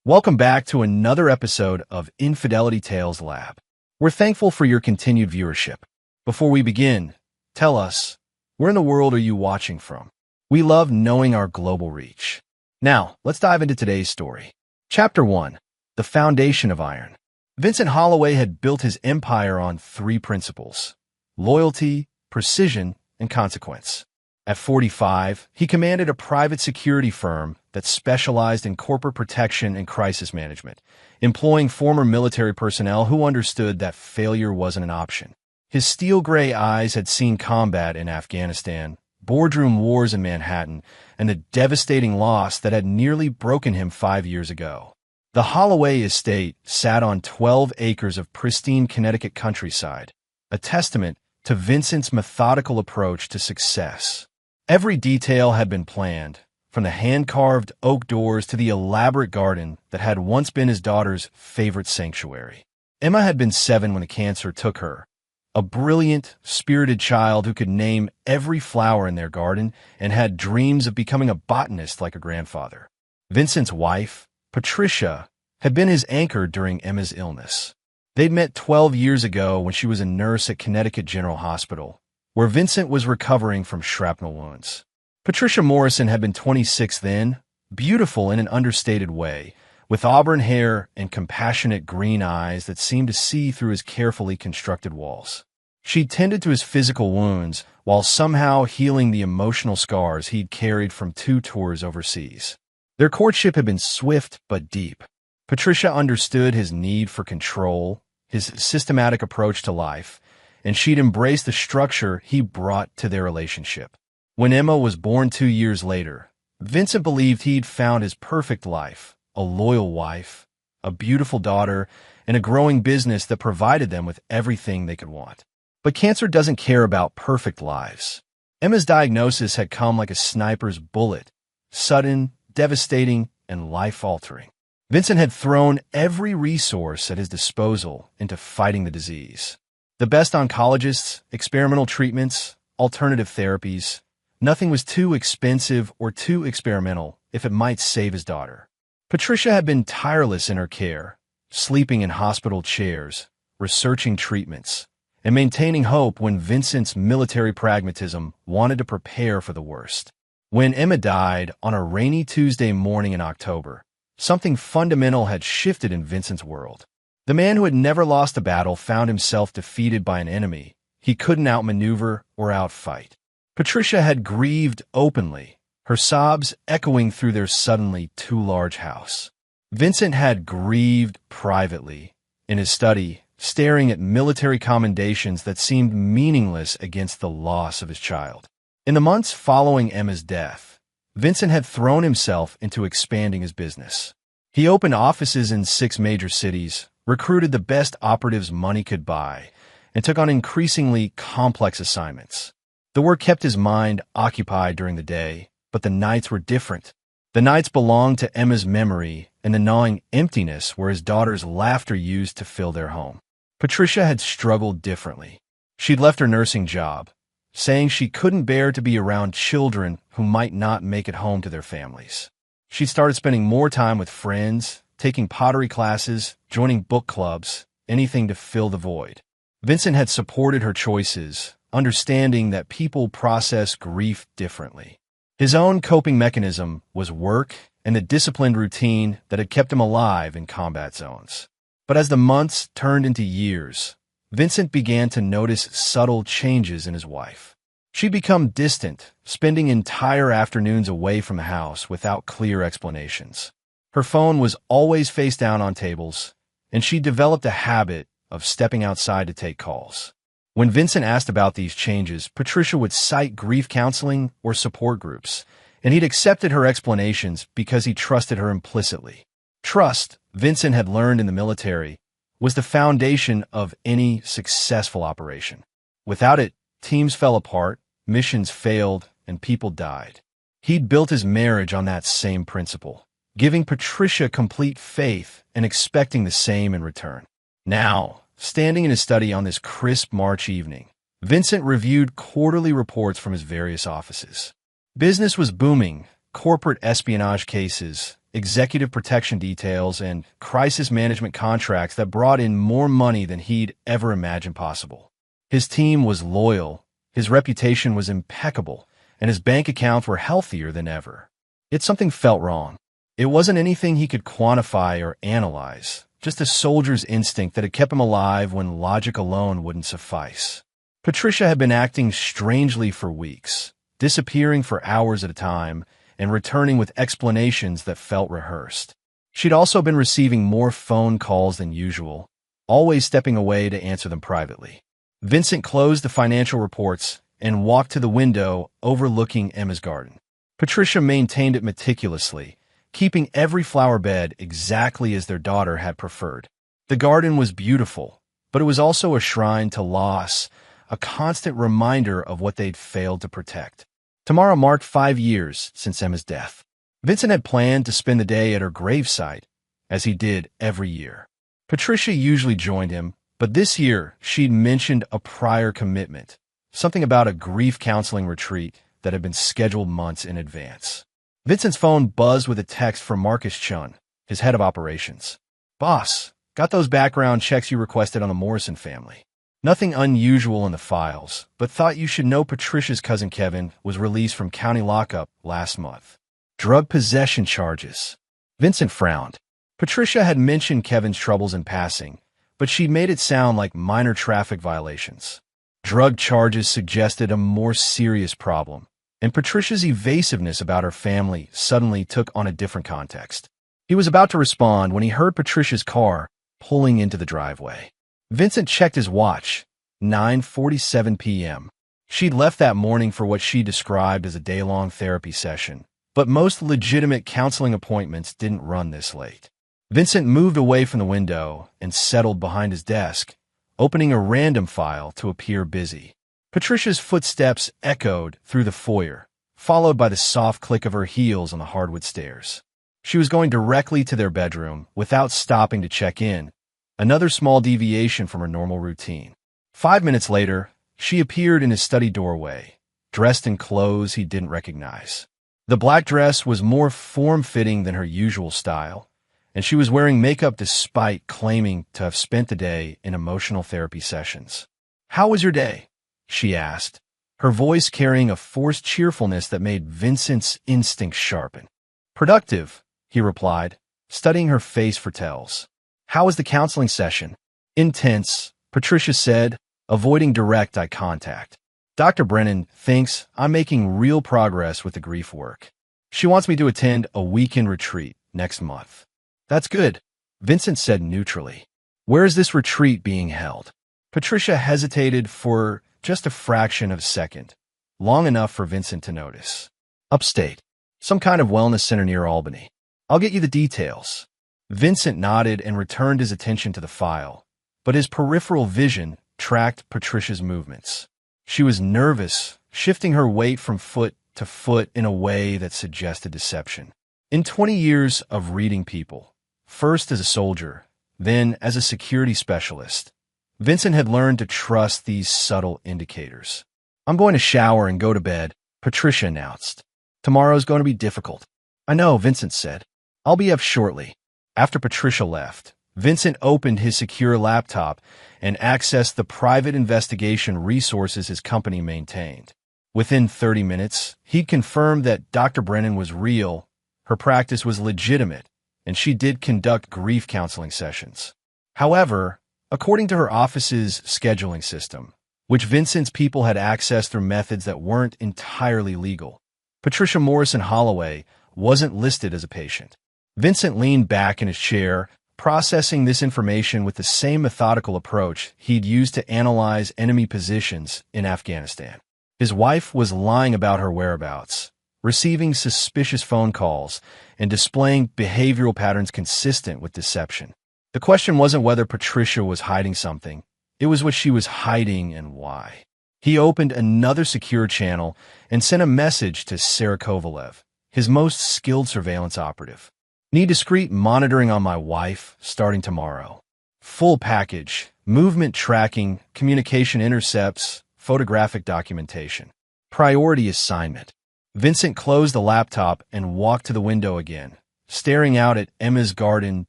Welcome back to another episode of Infidelity Tales Lab. We're thankful for your continued viewership. Before we begin, tell us, where in the world are you watching from? We love knowing our global reach. Now, let's dive into today's story. Chapter 1. The Foundation of Iron. Vincent Holloway had built his empire on three principles: loyalty, precision, and consequence. At 45, he commanded a private security firm that specialized in corporate protection and crisis management, employing former military personnel who understood that failure wasn't an option. His steel-gray eyes had seen combat in Afghanistan, boardroom wars in Manhattan, and the devastating loss that had nearly broken him 5 years ago. The Holloway estate sat on 12 acres of pristine Connecticut countryside, a testament to Vincent's methodical approach to success. Every detail had been planned, from the hand-carved oak doors to the elaborate garden that had once been his daughter's favorite sanctuary. Emma had been 7 when the cancer took her, a brilliant, spirited child who could name every flower in their garden and had dreams of becoming a botanist like her grandfather. Vincent's wife, Patricia, had been his anchor during Emma's illness. They'd met 12 years ago when she was a nurse at Connecticut General Hospital, where Vincent was recovering from shrapnel wounds. Patricia Morrison had been 26 then, beautiful in an understated way, with auburn hair and compassionate green eyes that seemed to see through his carefully constructed walls. She tended to his physical wounds while somehow healing the emotional scars he'd carried from 2 tours overseas. Their courtship had been swift but deep. Patricia understood his need for control, his systematic approach to life, and she'd embraced the structure he brought to their relationship. When Emma was born 2 years later, Vincent believed he'd found his perfect life: a loyal wife, a beautiful daughter, and a growing business that provided them with everything they could want. But cancer doesn't care about perfect lives. Emma's diagnosis had come like a sniper's bullet, sudden, devastating, and life-altering. Vincent had thrown every resource at his disposal into fighting the disease. The best oncologists, experimental treatments, alternative therapies. Nothing was too expensive or too experimental if it might save his daughter. Patricia had been tireless in her care, sleeping in hospital chairs, researching treatments, and maintaining hope when Vincent's military pragmatism wanted to prepare for the worst. When Emma died on a rainy Tuesday morning in October, something fundamental had shifted in Vincent's world. The man who had never lost a battle found himself defeated by an enemy he couldn't outmaneuver or outfight. Patricia had grieved openly, her sobs echoing through their suddenly too large house. Vincent had grieved privately, in his study, staring at military commendations that seemed meaningless against the loss of his child. In the months following Emma's death, Vincent had thrown himself into expanding his business. He opened offices in 6 major cities, recruited the best operatives money could buy, and took on increasingly complex assignments. The work kept his mind occupied during the day, but the nights were different. The nights belonged to Emma's memory and the gnawing emptiness where his daughter's laughter used to fill their home. Patricia had struggled differently. She'd left her nursing job, saying she couldn't bear to be around children who might not make it home to their families. She'd started spending more time with friends, taking pottery classes, joining book clubs, anything to fill the void. Vincent had supported her choices, understanding that people process grief differently. His own coping mechanism was work and the disciplined routine that had kept him alive in combat zones. But as the months turned into years, Vincent began to notice subtle changes in his wife. She'd become distant, spending entire afternoons away from the house without clear explanations. Her phone was always face down on tables, and she developed a habit of stepping outside to take calls. When Vincent asked about these changes, Patricia would cite grief counseling or support groups, and he'd accepted her explanations because he trusted her implicitly. Trust, Vincent had learned in the military, was the foundation of any successful operation. Without it, teams fell apart, missions failed, and people died. He'd built his marriage on that same principle, giving Patricia complete faith and expecting the same in return. Now, standing in his study on this crisp March evening, Vincent reviewed quarterly reports from his various offices. Business was booming: corporate espionage cases, executive protection details, and crisis management contracts that brought in more money than he'd ever imagined possible. His team was loyal, his reputation was impeccable, and his bank accounts were healthier than ever. Yet something felt wrong. It wasn't anything he could quantify or analyze, just a soldier's instinct that had kept him alive when logic alone wouldn't suffice. Patricia had been acting strangely for weeks, disappearing for hours at a time, and returning with explanations that felt rehearsed. She'd also been receiving more phone calls than usual, always stepping away to answer them privately. Vincent closed the financial reports and walked to the window overlooking Emma's garden. Patricia maintained it meticulously, keeping every flower bed exactly as their daughter had preferred. The garden was beautiful, but it was also a shrine to loss, a constant reminder of what they'd failed to protect. Tomorrow marked 5 years since Emma's death. Vincent had planned to spend the day at her gravesite, as he did every year. Patricia usually joined him, but this year she'd mentioned a prior commitment, something about a grief counseling retreat that had been scheduled months in advance. Vincent's phone buzzed with a text from Marcus Chun, his head of operations. "Boss, got those background checks you requested on the Morrison family. Nothing unusual in the files, but thought you should know Patricia's cousin Kevin was released from county lockup last month. Drug possession charges." Vincent frowned. Patricia had mentioned Kevin's troubles in passing, but she'd made it sound like minor traffic violations. Drug charges suggested a more serious problem, and Patricia's evasiveness about her family suddenly took on a different context. He was about to respond when he heard Patricia's car pulling into the driveway. Vincent checked his watch. 9:47 p.m. She'd left that morning for what she described as a day-long therapy session, but most legitimate counseling appointments didn't run this late. Vincent moved away from the window and settled behind his desk, opening a random file to appear busy. Patricia's footsteps echoed through the foyer, followed by the soft click of her heels on the hardwood stairs. She was going directly to their bedroom without stopping to check in, another small deviation from her normal routine. 5 minutes later, she appeared in his study doorway, dressed in clothes he didn't recognize. The black dress was more form-fitting than her usual style, and she was wearing makeup despite claiming to have spent the day in emotional therapy sessions. "How was your day?" she asked, her voice carrying a forced cheerfulness that made Vincent's instincts sharpen. "Productive," he replied, studying her face for tells. "How was the counseling session?" "Intense," Patricia said, avoiding direct eye contact. "Dr. Brennan thinks I'm making real progress with the grief work. She wants me to attend a weekend retreat next month." "That's good," Vincent said neutrally. "Where is this retreat being held?" Patricia hesitated for just a fraction of a second, long enough for Vincent to notice. "Upstate. Some kind of wellness center near Albany. I'll get you the details." Vincent nodded and returned his attention to the file, but his peripheral vision tracked Patricia's movements. She was nervous, shifting her weight from foot to foot in a way that suggested deception. In 20 years of reading people, first as a soldier, then as a security specialist, Vincent had learned to trust these subtle indicators. "I'm going to shower and go to bed," Patricia announced. "Tomorrow's going to be difficult." "I know," Vincent said. "I'll be up shortly." After Patricia left, Vincent opened his secure laptop and accessed the private investigation resources his company maintained. Within 30 minutes, he'd confirmed that Dr. Brennan was real, her practice was legitimate, and she did conduct grief counseling sessions. However, according to her office's scheduling system, which Vincent's people had accessed through methods that weren't entirely legal, Patricia Morrison Holloway wasn't listed as a patient. Vincent leaned back in his chair, processing this information with the same methodical approach he'd used to analyze enemy positions in Afghanistan. His wife was lying about her whereabouts, receiving suspicious phone calls, and displaying behavioral patterns consistent with deception. The question wasn't whether Patricia was hiding something, it was what she was hiding and why. He opened another secure channel and sent a message to Sarah Kovalev, his most skilled surveillance operative. "Need discreet monitoring on my wife starting tomorrow. Full package, movement tracking, communication intercepts, photographic documentation. Priority assignment." Vincent closed the laptop and walked to the window again, staring out at Emma's garden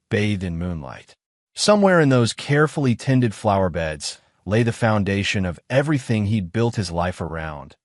bathed in moonlight. Somewhere in those carefully tended flower beds lay the foundation of everything he'd built his life around: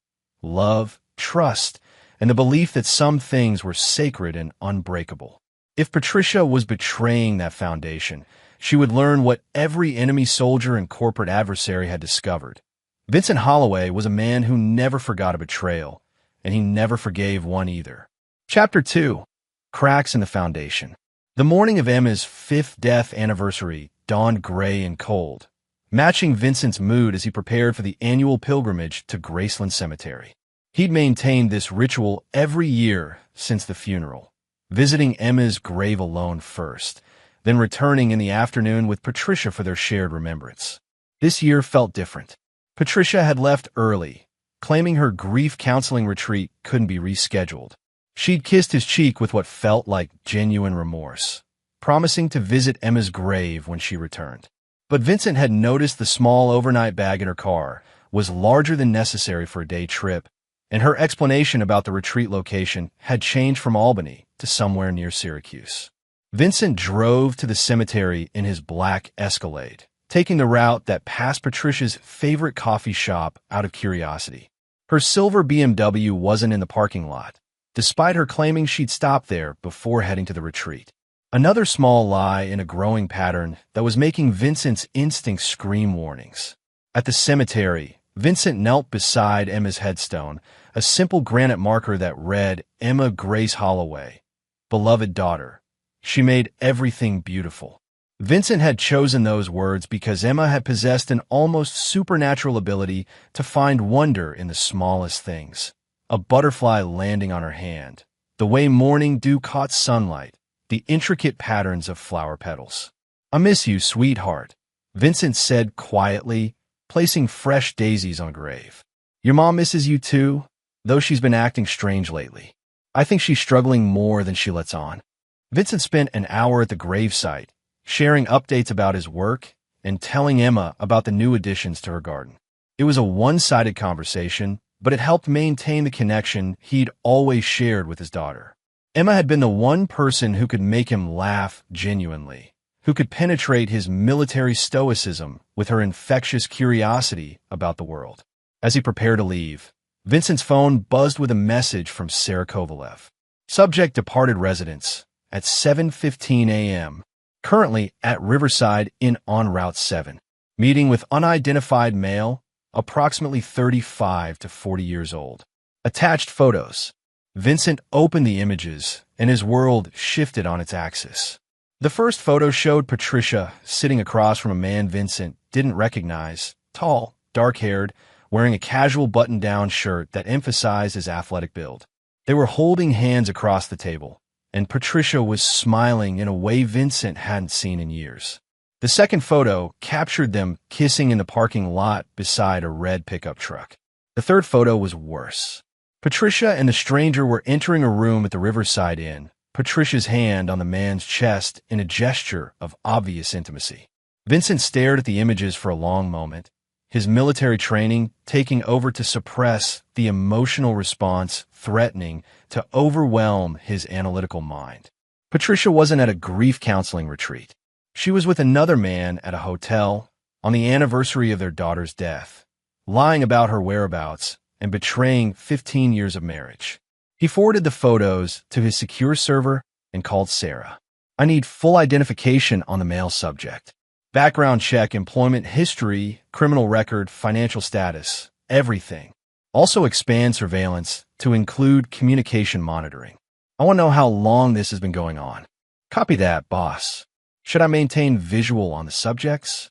love, trust, and the belief that some things were sacred and unbreakable. If Patricia was betraying that foundation, she would learn what every enemy soldier and corporate adversary had discovered. Vincent Holloway was a man who never forgot a betrayal, and he never forgave one either. Chapter 2. Cracks in the Foundation. The morning of Emma's 5th death anniversary dawned gray and cold, matching Vincent's mood as he prepared for the annual pilgrimage to Graceland Cemetery. He'd maintained this ritual every year since the funeral, visiting Emma's grave alone first, then returning in the afternoon with Patricia for their shared remembrance. This year felt different. Patricia had left early, claiming her grief counseling retreat couldn't be rescheduled. She'd kissed his cheek with what felt like genuine remorse, promising to visit Emma's grave when she returned. But Vincent had noticed the small overnight bag in her car was larger than necessary for a day trip, and her explanation about the retreat location had changed from Albany to somewhere near Syracuse. Vincent drove to the cemetery in his black Escalade, taking the route that passed Patricia's favorite coffee shop out of curiosity. Her silver BMW wasn't in the parking lot, despite her claiming she'd stopped there before heading to the retreat. Another small lie in a growing pattern that was making Vincent's instincts scream warnings. At the cemetery, Vincent knelt beside Emma's headstone, a simple granite marker that read, "Emma Grace Holloway, beloved daughter. She made everything beautiful." Vincent had chosen those words because Emma had possessed an almost supernatural ability to find wonder in the smallest things. A butterfly landing on her hand, the way morning dew caught sunlight, the intricate patterns of flower petals. "I miss you, sweetheart," Vincent said quietly, placing fresh daisies on a grave. "Your mom misses you too, though she's been acting strange lately. I think she's struggling more than she lets on." Vincent spent an hour at the gravesite, sharing updates about his work and telling Emma about the new additions to her garden. It was a one-sided conversation, but it helped maintain the connection he'd always shared with his daughter. Emma had been the one person who could make him laugh genuinely, who could penetrate his military stoicism with her infectious curiosity about the world. As he prepared to leave, Vincent's phone buzzed with a message from Sarah Kovalev. Subject: departed residence at 7:15 a.m., currently at Riverside Inn on Route 7. Meeting with unidentified male, approximately 35 to 40 years old. Attached photos. Vincent opened the images, and his world shifted on its axis. The first photo showed Patricia sitting across from a man Vincent didn't recognize, tall, dark-haired, wearing a casual button-down shirt that emphasized his athletic build. They were holding hands across the table, and Patricia was smiling in a way Vincent hadn't seen in years. The second photo captured them kissing in the parking lot beside a red pickup truck. The third photo was worse. Patricia and the stranger were entering a room at the Riverside Inn, Patricia's hand on the man's chest in a gesture of obvious intimacy. Vincent stared at the images for a long moment, his military training taking over to suppress the emotional response threatening to overwhelm his analytical mind. Patricia wasn't at a grief counseling retreat. She was with another man at a hotel on the anniversary of their daughter's death, lying about her whereabouts and betraying 15 years of marriage. He forwarded the photos to his secure server and called Sarah. "I need full identification on the male subject. Background check, employment history, criminal record, financial status, everything. Also expand surveillance to include communication monitoring. I want to know how long this has been going on." "Copy that, boss. Should I maintain visual on the subjects?"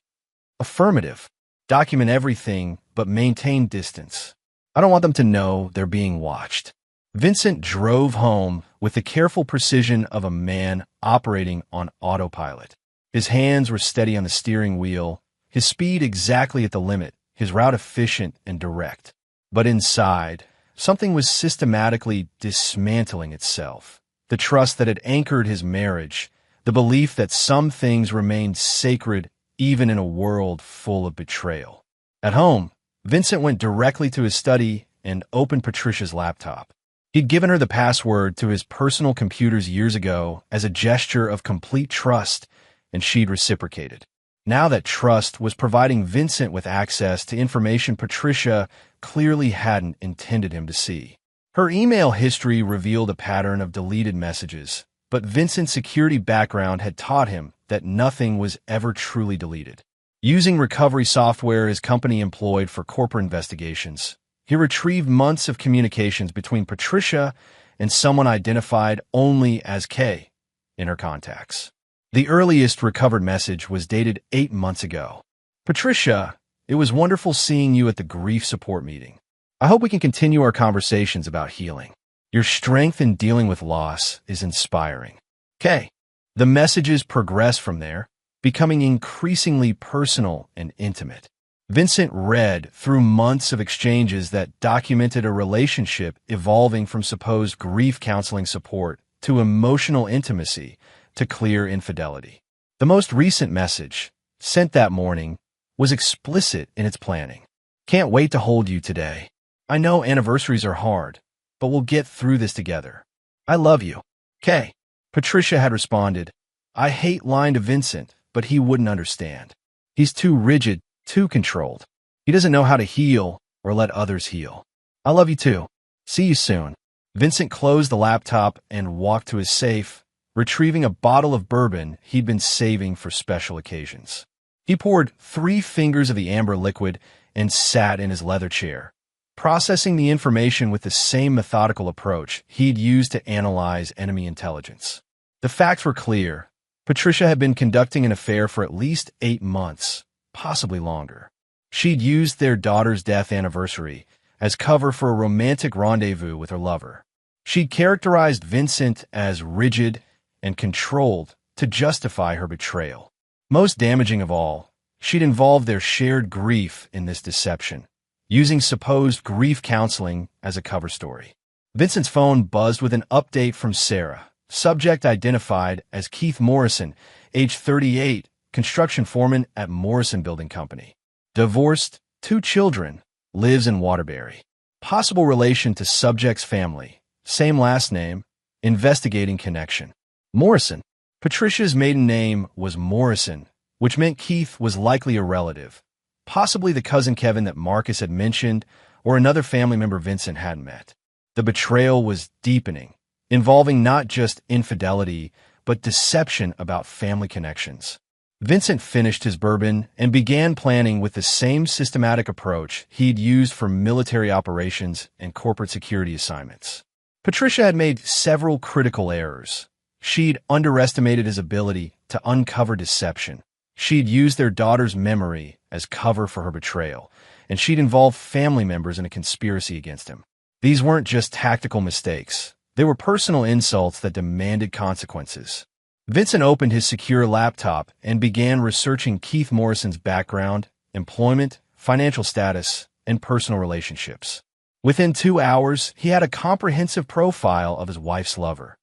"Affirmative. Document everything, but maintain distance. I don't want them to know they're being watched." Vincent drove home with the careful precision of a man operating on autopilot. His hands were steady on the steering wheel, his speed exactly at the limit, his route efficient and direct. But inside, something was systematically dismantling itself. The trust that had anchored his marriage, the belief that some things remained sacred even in a world full of betrayal. At home, Vincent went directly to his study and opened Patricia's laptop. He'd given her the password to his personal computers years ago as a gesture of complete trust, and she'd reciprocated. Now that trust was providing Vincent with access to information Patricia clearly hadn't intended him to see. Her email history revealed a pattern of deleted messages, but Vincent's security background had taught him that nothing was ever truly deleted. Using recovery software his company employed for corporate investigations, he retrieved months of communications between Patricia and someone identified only as K in her contacts. The earliest recovered message was dated 8 months ago. Patricia, it was wonderful seeing you at the grief support meeting. I hope we can continue our conversations about healing. Your strength in dealing with loss is inspiring. K. The messages progress from there, becoming increasingly personal and intimate. Vincent read through months of exchanges that documented a relationship evolving from supposed grief counseling support to emotional intimacy to clear infidelity. The most recent message, sent that morning, was explicit in its planning. Can't wait to hold you today. I know anniversaries are hard, but we'll get through this together. I love you. K. Patricia had responded, I hate lying to Vincent, but he wouldn't understand. He's too rigid, too controlled. He doesn't know how to heal or let others heal. I love you too. See you soon. Vincent closed the laptop and walked to his safe, retrieving a bottle of bourbon he'd been saving for special occasions. He poured 3 fingers of the amber liquid and sat in his leather chair, processing the information with the same methodical approach he'd used to analyze enemy intelligence. The facts were clear. Patricia had been conducting an affair for at least 8 months, possibly longer. She'd used their daughter's death anniversary as cover for a romantic rendezvous with her lover. She'd characterized Vincent as rigid and controlled to justify her betrayal. Most damaging of all, she'd involved their shared grief in this deception, using supposed grief counseling as a cover story. Vincent's phone buzzed with an update from Sarah, subject identified as Keith Morrison, age 38, construction foreman at Morrison Building Company. Divorced, 2 children, lives in Waterbury. Possible relation to subject's family, same last name, investigating connection. Morrison. Patricia's maiden name was Morrison, which meant Keith was likely a relative, possibly the cousin Kevin that Marcus had mentioned or another family member Vincent hadn't met. The betrayal was deepening, involving not just infidelity, but deception about family connections. Vincent finished his bourbon and began planning with the same systematic approach he'd used for military operations and corporate security assignments. Patricia had made several critical errors. She'd underestimated his ability to uncover deception. She'd used their daughter's memory as cover for her betrayal, and she'd involved family members in a conspiracy against him. These weren't just tactical mistakes. They were personal insults that demanded consequences. Vincent opened his secure laptop and began researching Keith Morrison's background, employment, financial status, and personal relationships. Within 2 hours, he had a comprehensive profile of his wife's lover.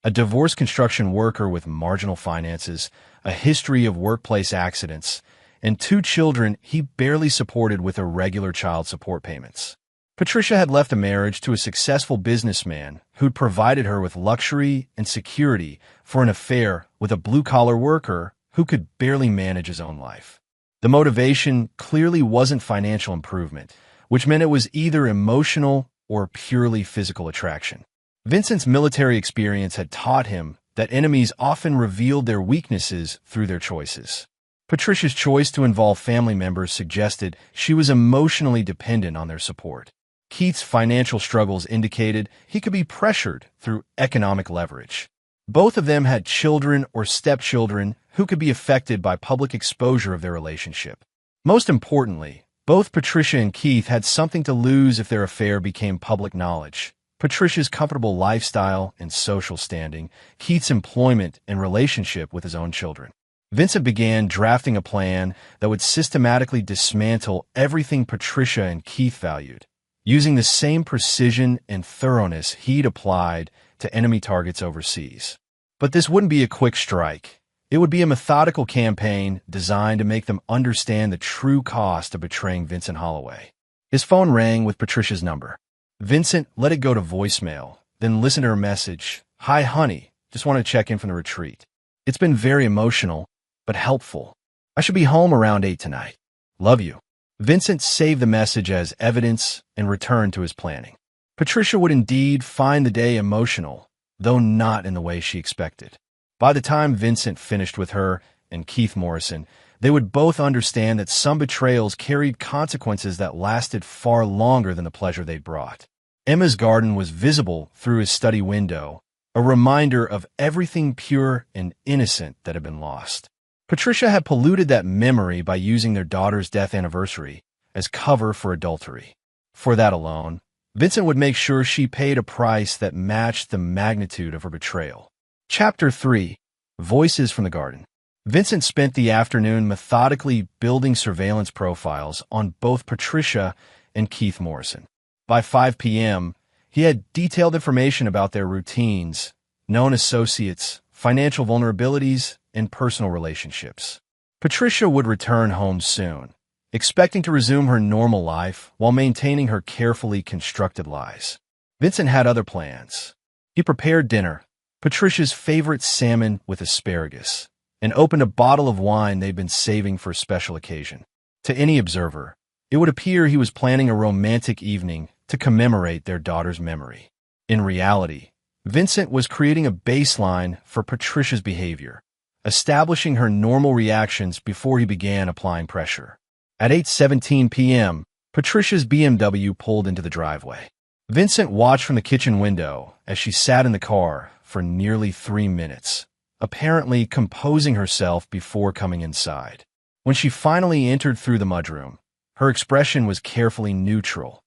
A divorced construction worker with marginal finances, a history of workplace accidents, and 2 children he barely supported with irregular child support payments. Patricia had left a marriage to a successful businessman who'd provided her with luxury and security for an affair with a blue-collar worker who could barely manage his own life. The motivation clearly wasn't financial improvement, which meant it was either emotional or purely physical attraction. Vincent's military experience had taught him that enemies often revealed their weaknesses through their choices. Patricia's choice to involve family members suggested she was emotionally dependent on their support. Keith's financial struggles indicated he could be pressured through economic leverage. Both of them had children or stepchildren who could be affected by public exposure of their relationship. Most importantly, both Patricia and Keith had something to lose if their affair became public knowledge. Patricia's comfortable lifestyle and social standing, Keith's employment and relationship with his own children. Vincent began drafting a plan that would systematically dismantle everything Patricia and Keith valued, using the same precision and thoroughness he'd applied to enemy targets overseas. But this wouldn't be a quick strike. It would be a methodical campaign designed to make them understand the true cost of betraying Vincent Holloway. His phone rang with Patricia's number. Vincent let it go to voicemail then listened to her message. "Hi, honey. Just want to check in from the retreat. It's been very emotional, but helpful. I should be home around 8 tonight. Love you." Vincent saved the message as evidence and returned to his planning. Patricia would indeed find the day emotional, though not in the way she expected. By the time Vincent finished with her and Keith Morrison, they would both understand that some betrayals carried consequences that lasted far longer than the pleasure they brought. Emma's garden was visible through his study window, a reminder of everything pure and innocent that had been lost. Patricia had polluted that memory by using their daughter's death anniversary as cover for adultery. For that alone, Vincent would make sure she paid a price that matched the magnitude of her betrayal. Chapter 3. Voices from the Garden. Vincent spent the afternoon methodically building surveillance profiles on both Patricia and Keith Morrison. By 5 p.m., he had detailed information about their routines, known associates, financial vulnerabilities, and personal relationships. Patricia would return home soon, expecting to resume her normal life while maintaining her carefully constructed lies. Vincent had other plans. He prepared dinner, Patricia's favorite salmon with asparagus, and opened a bottle of wine they'd been saving for a special occasion. To any observer, it would appear he was planning a romantic evening to commemorate their daughter's memory. In reality, Vincent was creating a baseline for Patricia's behavior, establishing her normal reactions before he began applying pressure. At 8:17 p.m., Patricia's BMW pulled into the driveway. Vincent watched from the kitchen window as she sat in the car for nearly 3 minutes, apparently composing herself before coming inside. When she finally entered through the mudroom, her expression was carefully neutral,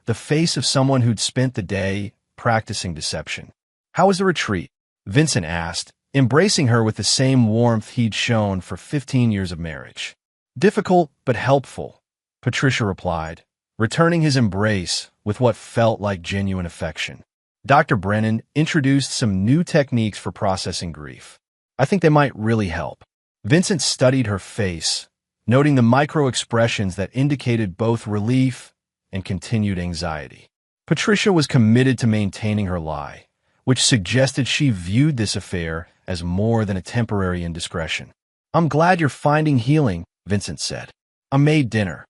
the face of someone who'd spent the day practicing deception. "How was the retreat?" Vincent asked, embracing her with the same warmth he'd shown for 15 years of marriage. "Difficult, but helpful," Patricia replied, returning his embrace with what felt like genuine affection. Dr. Brennan introduced some new techniques for processing grief. "I think they might really help." Vincent studied her face, noting the micro-expressions that indicated both relief and continued anxiety. Patricia was committed to maintaining her lie, which suggested she viewed this affair as more than a temporary indiscretion. "I'm glad you're finding healing," Vincent said. "I made dinner.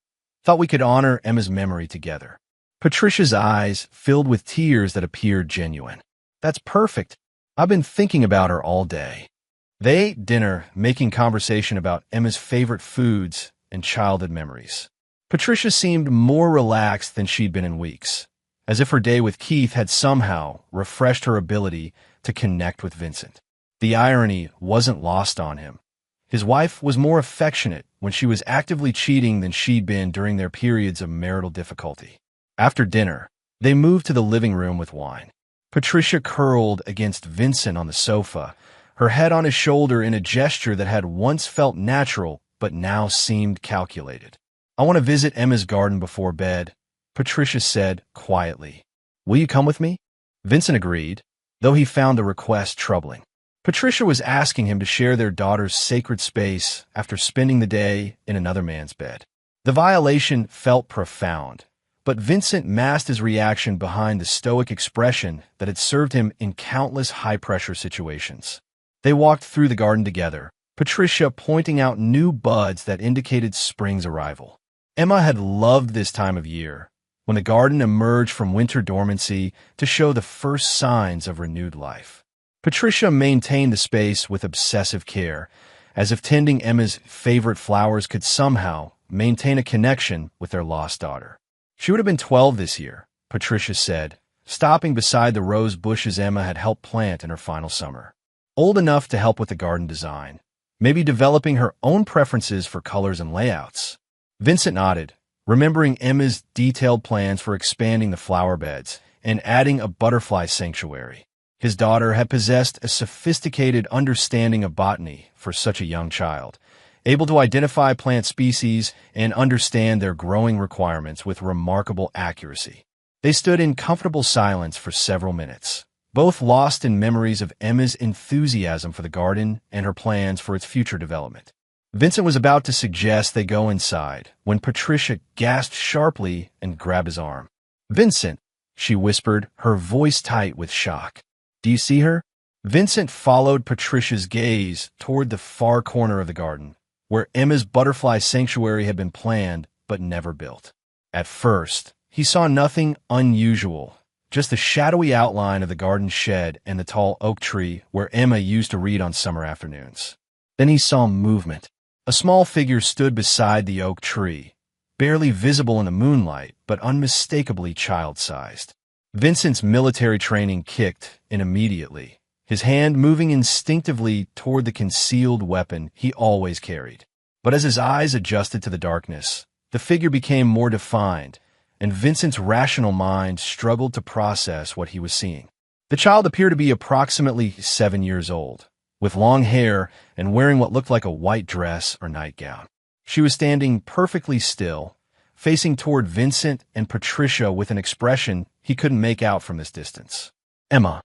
Thought we could honor Emma's memory together." Patricia's eyes filled with tears that appeared genuine. "That's perfect. I've been thinking about her all day." They ate dinner, making conversation about Emma's favorite foods and childhood memories. Patricia seemed more relaxed than she'd been in weeks, as if her day with Keith had somehow refreshed her ability to connect with Vincent. The irony wasn't lost on him. His wife was more affectionate when she was actively cheating than she'd been during their periods of marital difficulty. After dinner, they moved to the living room with wine. Patricia curled against Vincent on the sofa, her head on his shoulder in a gesture that had once felt natural but now seemed calculated. "I want to visit Emma's garden before bed," Patricia said quietly. "Will you come with me?" Vincent agreed, though he found the request troubling. Patricia was asking him to share their daughter's sacred space after spending the day in another man's bed. The violation felt profound, but Vincent masked his reaction behind the stoic expression that had served him in countless high-pressure situations. They walked through the garden together, Patricia pointing out new buds that indicated spring's arrival. Emma had loved this time of year, when the garden emerged from winter dormancy to show the first signs of renewed life. Patricia maintained the space with obsessive care, as if tending Emma's favorite flowers could somehow maintain a connection with their lost daughter. She would have been 12 this year, Patricia said, stopping beside the rose bushes Emma had helped plant in her final summer. Old enough to help with the garden design, maybe developing her own preferences for colors and layouts. Vincent nodded, remembering Emma's detailed plans for expanding the flower beds and adding a butterfly sanctuary. His daughter had possessed a sophisticated understanding of botany for such a young child, able to identify plant species and understand their growing requirements with remarkable accuracy. They stood in comfortable silence for several minutes, both lost in memories of Emma's enthusiasm for the garden and her plans for its future development. Vincent was about to suggest they go inside when Patricia gasped sharply and grabbed his arm. "Vincent!" she whispered, her voice tight with shock. "Do you see her?" Vincent followed Patricia's gaze toward the far corner of the garden, where Emma's butterfly sanctuary had been planned but never built. At first, he saw nothing unusual, just the shadowy outline of the garden shed and the tall oak tree where Emma used to read on summer afternoons. Then he saw movement. A small figure stood beside the oak tree, barely visible in the moonlight, but unmistakably child-sized. Vincent's military training kicked in immediately, his hand moving instinctively toward the concealed weapon he always carried. But as his eyes adjusted to the darkness, the figure became more defined, and Vincent's rational mind struggled to process what he was seeing. The child appeared to be approximately 7 years old, with long hair and wearing what looked like a white dress or nightgown. She was standing perfectly still, facing toward Vincent and Patricia with an expression he couldn't make out from this distance. "Emma,"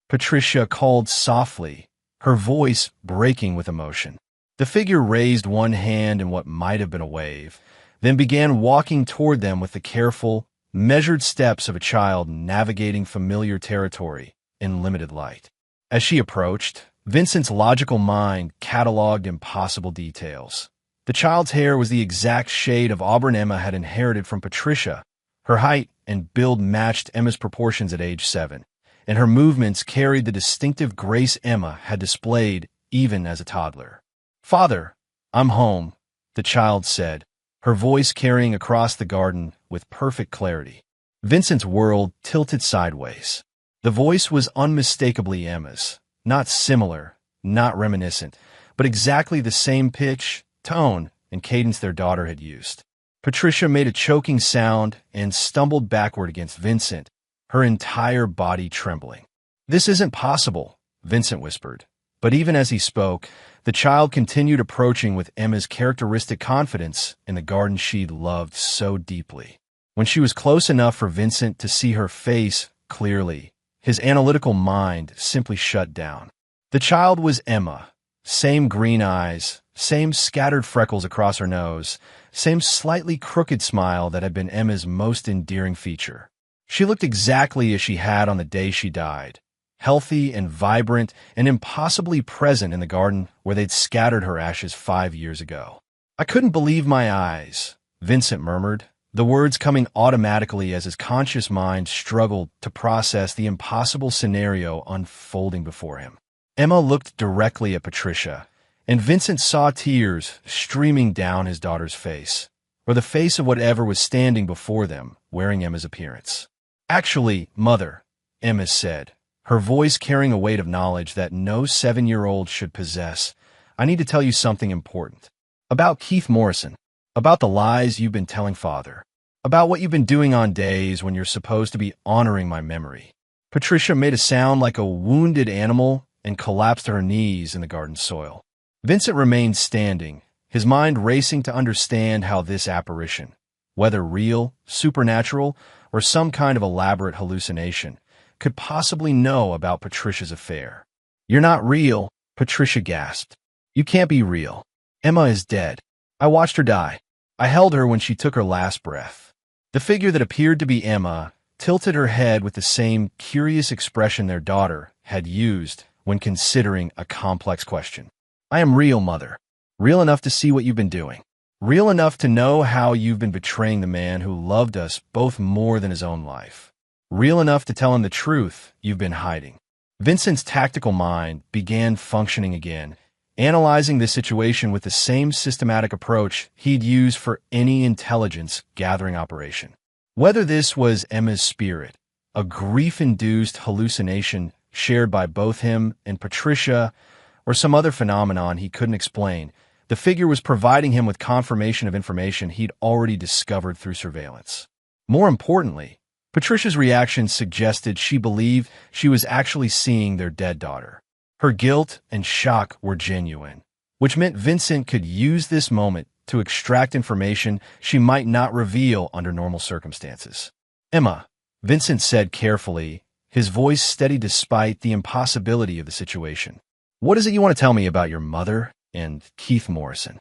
Patricia called softly, her voice breaking with emotion. The figure raised one hand in what might have been a wave, then began walking toward them with the careful, measured steps of a child navigating familiar territory in limited light. As she approached, Vincent's logical mind cataloged impossible details. The child's hair was the exact shade of auburn Emma had inherited from Patricia. Her height and build matched Emma's proportions at age 7, and her movements carried the distinctive grace Emma had displayed even as a toddler. "Father, I'm home," the child said, her voice carrying across the garden with perfect clarity. Vincent's world tilted sideways. The voice was unmistakably Emma's, not similar, not reminiscent, but exactly the same pitch, tone, and cadence their daughter had used. Patricia made a choking sound and stumbled backward against Vincent, her entire body trembling. "This isn't possible," Vincent whispered. But even as he spoke, the child continued approaching with Emma's characteristic confidence in the garden she loved so deeply. When she was close enough for Vincent to see her face clearly, his analytical mind simply shut down. The child was Emma. Same green eyes, same scattered freckles across her nose, same slightly crooked smile that had been Emma's most endearing feature. She looked exactly as she had on the day she died, healthy and vibrant and impossibly present in the garden where they'd scattered her ashes 5 years ago. "I couldn't believe my eyes," Vincent murmured, the words coming automatically as his conscious mind struggled to process the impossible scenario unfolding before him. Emma looked directly at Patricia, and Vincent saw tears streaming down his daughter's face, or the face of whatever was standing before them, wearing Emma's appearance. "Actually, Mother," Emma said, her voice carrying a weight of knowledge that no 7-year-old should possess, "I need to tell you something important. About Keith Morrison. About the lies you've been telling Father. About what you've been doing on days when you're supposed to be honoring my memory." Patricia made a sound like a wounded animal and collapsed to her knees in the garden soil. Vincent remained standing, his mind racing to understand how this apparition, whether real, supernatural, or some kind of elaborate hallucination, could possibly know about Patricia's affair. "You're not real," Patricia gasped. "You can't be real. Emma is dead. I watched her die. I held her when she took her last breath." The figure that appeared to be Emma tilted her head with the same curious expression their daughter had used when considering a complex question. "I am real, Mother. Real enough to see what you've been doing. Real enough to know how you've been betraying the man who loved us both more than his own life. Real enough to tell him the truth you've been hiding." Vincent's tactical mind began functioning again, analyzing the situation with the same systematic approach he'd used for any intelligence-gathering operation. Whether this was Emma's spirit, a grief-induced hallucination shared by both him and Patricia, or some other phenomenon he couldn't explain, the figure was providing him with confirmation of information he'd already discovered through surveillance. More importantly, Patricia's reaction suggested she believed she was actually seeing their dead daughter. Her guilt and shock were genuine, which meant Vincent could use this moment to extract information she might not reveal under normal circumstances. "Emma," Vincent said carefully, his voice steady despite the impossibility of the situation. "What is it you want to tell me about your mother and Keith Morrison?"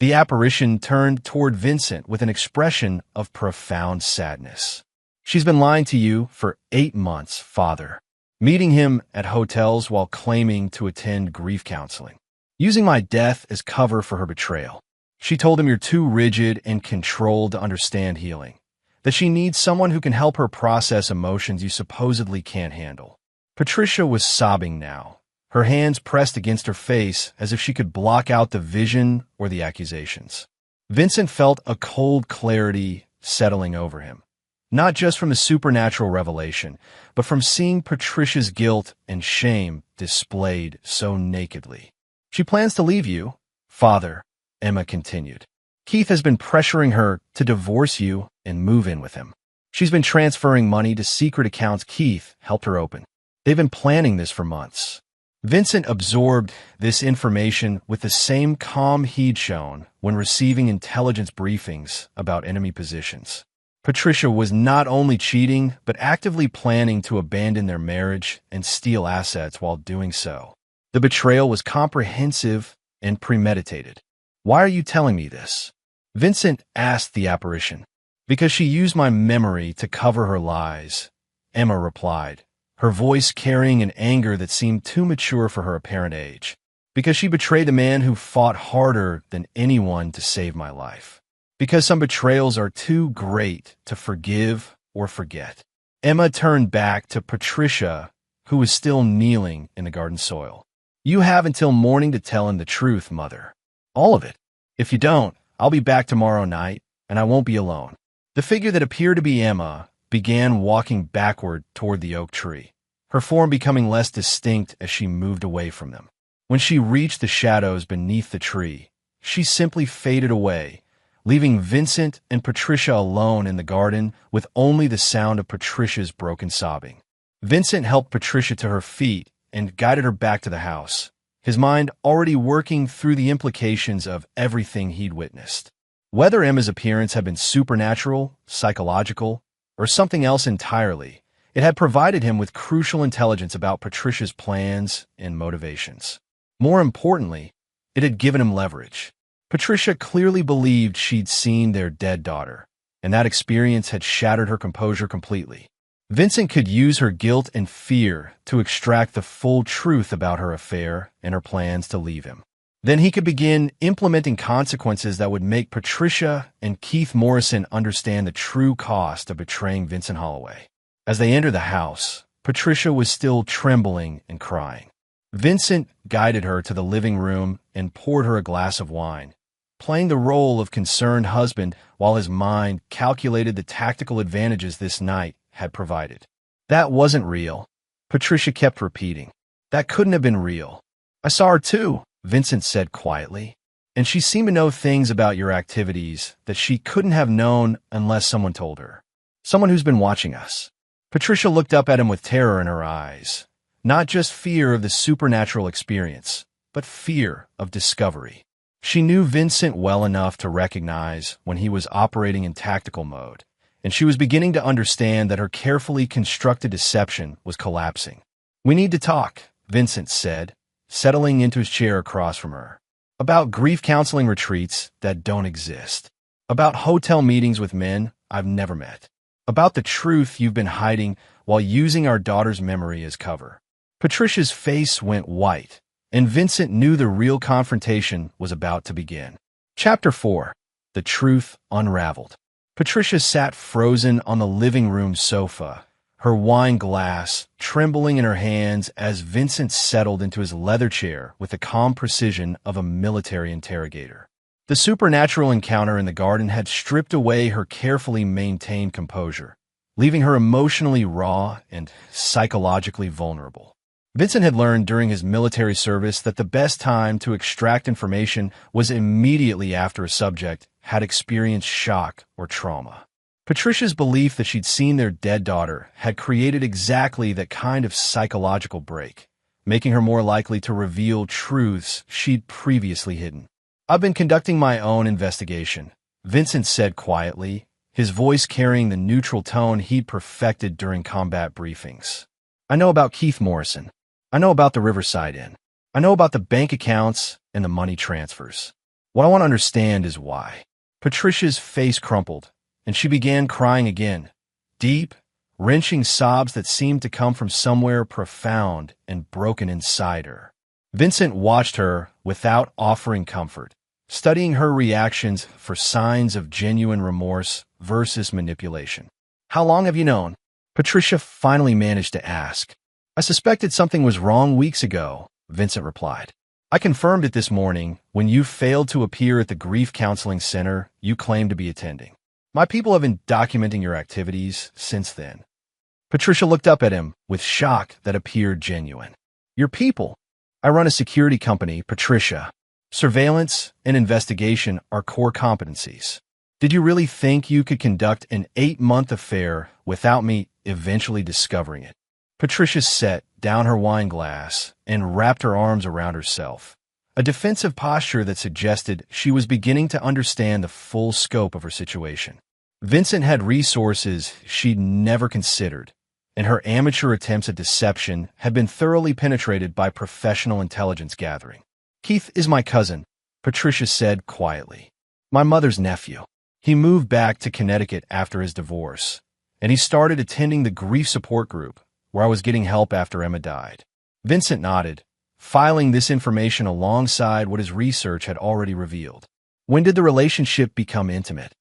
The apparition turned toward Vincent with an expression of profound sadness. She's been lying to you for 8 months, father. Meeting him at hotels while claiming to attend grief counseling. Using my death as cover for her betrayal. She told him you're too rigid and controlled to understand healing. That she needs someone who can help her process emotions you supposedly can't handle. Patricia was sobbing now, her hands pressed against her face as if she could block out the vision or the accusations. Vincent felt a cold clarity settling over him. Not just from the supernatural revelation, but from seeing Patricia's guilt and shame displayed so nakedly. She plans to leave you, father, Emma continued. Keith has been pressuring her to divorce you and move in with him. She's been transferring money to secret accounts Keith helped her open. They've been planning this for months. Vincent absorbed this information with the same calm he'd shown when receiving intelligence briefings about enemy positions. Patricia was not only cheating, but actively planning to abandon their marriage and steal assets while doing so. The betrayal was comprehensive and premeditated. Why are you telling me this? Vincent asked the apparition. Because she used my memory to cover her lies, Emma replied, her voice carrying an anger that seemed too mature for her apparent age. Because she betrayed the man who fought harder than anyone to save my life. Because some betrayals are too great to forgive or forget. Emma turned back to Patricia, who was still kneeling in the garden soil. You have until morning to tell him the truth, mother. All of it. If you don't, I'll be back tomorrow night, and I won't be alone. The figure that appeared to be Emma began walking backward toward the oak tree, her form becoming less distinct as she moved away from them. When she reached the shadows beneath the tree, she simply faded away, leaving Vincent and Patricia alone in the garden with only the sound of Patricia's broken sobbing. Vincent helped Patricia to her feet and guided her back to the house, his mind already working through the implications of everything he'd witnessed. Whether Emma's appearance had been supernatural, psychological, or something else entirely, it had provided him with crucial intelligence about Patricia's plans and motivations. More importantly, it had given him leverage. Patricia clearly believed she'd seen their dead daughter, and that experience had shattered her composure completely. Vincent could use her guilt and fear to extract the full truth about her affair and her plans to leave him. Then he could begin implementing consequences that would make Patricia and Keith Morrison understand the true cost of betraying Vincent Holloway. As they entered the house, Patricia was still trembling and crying. Vincent guided her to the living room and poured her a glass of wine, playing the role of concerned husband while his mind calculated the tactical advantages this night had provided. That wasn't real, Patricia kept repeating. That couldn't have been real. I saw her too, Vincent said quietly, and she seemed to know things about your activities that she couldn't have known unless someone told her. Someone who's been watching us. Patricia looked up at him with terror in her eyes. Not just fear of the supernatural experience, but fear of discovery. She knew Vincent well enough to recognize when he was operating in tactical mode, and she was beginning to understand that her carefully constructed deception was collapsing. We need to talk, Vincent said, settling into his chair across from her. About grief counseling retreats that don't exist. About hotel meetings with men I've never met. About the truth you've been hiding while using our daughter's memory as cover. Patricia's face went white, and Vincent knew the real confrontation was about to begin. Chapter 4. The Truth Unraveled. Patricia sat frozen on the living room sofa, her wine glass trembling in her hands as Vincent settled into his leather chair with the calm precision of a military interrogator. The supernatural encounter in the garden had stripped away her carefully maintained composure, leaving her emotionally raw and psychologically vulnerable. Vincent had learned during his military service that the best time to extract information was immediately after a subject had experienced shock or trauma. Patricia's belief that she'd seen their dead daughter had created exactly that kind of psychological break, making her more likely to reveal truths she'd previously hidden. I've been conducting my own investigation, Vincent said quietly, his voice carrying the neutral tone he'd perfected during combat briefings. I know about Keith Morrison. I know about the Riverside Inn. I know about the bank accounts and the money transfers. What I want to understand is why. Patricia's face crumpled, and she began crying again, deep, wrenching sobs that seemed to come from somewhere profound and broken inside her. Vincent watched her without offering comfort, studying her reactions for signs of genuine remorse versus manipulation. "How long have you known?" Patricia finally managed to ask. "I suspected something was wrong weeks ago," Vincent replied. "I confirmed it this morning when you failed to appear at the grief counseling center you claimed to be attending. My people have been documenting your activities since then." Patricia looked up at him with shock that appeared genuine. "Your people? I run a security company, Patricia. Surveillance and investigation are core competencies. Did you really think you could conduct an 8-month affair without me eventually discovering it?" Patricia set down her wine glass and wrapped her arms around herself, a defensive posture that suggested she was beginning to understand the full scope of her situation. Vincent had resources she'd never considered, and her amateur attempts at deception had been thoroughly penetrated by professional intelligence gathering. "Keith is my cousin," Patricia said quietly. "My mother's nephew. He moved back to Connecticut after his divorce, and he started attending the grief support group, where I was getting help after Emma died." Vincent nodded, filing this information alongside what his research had already revealed. "When did the relationship become intimate?"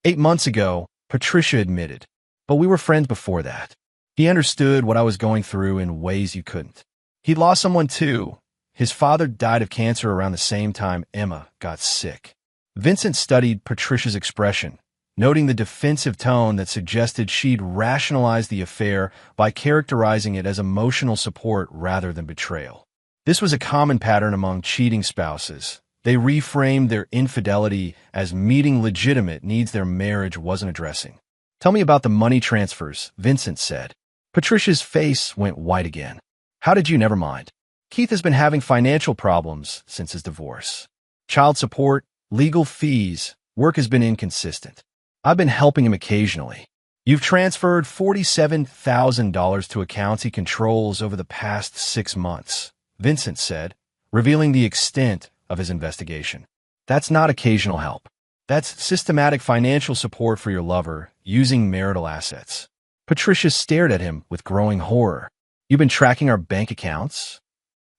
8 months ago," Patricia admitted, "but we were friends before that. He understood what I was going through in ways you couldn't. He lost someone too. His father died of cancer around the same time Emma got sick." Vincent studied Patricia's expression, noting the defensive tone that suggested she'd rationalized the affair by characterizing it as emotional support rather than betrayal. This was a common pattern among cheating spouses. They reframed their infidelity as meeting legitimate needs their marriage wasn't addressing. "Tell me about the money transfers," Vincent said. Patricia's face went white again. "How did you never mind? Keith has been having financial problems since his divorce. Child support, legal fees, work has been inconsistent. I've been helping him occasionally. You've transferred $47,000 to accounts he controls over the past 6 months, Vincent said, revealing the extent of his investigation. That's not occasional help. That's systematic financial support for your lover using marital assets. Patricia stared at him with growing horror. "You've been tracking our bank accounts?"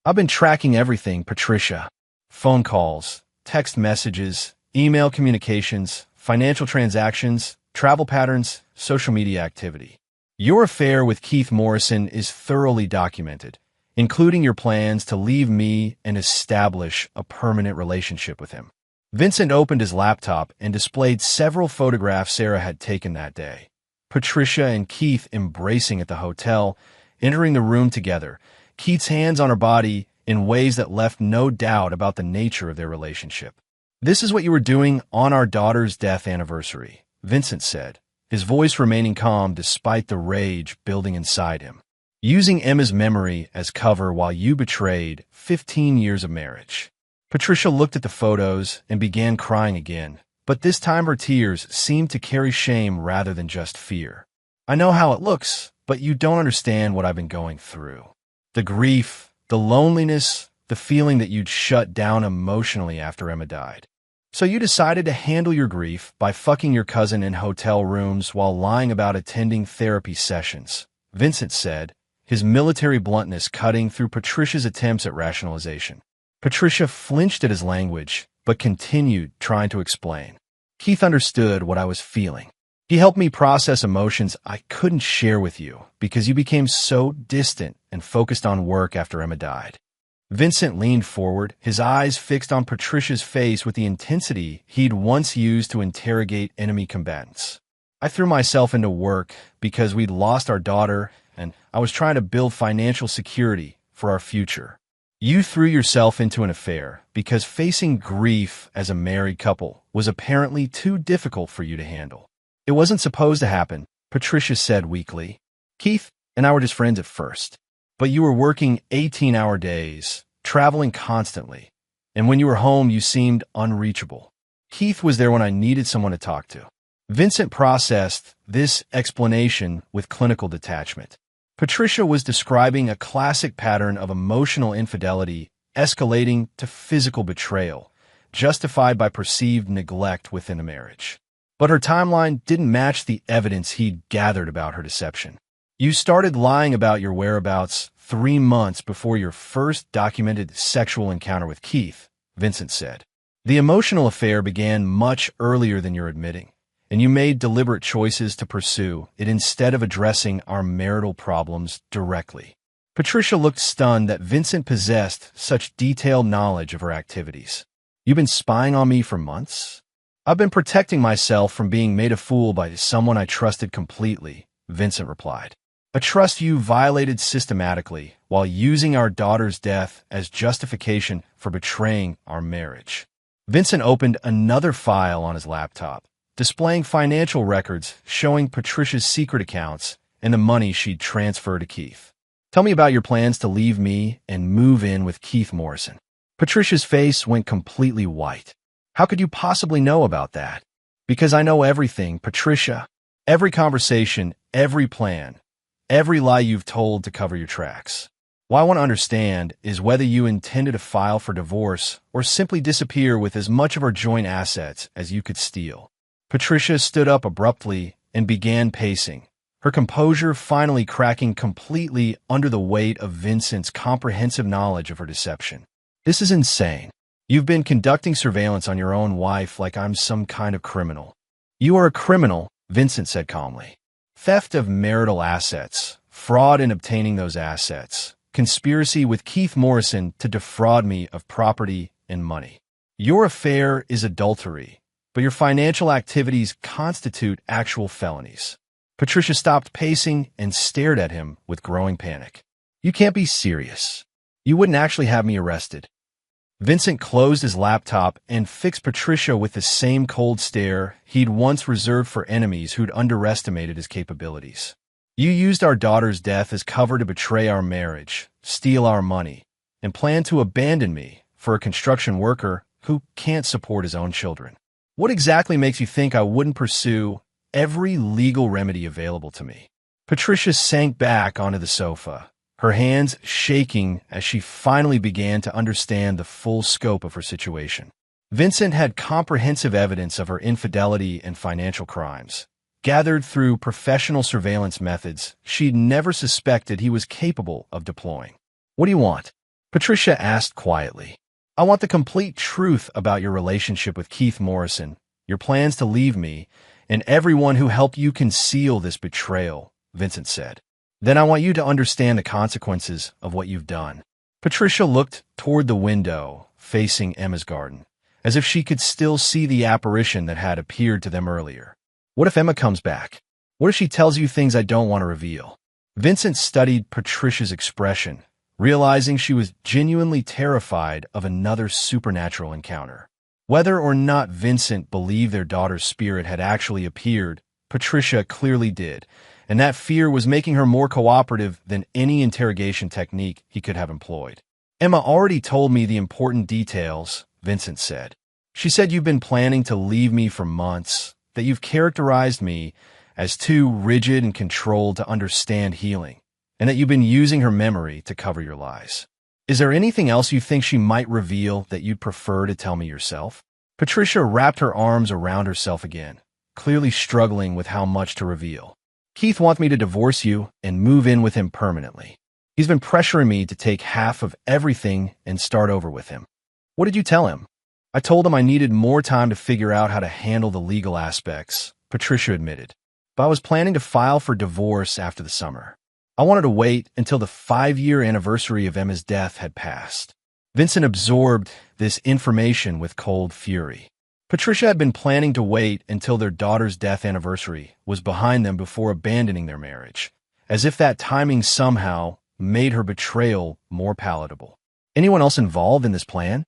"I've been tracking everything, Patricia. Phone calls, text messages, email communications, financial transactions, travel patterns, social media activity. Your affair with Keith Morrison is thoroughly documented, including your plans to leave me and establish a permanent relationship with him." Vincent opened his laptop and displayed several photographs Sarah had taken that day. Patricia and Keith embracing at the hotel, entering the room together, Keith's hands on her body in ways that left no doubt about the nature of their relationship. "This is what you were doing on our daughter's death anniversary," Vincent said, his voice remaining calm despite the rage building inside him. "Using Emma's memory as cover while you betrayed 15 years of marriage." Patricia looked at the photos and began crying again, but this time her tears seemed to carry shame rather than just fear. "I know how it looks, but you don't understand what I've been going through. The grief, the loneliness, the feeling that you'd shut down emotionally after Emma died. So you decided to handle your grief by fucking your cousin in hotel rooms while lying about attending therapy sessions," Vincent said, his military bluntness cutting through Patricia's attempts at rationalization. Patricia flinched at his language, but continued trying to explain. "Keith understood what I was feeling. He helped me process emotions I couldn't share with you because you became so distant and focused on work after Emma died." Vincent leaned forward, his eyes fixed on Patricia's face with the intensity he'd once used to interrogate enemy combatants. "I threw myself into work because we'd lost our daughter and I was trying to build financial security for our future. You threw yourself into an affair because facing grief as a married couple was apparently too difficult for you to handle." "It wasn't supposed to happen," Patricia said weakly. "Keith and I were just friends at first. But you were working 18-hour days, traveling constantly, and when you were home you seemed unreachable. Keith was there when I needed someone to talk to." Vincent processed this explanation with clinical detachment. Patricia was describing a classic pattern of emotional infidelity escalating to physical betrayal, justified by perceived neglect within a marriage. But her timeline didn't match the evidence he'd gathered about her deception. You started lying about your whereabouts 3 months before your first documented sexual encounter with Keith, Vincent said. The emotional affair began much earlier than you're admitting, and you made deliberate choices to pursue it instead of addressing our marital problems directly. Patricia looked stunned that Vincent possessed such detailed knowledge of her activities. You've been spying on me for months? I've been protecting myself from being made a fool by someone I trusted completely, Vincent replied. A trust you violated systematically while using our daughter's death as justification for betraying our marriage. Vincent opened another file on his laptop, displaying financial records showing Patricia's secret accounts and the money she'd transferred to Keith. Tell me about your plans to leave me and move in with Keith Morrison. Patricia's face went completely white. How could you possibly know about that? Because I know everything, Patricia. Every conversation, every plan, every lie you've told to cover your tracks. What I want to understand is whether you intended to file for divorce or simply disappear with as much of our joint assets as you could steal. Patricia stood up abruptly and began pacing, her composure finally cracking completely under the weight of Vincent's comprehensive knowledge of her deception. This is insane. You've been conducting surveillance on your own wife like I'm some kind of criminal. You are a criminal, Vincent said calmly. Theft of marital assets, fraud in obtaining those assets, conspiracy with Keith Morrison to defraud me of property and money. Your affair is adultery, but your financial activities constitute actual felonies. Patricia stopped pacing and stared at him with growing panic. You can't be serious. You wouldn't actually have me arrested. Vincent closed his laptop and fixed Patricia with the same cold stare he'd once reserved for enemies who'd underestimated his capabilities. You used our daughter's death as cover to betray our marriage, steal our money, and plan to abandon me for a construction worker who can't support his own children. What exactly makes you think I wouldn't pursue every legal remedy available to me? Patricia sank back onto the sofa, her hands shaking as she finally began to understand the full scope of her situation. Vincent had comprehensive evidence of her infidelity and financial crimes, gathered through professional surveillance methods she'd never suspected he was capable of deploying. What do you want? Patricia asked quietly. I want the complete truth about your relationship with Keith Morrison, your plans to leave me, and everyone who helped you conceal this betrayal, Vincent said. Then I want you to understand the consequences of what you've done. Patricia looked toward the window, facing Emma's garden, as if she could still see the apparition that had appeared to them earlier. What if Emma comes back? What if she tells you things I don't want to reveal? Vincent studied Patricia's expression, realizing she was genuinely terrified of another supernatural encounter. Whether or not Vincent believed their daughter's spirit had actually appeared, Patricia clearly did, and that fear was making her more cooperative than any interrogation technique he could have employed. Emma already told me the important details, Vincent said. She said you've been planning to leave me for months, that you've characterized me as too rigid and controlled to understand healing, and that you've been using her memory to cover your lies. Is there anything else you think she might reveal that you'd prefer to tell me yourself? Patricia wrapped her arms around herself again, clearly struggling with how much to reveal. Keith wants me to divorce you and move in with him permanently. He's been pressuring me to take half of everything and start over with him. What did you tell him? I told him I needed more time to figure out how to handle the legal aspects, Patricia admitted. But I was planning to file for divorce after the summer. I wanted to wait until the 5-year anniversary of Emma's death had passed. Vincent absorbed this information with cold fury. Patricia had been planning to wait until their daughter's death anniversary was behind them before abandoning their marriage, as if that timing somehow made her betrayal more palatable. Anyone else involved in this plan?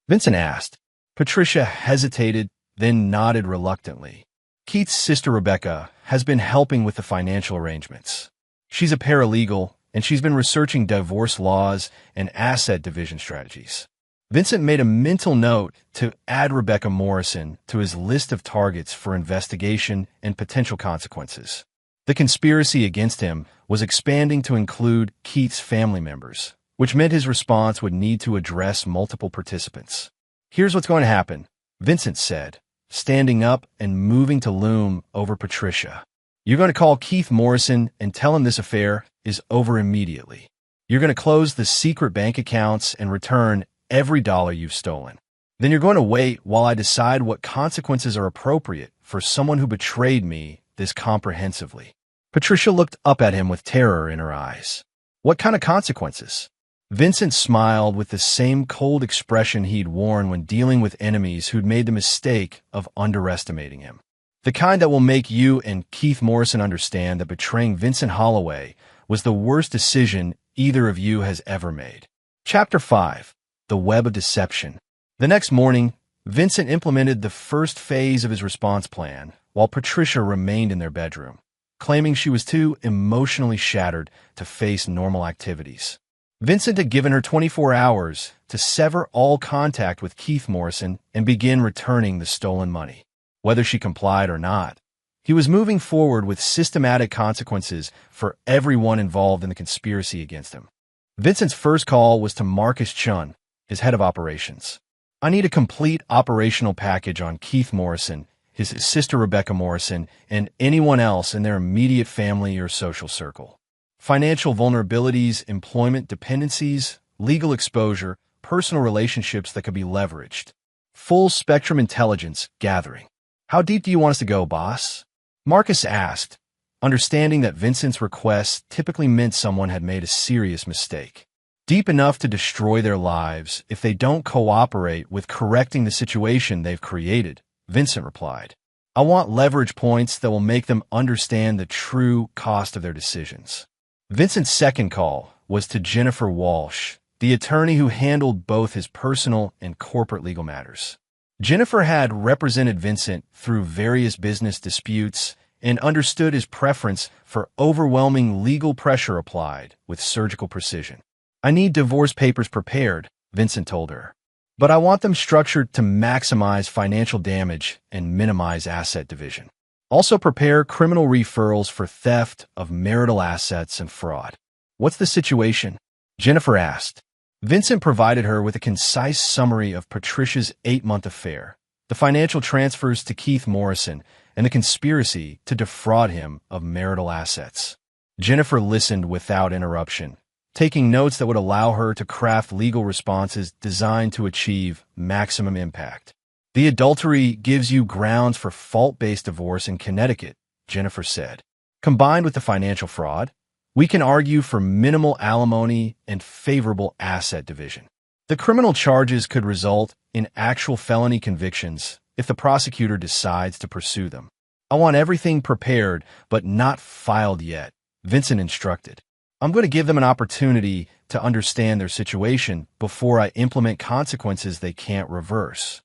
Vincent asked. Patricia hesitated, then nodded reluctantly. Keith's sister Rebecca has been helping with the financial arrangements. She's a paralegal, and she's been researching divorce laws and asset division strategies. Vincent made a mental note to add Rebecca Morrison to his list of targets for investigation and potential consequences. The conspiracy against him was expanding to include Keith's family members, which meant his response would need to address multiple participants. Here's what's going to happen, Vincent said, standing up and moving to loom over Patricia. "You're going to call Keith Morrison and tell him this affair is over immediately. You're going to close the secret bank accounts and return every dollar you've stolen. Then you're going to wait while I decide what consequences are appropriate for someone who betrayed me this comprehensively." Patricia looked up at him with terror in her eyes. "What kind of consequences?" Vincent smiled with the same cold expression he'd worn when dealing with enemies who'd made the mistake of underestimating him. "The kind that will make you and Keith Morrison understand that betraying Vincent Holloway was the worst decision either of you has ever made." Chapter 5. The Web of Deception. The next morning, Vincent implemented the first phase of his response plan while Patricia remained in their bedroom, claiming she was too emotionally shattered to face normal activities. Vincent had given her 24 hours to sever all contact with Keith Morrison and begin returning the stolen money. Whether she complied or not, he was moving forward with systematic consequences for everyone involved in the conspiracy against him. Vincent's first call was to Marcus Chun, his head of operations. "I need a complete operational package on Keith Morrison, his sister Rebecca Morrison, and anyone else in their immediate family or social circle. Financial vulnerabilities, employment dependencies, legal exposure, personal relationships that could be leveraged. Full spectrum intelligence gathering." "How deep do you want us to go, boss?" Marcus asked, understanding that Vincent's requests typically meant someone had made a serious mistake. "Deep enough to destroy their lives if they don't cooperate with correcting the situation they've created," Vincent replied. "I want leverage points that will make them understand the true cost of their decisions." Vincent's second call was to Jennifer Walsh, the attorney who handled both his personal and corporate legal matters. Jennifer had represented Vincent through various business disputes and understood his preference for overwhelming legal pressure applied with surgical precision. "I need divorce papers prepared," Vincent told her, "but I want them structured to maximize financial damage and minimize asset division. Also prepare criminal referrals for theft of marital assets and fraud." "What's the situation?" Jennifer asked. Vincent provided her with a concise summary of Patricia's 8-month affair, the financial transfers to Keith Morrison, and the conspiracy to defraud him of marital assets. Jennifer listened without interruption, taking notes that would allow her to craft legal responses designed to achieve maximum impact. "The adultery gives you grounds for fault-based divorce in Connecticut," Jennifer said. "Combined with the financial fraud, we can argue for minimal alimony and favorable asset division. The criminal charges could result in actual felony convictions if the prosecutor decides to pursue them. I want everything prepared but not filed yet," Vincent instructed. "I'm going to give them an opportunity to understand their situation before I implement consequences they can't reverse."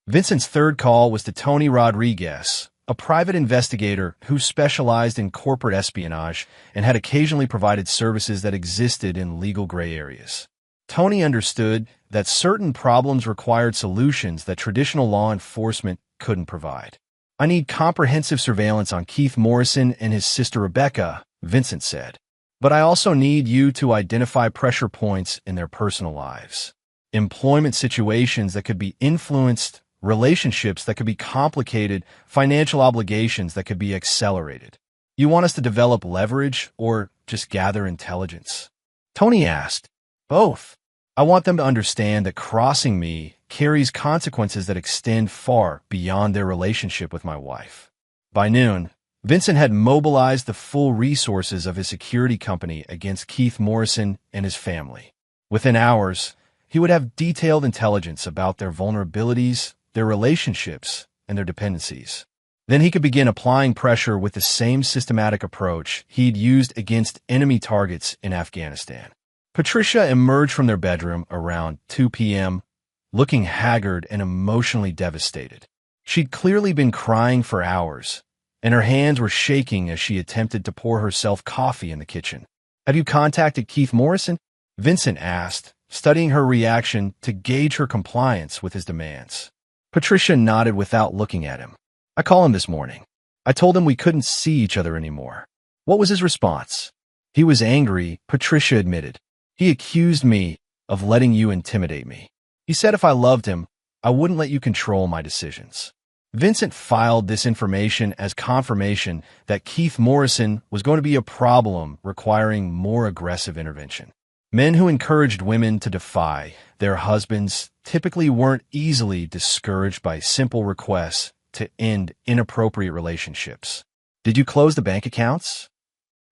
Vincent's third call was to Tony Rodriguez, a private investigator who specialized in corporate espionage and had occasionally provided services that existed in legal gray areas. Tony understood that certain problems required solutions that traditional law enforcement couldn't provide. "I need comprehensive surveillance on Keith Morrison and his sister Rebecca," Vincent said. "But I also need you to identify pressure points in their personal lives. Employment situations that could be influenced, relationships that could be complicated, financial obligations that could be accelerated. You want us to develop leverage or just gather intelligence?" Tony asked. "Both. I want them to understand that crossing me carries consequences that extend far beyond their relationship with my wife." By noon, Vincent had mobilized the full resources of his security company against Keith Morrison and his family. Within hours, he would have detailed intelligence about their vulnerabilities, their relationships, and their dependencies. Then he could begin applying pressure with the same systematic approach he'd used against enemy targets in Afghanistan. Patricia emerged from their bedroom around 2 p.m., looking haggard and emotionally devastated. She'd clearly been crying for hours, and her hands were shaking as she attempted to pour herself coffee in the kitchen. "Have you contacted Keith Morrison?" Vincent asked, studying her reaction to gauge her compliance with his demands. Patricia nodded without looking at him. "I called him this morning. I told him we couldn't see each other anymore." "What was his response?" "He was angry," Patricia admitted. "He accused me of letting you intimidate me. He said if I loved him, I wouldn't let you control my decisions." Vincent filed this information as confirmation that Keith Morrison was going to be a problem requiring more aggressive intervention. Men who encouraged women to defy their husbands typically weren't easily discouraged by simple requests to end inappropriate relationships. "Did you close the bank accounts?"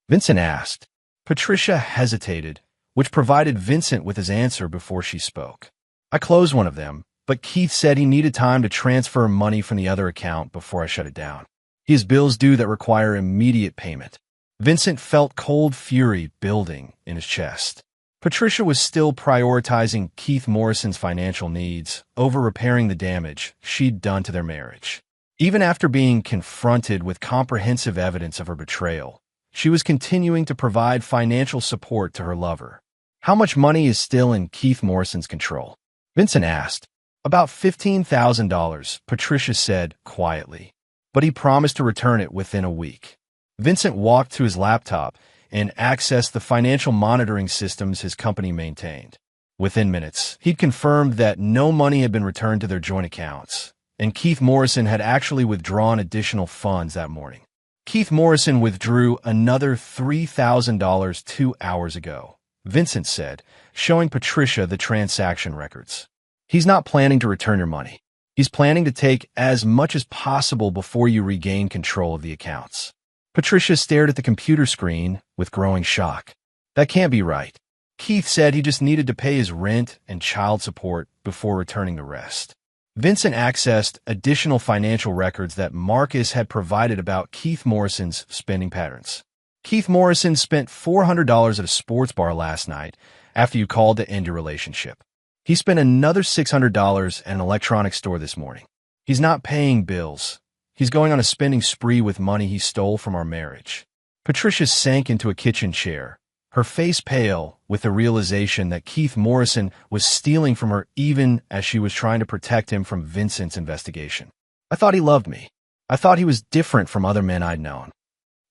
Vincent asked. Patricia hesitated, which provided Vincent with his answer before she spoke. "I closed one of them, but Keith said he needed time to transfer money from the other account before I shut it down. He has bills due that require immediate payment." Vincent felt cold fury building in his chest. Patricia was still prioritizing Keith Morrison's financial needs over repairing the damage she'd done to their marriage. Even after being confronted with comprehensive evidence of her betrayal, she was continuing to provide financial support to her lover. "How much money is still in Keith Morrison's control?" Vincent asked. "About $15,000, Patricia said quietly, but he promised to return it within a week." Vincent walked to his laptop and accessed the financial monitoring systems his company maintained. Within minutes, he'd confirmed that no money had been returned to their joint accounts, and Keith Morrison had actually withdrawn additional funds that morning. Keith Morrison withdrew another $3,000 2 hours ago, Vincent said, showing Patricia the transaction records. "He's not planning to return your money. He's planning to take as much as possible before you regain control of the accounts." Patricia stared at the computer screen with growing shock. "That can't be right. Keith said he just needed to pay his rent and child support before returning the rest." Vincent accessed additional financial records that Marcus had provided about Keith Morrison's spending patterns. "Keith Morrison spent $400 at a sports bar last night after you called to end your relationship. He spent another $600 at an electronics store this morning. He's not paying bills. He's going on a spending spree with money he stole from our marriage." Patricia sank into a kitchen chair, her face pale with the realization that Keith Morrison was stealing from her even as she was trying to protect him from Vincent's investigation. "I thought he loved me. I thought he was different from other men I'd known.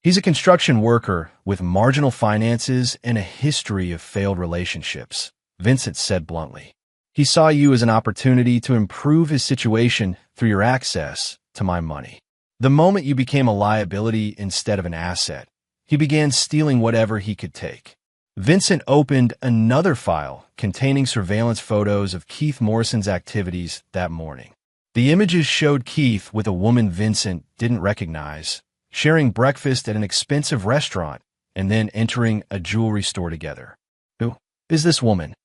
He's a construction worker with marginal finances and a history of failed relationships," Vincent said bluntly. "He saw you as an opportunity to improve his situation through your access to my money. The moment you became a liability instead of an asset, he began stealing whatever he could take." Vincent opened another file containing surveillance photos of Keith Morrison's activities that morning. The images showed Keith with a woman Vincent didn't recognize, sharing breakfast at an expensive restaurant, and then entering a jewelry store together. "Who is this woman?"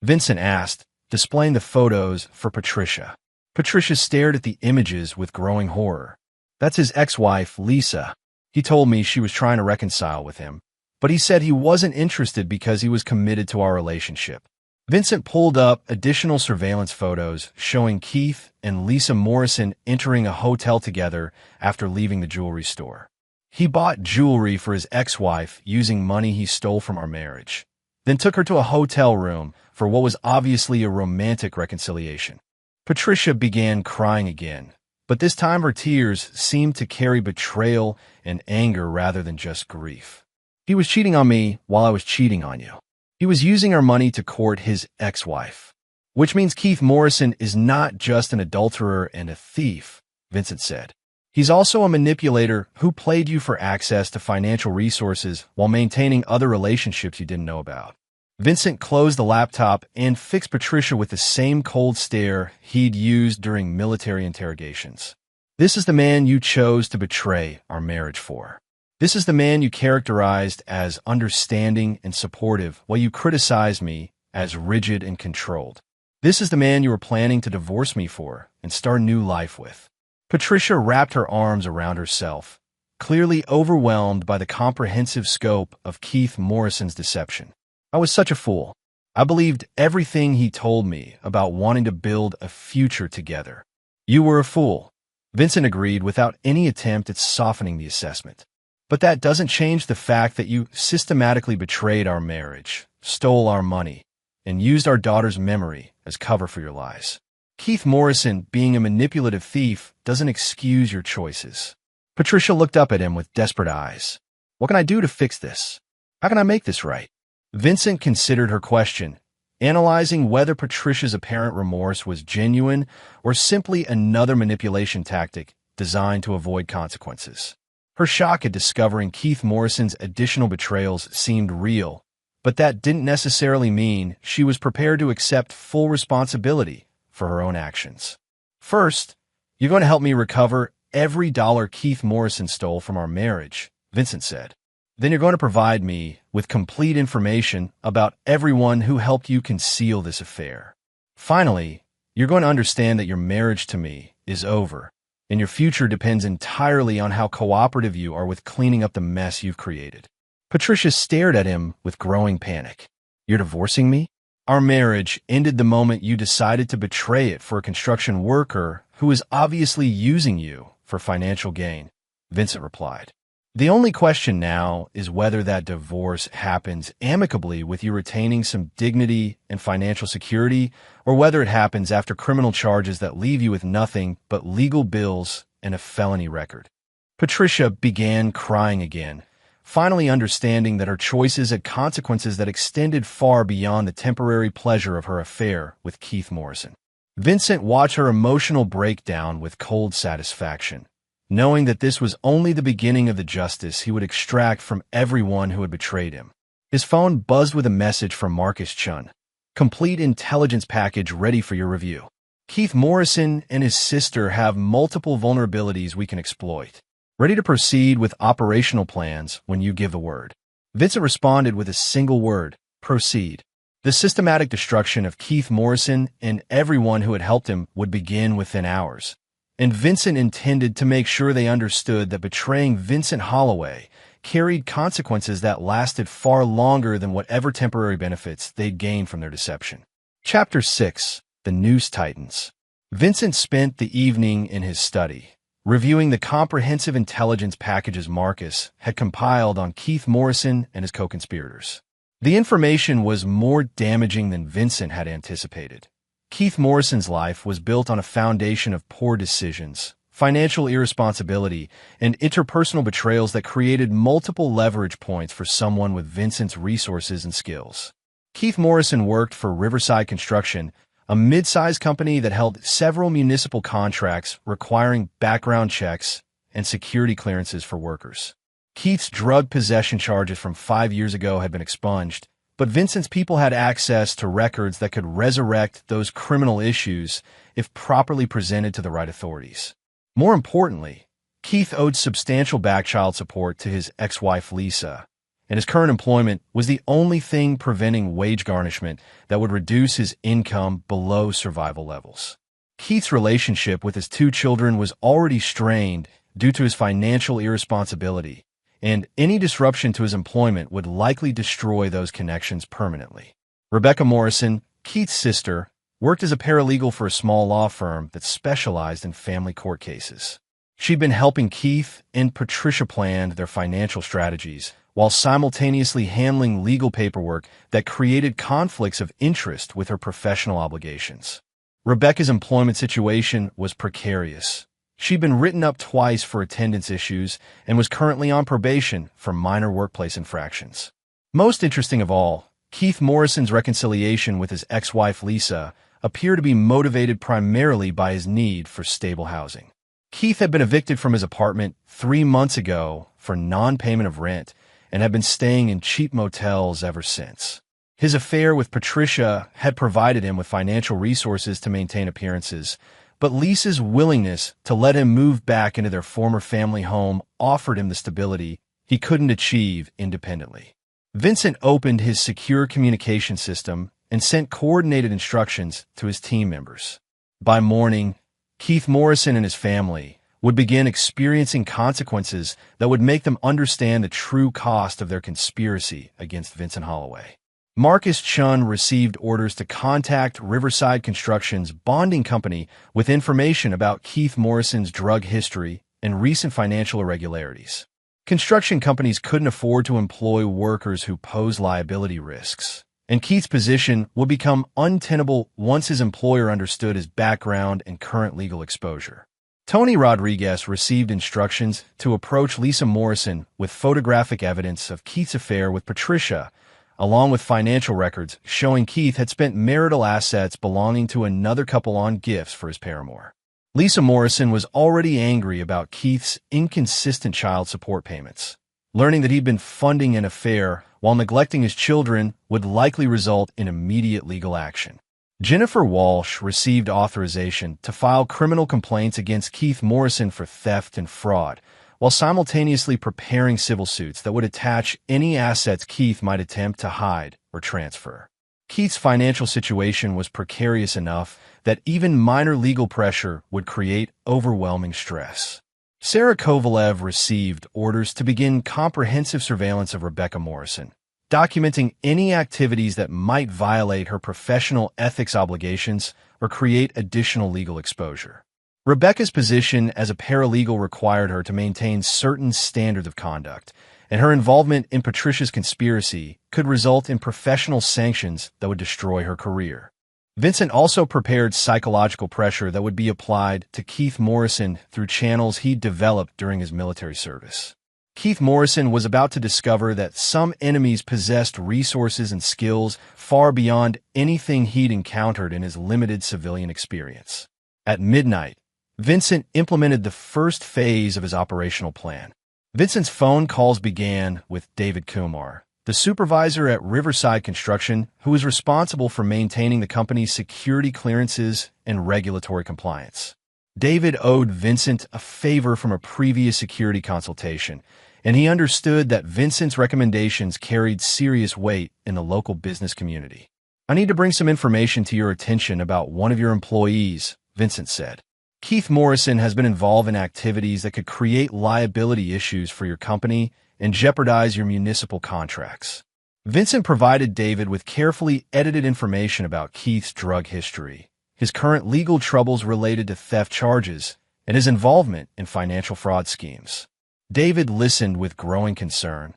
Vincent asked, displaying the photos for Patricia. Patricia stared at the images with growing horror. "That's his ex-wife, Lisa. He told me she was trying to reconcile with him, but he said he wasn't interested because he was committed to our relationship." Vincent pulled up additional surveillance photos showing Keith and Lisa Morrison entering a hotel together after leaving the jewelry store. "He bought jewelry for his ex-wife using money he stole from our marriage, then took her to a hotel room for what was obviously a romantic reconciliation." Patricia began crying again, but this time her tears seemed to carry betrayal and anger rather than just grief. "He was cheating on me while I was cheating on you. He was using our money to court his ex-wife." "Which means Keith Morrison is not just an adulterer and a thief," Vincent said. "He's also a manipulator who played you for access to financial resources while maintaining other relationships you didn't know about." Vincent closed the laptop and fixed Patricia with the same cold stare he'd used during military interrogations. "This is the man you chose to betray our marriage for. This is the man you characterized as understanding and supportive while you criticized me as rigid and controlled. This is the man you were planning to divorce me for and start a new life with." Patricia wrapped her arms around herself, clearly overwhelmed by the comprehensive scope of Keith Morrison's deception. "I was such a fool. I believed everything he told me about wanting to build a future together." "You were a fool," Vincent agreed without any attempt at softening the assessment. "But that doesn't change the fact that you systematically betrayed our marriage, stole our money, and used our daughter's memory as cover for your lies. Keith Morrison being a manipulative thief doesn't excuse your choices." Patricia looked up at him with desperate eyes. "What can I do to fix this? How can I make this right?" Vincent considered her question, analyzing whether Patricia's apparent remorse was genuine or simply another manipulation tactic designed to avoid consequences. Her shock at discovering Keith Morrison's additional betrayals seemed real, but that didn't necessarily mean she was prepared to accept full responsibility for her own actions. "First, you're going to help me recover every dollar Keith Morrison stole from our marriage," Vincent said. "Then you're going to provide me with complete information about everyone who helped you conceal this affair. Finally, you're going to understand that your marriage to me is over, and your future depends entirely on how cooperative you are with cleaning up the mess you've created." Patricia stared at him with growing panic. "You're divorcing me? Our marriage ended the moment you decided to betray it for a construction worker who is obviously using you for financial gain," Vincent replied. "The only question now is whether that divorce happens amicably with you retaining some dignity and financial security, or whether it happens after criminal charges that leave you with nothing but legal bills and a felony record." Patricia began crying again, finally understanding that her choices had consequences that extended far beyond the temporary pleasure of her affair with Keith Morrison. Vincent watched her emotional breakdown with cold satisfaction, knowing that this was only the beginning of the justice he would extract from everyone who had betrayed him. His phone buzzed with a message from Marcus Chun. "Complete intelligence package ready for your review. Keith Morrison and his sister have multiple vulnerabilities we can exploit. Ready to proceed with operational plans when you give the word." Vincent responded with a single word: proceed. The systematic destruction of Keith Morrison and everyone who had helped him would begin within hours, and Vincent intended to make sure they understood that betraying Vincent Holloway carried consequences that lasted far longer than whatever temporary benefits they'd gained from their deception. Chapter 6: The Noose Titans. Vincent spent the evening in his study, reviewing the comprehensive intelligence packages Marcus had compiled on Keith Morrison and his co-conspirators. The information was more damaging than Vincent had anticipated. Keith Morrison's life was built on a foundation of poor decisions, financial irresponsibility, and interpersonal betrayals that created multiple leverage points for someone with Vincent's resources and skills. Keith Morrison worked for Riverside Construction, a mid-sized company that held several municipal contracts requiring background checks and security clearances for workers. Keith's drug possession charges from 5 years ago had been expunged, but Vincent's people had access to records that could resurrect those criminal issues if properly presented to the right authorities. More importantly, Keith owed substantial back child support to his ex-wife Lisa, and his current employment was the only thing preventing wage garnishment that would reduce his income below survival levels. Keith's relationship with his 2 children was already strained due to his financial irresponsibility, and any disruption to his employment would likely destroy those connections permanently. Rebecca Morrison, Keith's sister, worked as a paralegal for a small law firm that specialized in family court cases. She'd been helping Keith and Patricia plan their financial strategies, while simultaneously handling legal paperwork that created conflicts of interest with her professional obligations. Rebecca's employment situation was precarious. She'd been written up twice for attendance issues and was currently on probation for minor workplace infractions. Most interesting of all, Keith Morrison's reconciliation with his ex-wife Lisa appeared to be motivated primarily by his need for stable housing. Keith had been evicted from his apartment 3 months ago for non-payment of rent, and had been staying in cheap motels ever since. His affair with Patricia had provided him with financial resources to maintain appearances, but Lisa's willingness to let him move back into their former family home offered him the stability he couldn't achieve independently. Vincent opened his secure communication system and sent coordinated instructions to his team members. By morning, Keith Morrison and his family would begin experiencing consequences that would make them understand the true cost of their conspiracy against Vincent Holloway. Marcus Chun received orders to contact Riverside Construction's bonding company with information about Keith Morrison's drug history and recent financial irregularities. Construction companies couldn't afford to employ workers who pose liability risks, and Keith's position would become untenable once his employer understood his background and current legal exposure. Tony Rodriguez received instructions to approach Lisa Morrison with photographic evidence of Keith's affair with Patricia, along with financial records showing Keith had spent marital assets belonging to another couple on gifts for his paramour. Lisa Morrison was already angry about Keith's inconsistent child support payments. Learning that he'd been funding an affair while neglecting his children would likely result in immediate legal action. Jennifer Walsh received authorization to file criminal complaints against Keith Morrison for theft and fraud, while simultaneously preparing civil suits that would attach any assets Keith might attempt to hide or transfer. Keith's financial situation was precarious enough that even minor legal pressure would create overwhelming stress. Sarah Kovalev received orders to begin comprehensive surveillance of Rebecca Morrison, documenting any activities that might violate her professional ethics obligations or create additional legal exposure. Rebecca's position as a paralegal required her to maintain certain standards of conduct, and her involvement in Patricia's conspiracy could result in professional sanctions that would destroy her career. Vincent also prepared psychological pressure that would be applied to Keith Morrison through channels he'd developed during his military service. Keith Morrison was about to discover that some enemies possessed resources and skills far beyond anything he'd encountered in his limited civilian experience. At midnight, Vincent implemented the first phase of his operational plan. Vincent's phone calls began with David Kumar, the supervisor at Riverside Construction, who was responsible for maintaining the company's security clearances and regulatory compliance. David owed Vincent a favor from a previous security consultation, and he understood that Vincent's recommendations carried serious weight in the local business community. "I need to bring some information to your attention about one of your employees," Vincent said. "Keith Morrison has been involved in activities that could create liability issues for your company and jeopardize your municipal contracts." Vincent provided David with carefully edited information about Keith's drug history, his current legal troubles related to theft charges, and his involvement in financial fraud schemes. David listened with growing concern,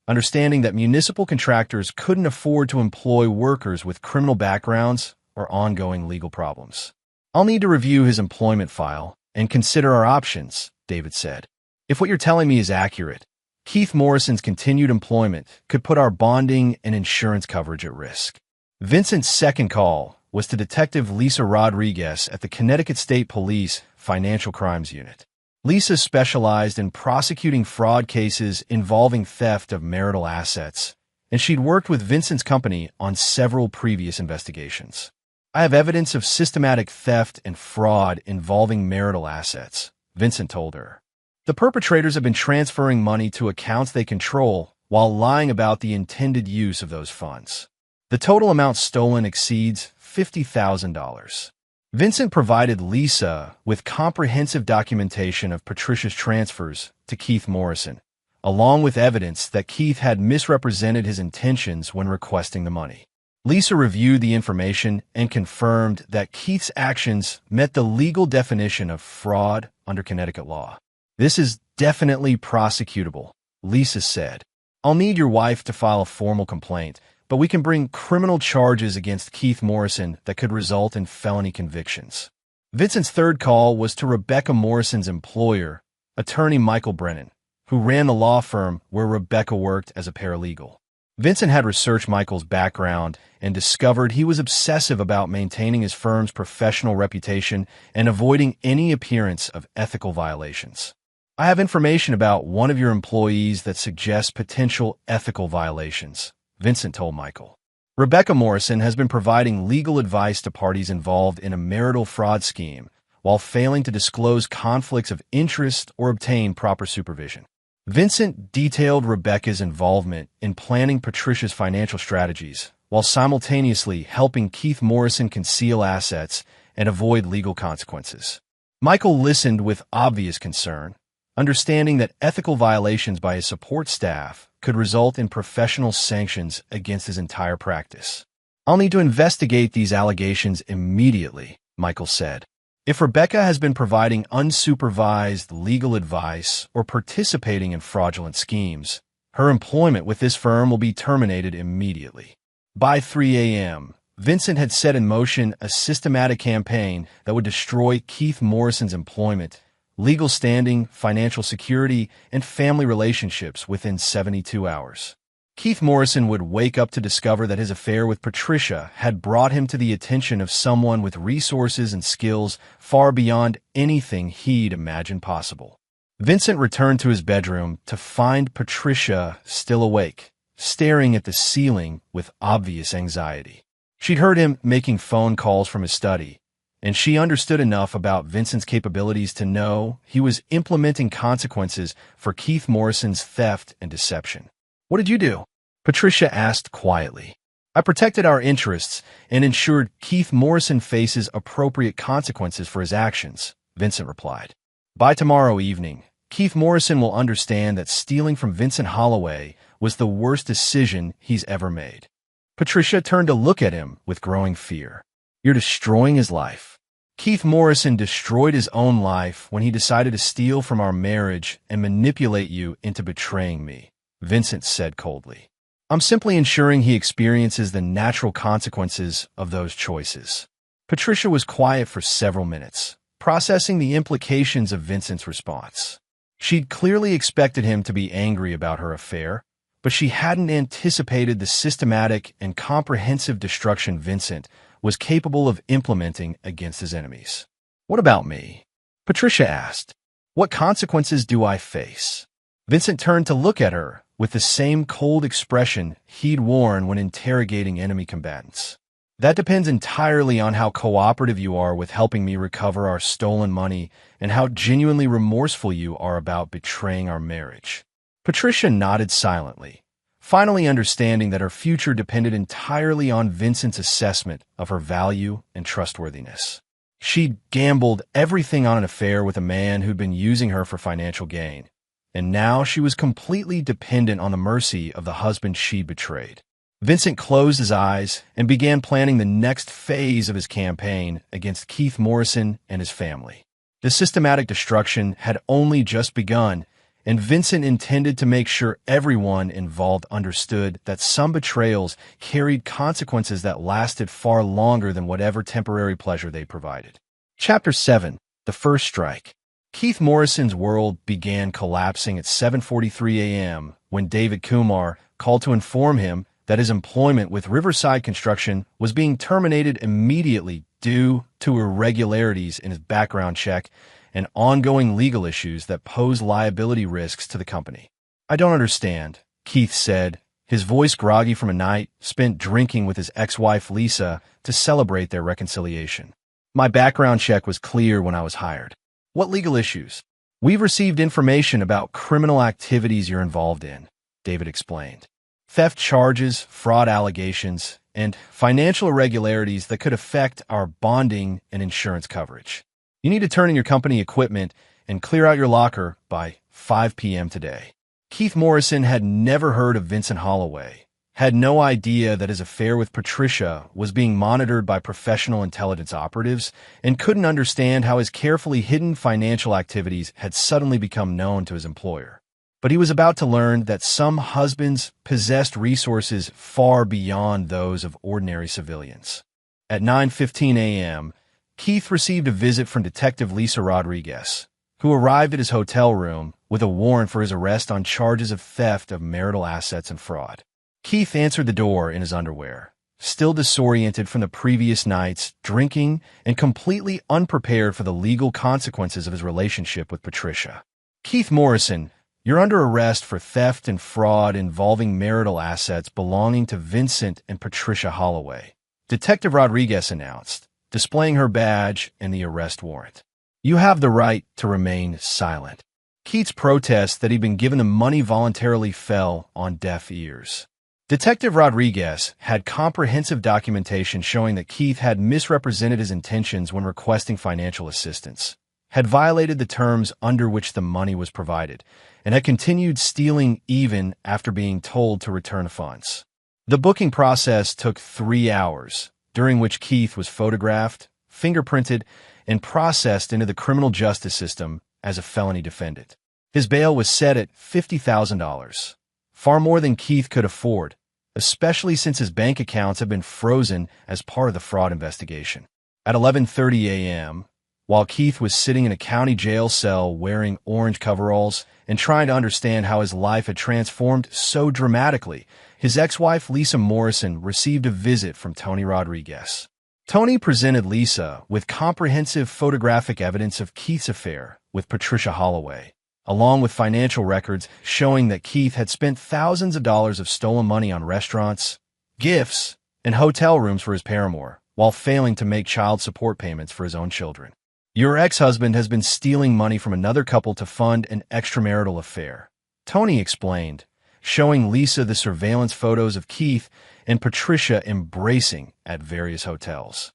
understanding that municipal contractors couldn't afford to employ workers with criminal backgrounds or ongoing legal problems. "I'll need to review his employment file and consider our options," David said. "If what you're telling me is accurate, Keith Morrison's continued employment could put our bonding and insurance coverage at risk." Vincent's second call was to Detective Lisa Rodriguez at the Connecticut State Police Financial Crimes Unit. Lisa specialized in prosecuting fraud cases involving theft of marital assets, and she'd worked with Vincent's company on several previous investigations. "I have evidence of systematic theft and fraud involving marital assets," Vincent told her. "The perpetrators have been transferring money to accounts they control while lying about the intended use of those funds. The total amount stolen exceeds $50,000. Vincent provided Lisa with comprehensive documentation of Patricia's transfers to Keith Morrison, along with evidence that Keith had misrepresented his intentions when requesting the money. Lisa reviewed the information and confirmed that Keith's actions met the legal definition of fraud under Connecticut law. "This is definitely prosecutable," Lisa said. "I'll need your wife to file a formal complaint, but we can bring criminal charges against Keith Morrison that could result in felony convictions." Vincent's third call was to Rebecca Morrison's employer, attorney Michael Brennan, who ran the law firm where Rebecca worked as a paralegal. Vincent had researched Michael's background and discovered he was obsessive about maintaining his firm's professional reputation and avoiding any appearance of ethical violations. "I have information about one of your employees that suggests potential ethical violations," Vincent told Michael. "Rebecca Morrison has been providing legal advice to parties involved in a marital fraud scheme while failing to disclose conflicts of interest or obtain proper supervision." Vincent detailed Rebecca's involvement in planning Patricia's financial strategies while simultaneously helping Keith Morrison conceal assets and avoid legal consequences. Michael listened with obvious concern, understanding that ethical violations by his support staff could result in professional sanctions against his entire practice. "I'll need to investigate these allegations immediately," Michael said. "If Rebecca has been providing unsupervised legal advice or participating in fraudulent schemes, her employment with this firm will be terminated immediately." By 3 a.m., Vincent had set in motion a systematic campaign that would destroy Keith Morrison's employment, legal standing, financial security, and family relationships within 72 hours. Keith Morrison would wake up to discover that his affair with Patricia had brought him to the attention of someone with resources and skills far beyond anything he'd imagined possible. Vincent returned to his bedroom to find Patricia still awake, staring at the ceiling with obvious anxiety. She'd heard him making phone calls from his study, and she understood enough about Vincent's capabilities to know he was implementing consequences for Keith Morrison's theft and deception. "What did you do?" Patricia asked quietly. "I protected our interests and ensured Keith Morrison faces appropriate consequences for his actions," Vincent replied. "By tomorrow evening, Keith Morrison will understand that stealing from Vincent Holloway was the worst decision he's ever made." Patricia turned to look at him with growing fear. "You're destroying his life." "Keith Morrison destroyed his own life when he decided to steal from our marriage and manipulate you into betraying me," Vincent said coldly. "I'm simply ensuring he experiences the natural consequences of those choices." Patricia was quiet for several minutes, processing the implications of Vincent's response. She'd clearly expected him to be angry about her affair, but she hadn't anticipated the systematic and comprehensive destruction Vincent was capable of implementing against his enemies. "What about me?" Patricia asked. "What consequences do I face?" Vincent turned to look at her with the same cold expression he'd worn when interrogating enemy combatants. "That depends entirely on how cooperative you are with helping me recover our stolen money and how genuinely remorseful you are about betraying our marriage." Patricia nodded silently, finally understanding that her future depended entirely on Vincent's assessment of her value and trustworthiness. She'd gambled everything on an affair with a man who'd been using her for financial gain, and now she was completely dependent on the mercy of the husband she'd betrayed. Vincent closed his eyes and began planning the next phase of his campaign against Keith Morrison and his family. The systematic destruction had only just begun, and Vincent intended to make sure everyone involved understood that some betrayals carried consequences that lasted far longer than whatever temporary pleasure they provided. Chapter 7. The First Strike. Keith Morrison's world began collapsing at 7:43 a.m. when David Kumar called to inform him that his employment with Riverside Construction was being terminated immediately due to irregularities in his background check and ongoing legal issues that pose liability risks to the company. "I don't understand," Keith said, his voice groggy from a night spent drinking with his ex-wife Lisa to celebrate their reconciliation. "My background check was clear when I was hired." "What legal issues?" "We've received information about criminal activities you're involved in," David explained. "Theft charges, fraud allegations, and financial irregularities that could affect our bonding and insurance coverage. You need to turn in your company equipment and clear out your locker by 5 p.m. today." Keith Morrison had never heard of Vincent Holloway, had no idea that his affair with Patricia was being monitored by professional intelligence operatives, and couldn't understand how his carefully hidden financial activities had suddenly become known to his employer. But he was about to learn that some husbands possessed resources far beyond those of ordinary civilians. At 9:15 a.m., Keith received a visit from Detective Lisa Rodriguez, who arrived at his hotel room with a warrant for his arrest on charges of theft of marital assets and fraud. Keith answered the door in his underwear, still disoriented from the previous night's drinking and completely unprepared for the legal consequences of his relationship with Patricia. "Keith Morrison, you're under arrest for theft and fraud involving marital assets belonging to Vincent and Patricia Holloway," Detective Rodriguez announced, displaying her badge and the arrest warrant. "You have the right to remain silent." Keith's protest that he'd been given the money voluntarily fell on deaf ears. Detective Rodriguez had comprehensive documentation showing that Keith had misrepresented his intentions when requesting financial assistance, had violated the terms under which the money was provided, and had continued stealing even after being told to return funds. The booking process took 3 hours, during which Keith was photographed, fingerprinted, and processed into the criminal justice system as a felony defendant. His bail was set at $50,000, far more than Keith could afford, especially since his bank accounts had been frozen as part of the fraud investigation. At 11:30 a.m., while Keith was sitting in a county jail cell wearing orange coveralls and trying to understand how his life had transformed so dramatically, his ex-wife Lisa Morrison received a visit from Tony Rodriguez. Tony presented Lisa with comprehensive photographic evidence of Keith's affair with Patricia Holloway, along with financial records showing that Keith had spent thousands of dollars of stolen money on restaurants, gifts, and hotel rooms for his paramour, while failing to make child support payments for his own children. Your ex-husband has been stealing money from another couple to fund an extramarital affair, Tony explained, showing Lisa the surveillance photos of Keith and Patricia embracing at various hotels.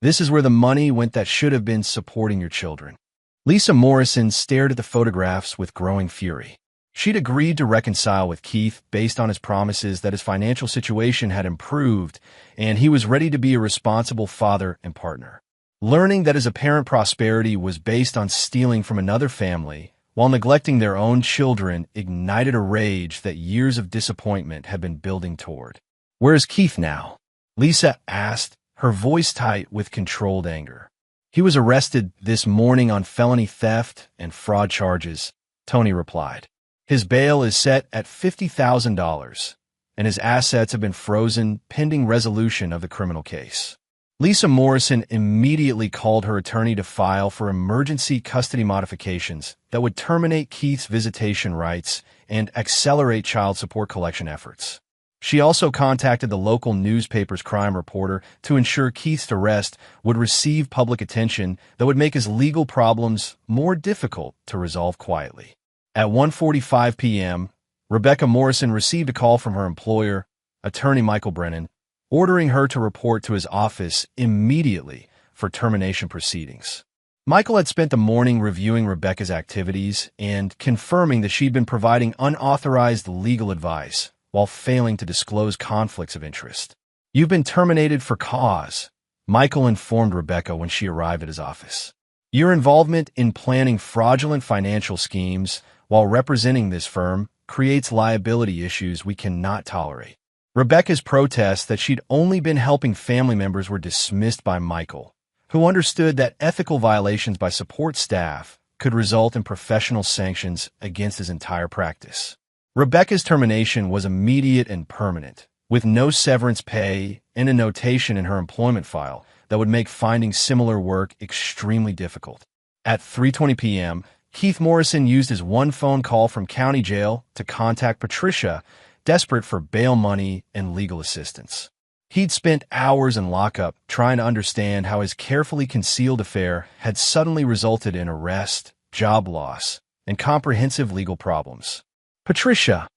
This is where the money went that should have been supporting your children. Lisa Morrison stared at the photographs with growing fury. She'd agreed to reconcile with Keith based on his promises that his financial situation had improved and he was ready to be a responsible father and partner. Learning that his apparent prosperity was based on stealing from another family while neglecting their own children ignited a rage that years of disappointment had been building toward. "Where is Keith now?" Lisa asked, her voice tight with controlled anger. "He was arrested this morning on felony theft and fraud charges," Tony replied. "His bail is set at $50,000, and his assets have been frozen pending resolution of the criminal case." Lisa Morrison immediately called her attorney to file for emergency custody modifications that would terminate Keith's visitation rights and accelerate child support collection efforts. She also contacted the local newspaper's crime reporter to ensure Keith's arrest would receive public attention that would make his legal problems more difficult to resolve quietly. At 1:45 p.m., Rebecca Morrison received a call from her employer, attorney Michael Brennan, ordering her to report to his office immediately for termination proceedings. Michael had spent the morning reviewing Rebecca's activities and confirming that she'd been providing unauthorized legal advice while failing to disclose conflicts of interest. "You've been terminated for cause," Michael informed Rebecca when she arrived at his office. "Your involvement in planning fraudulent financial schemes while representing this firm creates liability issues we cannot tolerate." Rebecca's protests that she'd only been helping family members were dismissed by Michael, who understood that ethical violations by support staff could result in professional sanctions against his entire practice. Rebecca's termination was immediate and permanent, with no severance pay and a notation in her employment file that would make finding similar work extremely difficult. At 3:20 p.m., Keith Morrison used his one phone call from county jail to contact Patricia, desperate for bail money and legal assistance. He'd spent hours in lockup trying to understand how his carefully concealed affair had suddenly resulted in arrest, job loss, and comprehensive legal problems. "Patricia,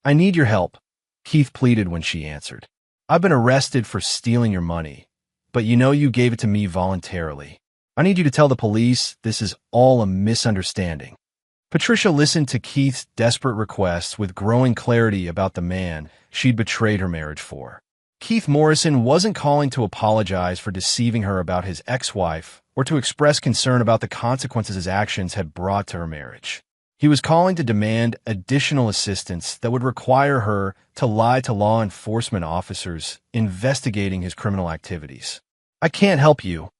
I need your help," Keith pleaded when she answered. "I've been arrested for stealing your money, but you know you gave it to me voluntarily. I need you to tell the police this is all a misunderstanding." Patricia listened to Keith's desperate requests with growing clarity about the man she'd betrayed her marriage for. Keith Morrison wasn't calling to apologize for deceiving her about his ex-wife or to express concern about the consequences his actions had brought to her marriage. He was calling to demand additional assistance that would require her to lie to law enforcement officers investigating his criminal activities. "I can't help you,"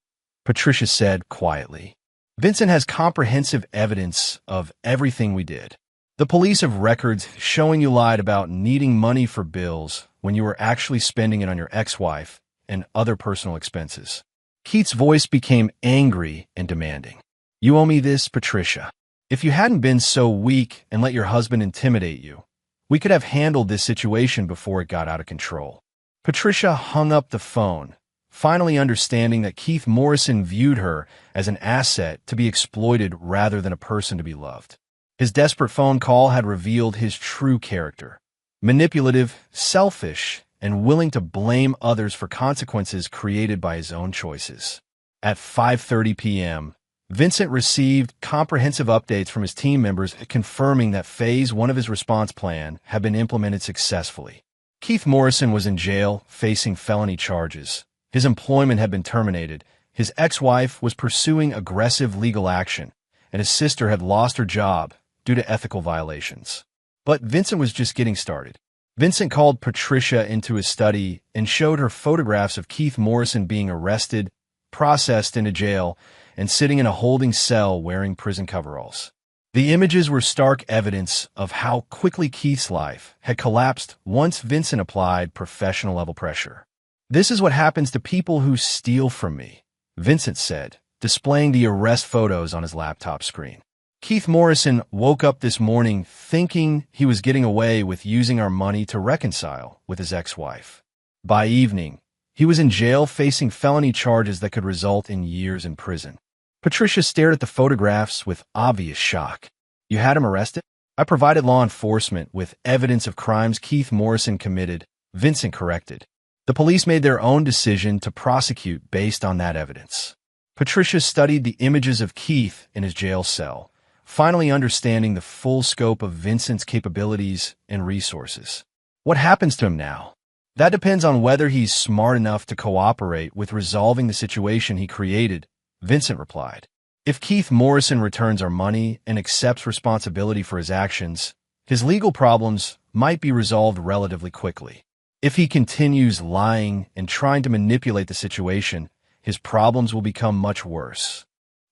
Patricia said quietly. "Vincent has comprehensive evidence of everything we did. The police have records showing you lied about needing money for bills when you were actually spending it on your ex-wife and other personal expenses." Keith's voice became angry and demanding. "You owe me this, Patricia. If you hadn't been so weak and let your husband intimidate you, we could have handled this situation before it got out of control." Patricia hung up the phone, finally understanding that Keith Morrison viewed her as an asset to be exploited rather than a person to be loved. His desperate phone call had revealed his true character: manipulative, selfish, and willing to blame others for consequences created by his own choices. At 5:30 p.m., Vincent received comprehensive updates from his team members confirming that Phase 1 of his response plan had been implemented successfully. Keith Morrison was in jail facing felony charges. His employment had been terminated, his ex-wife was pursuing aggressive legal action, and his sister had lost her job due to ethical violations. But Vincent was just getting started. Vincent called Patricia into his study and showed her photographs of Keith Morrison being arrested, processed into jail, and sitting in a holding cell wearing prison coveralls. The images were stark evidence of how quickly Keith's life had collapsed once Vincent applied professional-level pressure. "This is what happens to people who steal from me," Vincent said, displaying the arrest photos on his laptop screen. "Keith Morrison woke up this morning thinking he was getting away with using our money to reconcile with his ex-wife. By evening, he was in jail facing felony charges that could result in years in prison." Patricia stared at the photographs with obvious shock. "You had him arrested?" "I provided law enforcement with evidence of crimes Keith Morrison committed," Vincent corrected. "The police made their own decision to prosecute based on that evidence." Patricia studied the images of Keith in his jail cell, finally understanding the full scope of Vincent's capabilities and resources. "What happens to him now?" "That depends on whether he's smart enough to cooperate with resolving the situation he created," Vincent replied. "If Keith Morrison returns our money and accepts responsibility for his actions, his legal problems might be resolved relatively quickly. If he continues lying and trying to manipulate the situation, his problems will become much worse."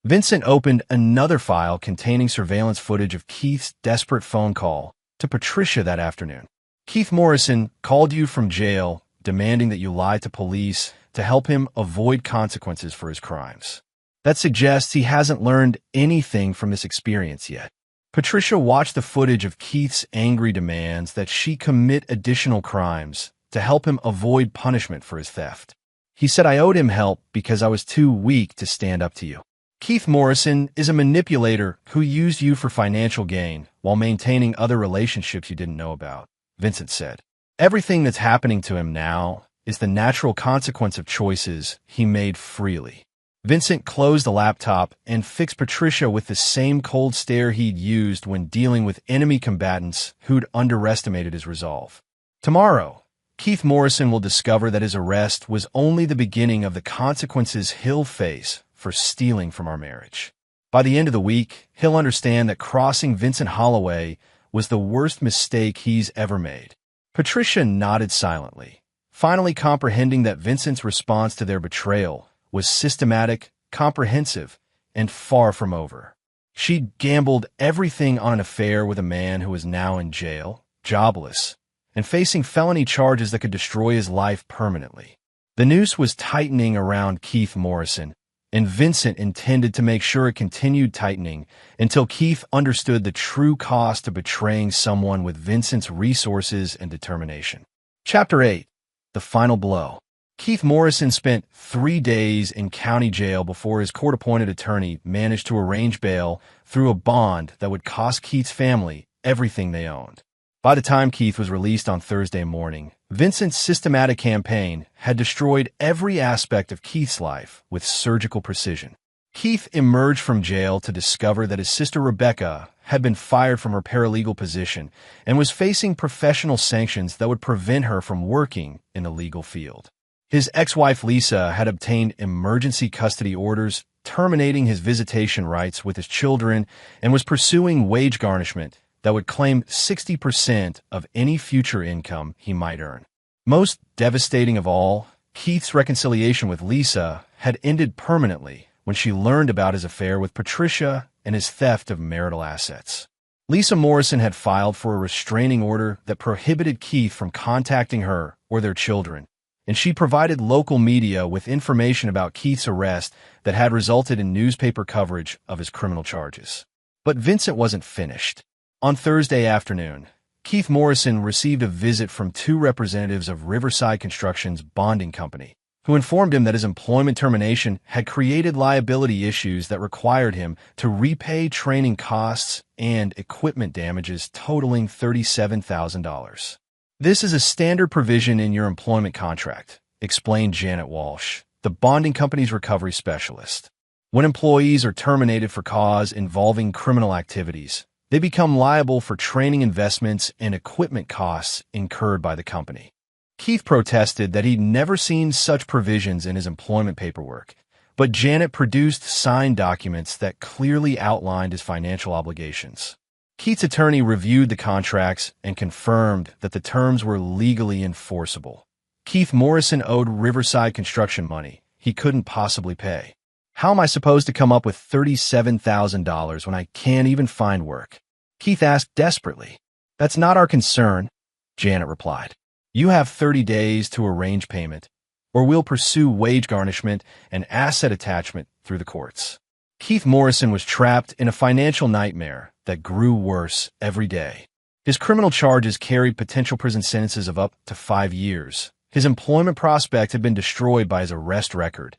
Vincent opened another file containing surveillance footage of Keith's desperate phone call to Patricia that afternoon. "Keith Morrison called you from jail, demanding that you lie to police to help him avoid consequences for his crimes. That suggests he hasn't learned anything from this experience yet." Patricia watched the footage of Keith's angry demands that she commit additional crimes to help him avoid punishment for his theft. "He said I owed him help because I was too weak to stand up to you. Keith Morrison is a manipulator who used you for financial gain while maintaining other relationships you didn't know about," Vincent said. "Everything that's happening to him now is the natural consequence of choices he made freely." Vincent closed the laptop and fixed Patricia with the same cold stare he'd used when dealing with enemy combatants who'd underestimated his resolve. "Tomorrow, Keith Morrison will discover that his arrest was only the beginning of the consequences he'll face for stealing from our marriage. By the end of the week, he'll understand that crossing Vincent Holloway was the worst mistake he's ever made." Patricia nodded silently, finally comprehending that Vincent's response to their betrayal was systematic, comprehensive, and far from over. She'd gambled everything on an affair with a man who was now in jail, jobless, and facing felony charges that could destroy his life permanently. The noose was tightening around Keith Morrison, and Vincent intended to make sure it continued tightening until Keith understood the true cost of betraying someone with Vincent's resources and determination. Chapter 8. The Final Blow. Keith Morrison spent 3 days in county jail before his court-appointed attorney managed to arrange bail through a bond that would cost Keith's family everything they owned. By the time Keith was released on Thursday morning, Vincent's systematic campaign had destroyed every aspect of Keith's life with surgical precision. Keith emerged from jail to discover that his sister Rebecca had been fired from her paralegal position and was facing professional sanctions that would prevent her from working in the legal field. His ex-wife Lisa had obtained emergency custody orders, terminating his visitation rights with his children, and was pursuing wage garnishment that would claim 60% of any future income he might earn. Most devastating of all, Keith's reconciliation with Lisa had ended permanently when she learned about his affair with Patricia and his theft of marital assets. Lisa Morrison had filed for a restraining order that prohibited Keith from contacting her or their children, and she provided local media with information about Keith's arrest that had resulted in newspaper coverage of his criminal charges. But Vincent wasn't finished. On Thursday afternoon, Keith Morrison received a visit from 2 representatives of Riverside Construction's bonding company, who informed him that his employment termination had created liability issues that required him to repay training costs and equipment damages totaling $37,000. "This is a standard provision in your employment contract," explained Janet Walsh, the bonding company's recovery specialist. "When employees are terminated for cause involving criminal activities, they become liable for training investments and equipment costs incurred by the company." Keith protested that he'd never seen such provisions in his employment paperwork, but Janet produced signed documents that clearly outlined his financial obligations. Keith's attorney reviewed the contracts and confirmed that the terms were legally enforceable. Keith Morrison owed Riverside Construction money he couldn't possibly pay. How am I supposed to come up with $37,000 when I can't even find work? Keith asked desperately. That's not our concern, Janet replied. You have 30 days to arrange payment, or we'll pursue wage garnishment and asset attachment through the courts. Keith Morrison was trapped in a financial nightmare that grew worse every day. His criminal charges carried potential prison sentences of up to 5 years. His employment prospect had been destroyed by his arrest record,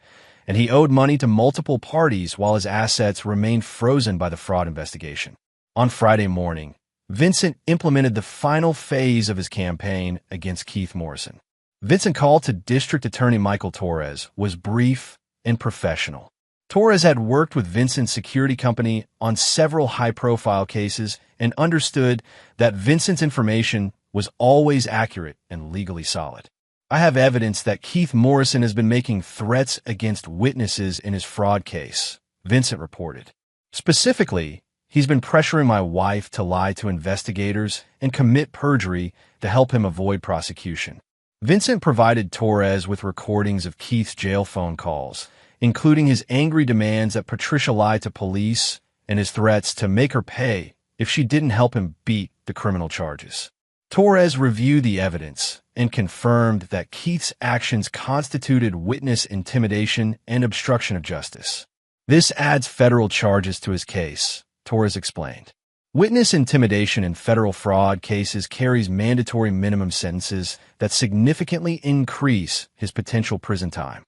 and he owed money to multiple parties while his assets remained frozen by the fraud investigation. On Friday morning, Vincent implemented the final phase of his campaign against Keith Morrison. Vincent's call to District Attorney Michael Torres was brief and professional. Torres had worked with Vincent's security company on several high-profile cases and understood that Vincent's information was always accurate and legally solid. I have evidence that Keith Morrison has been making threats against witnesses in his fraud case, Vincent reported. Specifically, he's been pressuring my wife to lie to investigators and commit perjury to help him avoid prosecution. Vincent provided Torres with recordings of Keith's jail phone calls, including his angry demands that Patricia lie to police and his threats to make her pay if she didn't help him beat the criminal charges. Torres reviewed the evidence and confirmed that Keith's actions constituted witness intimidation and obstruction of justice. This adds federal charges to his case, Torres explained. Witness intimidation in federal fraud cases carries mandatory minimum sentences that significantly increase his potential prison time.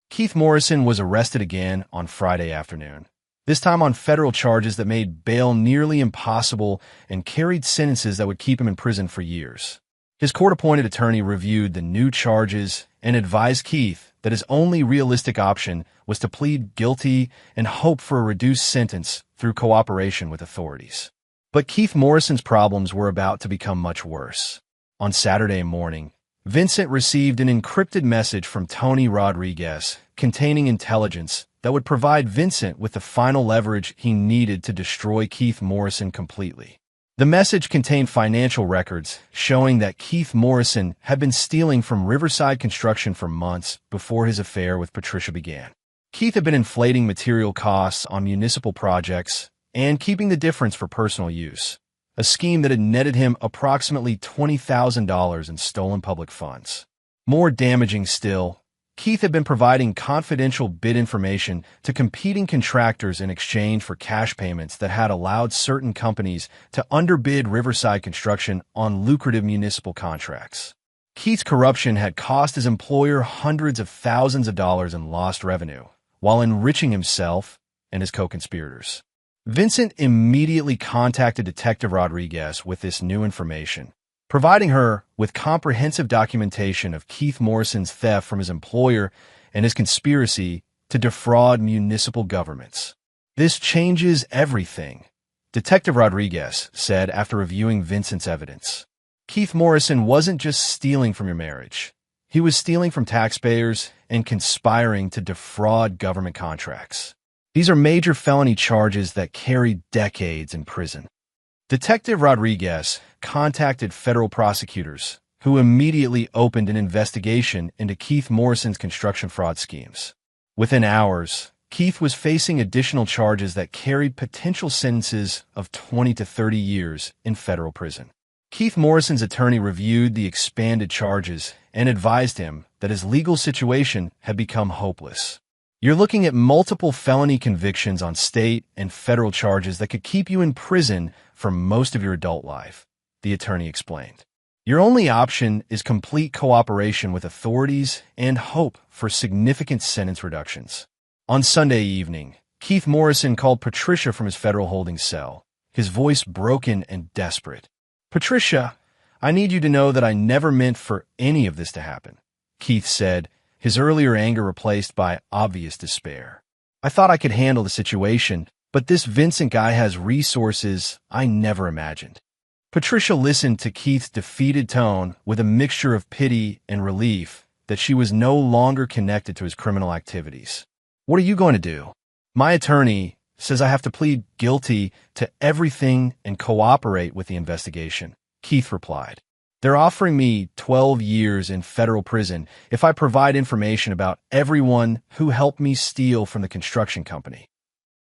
Keith Morrison was arrested again on Friday afternoon, this time on federal charges that made bail nearly impossible and carried sentences that would keep him in prison for years. His court-appointed attorney reviewed the new charges and advised Keith that his only realistic option was to plead guilty and hope for a reduced sentence through cooperation with authorities. But Keith Morrison's problems were about to become much worse. On Saturday morning, Vincent received an encrypted message from Tony Rodriguez containing intelligence that would provide Vincent with the final leverage he needed to destroy Keith Morrison completely. The message contained financial records showing that Keith Morrison had been stealing from Riverside Construction for months before his affair with Patricia began. Keith had been inflating material costs on municipal projects and keeping the difference for personal use, a scheme that had netted him approximately $20,000 in stolen public funds. More damaging still, Keith had been providing confidential bid information to competing contractors in exchange for cash payments that had allowed certain companies to underbid Riverside Construction on lucrative municipal contracts. Keith's corruption had cost his employer hundreds of thousands of dollars in lost revenue, while enriching himself and his co-conspirators. Vincent immediately contacted Detective Rodriguez with this new information, providing her with comprehensive documentation of Keith Morrison's theft from his employer and his conspiracy to defraud municipal governments. This changes everything, Detective Rodriguez said after reviewing Vincent's evidence. Keith Morrison wasn't just stealing from your marriage. He was stealing from taxpayers and conspiring to defraud government contracts. These are major felony charges that carry decades in prison. Detective Rodriguez contacted federal prosecutors, who immediately opened an investigation into Keith Morrison's construction fraud schemes. Within hours, Keith was facing additional charges that carried potential sentences of 20 to 30 years in federal prison. Keith Morrison's attorney reviewed the expanded charges and advised him that his legal situation had become hopeless. You're looking at multiple felony convictions on state and federal charges that could keep you in prison for most of your adult life, the attorney explained. Your only option is complete cooperation with authorities and hope for significant sentence reductions. On Sunday evening, Keith Morrison called Patricia from his federal holding cell, his voice broken and desperate. Patricia, I need you to know that I never meant for any of this to happen, Keith said, his earlier anger replaced by obvious despair. I thought I could handle the situation, but this Vincent guy has resources I never imagined. Patricia listened to Keith's defeated tone with a mixture of pity and relief that she was no longer connected to his criminal activities. What are you going to do? My attorney says I have to plead guilty to everything and cooperate with the investigation, Keith replied. They're offering me 12 years in federal prison if I provide information about everyone who helped me steal from the construction company.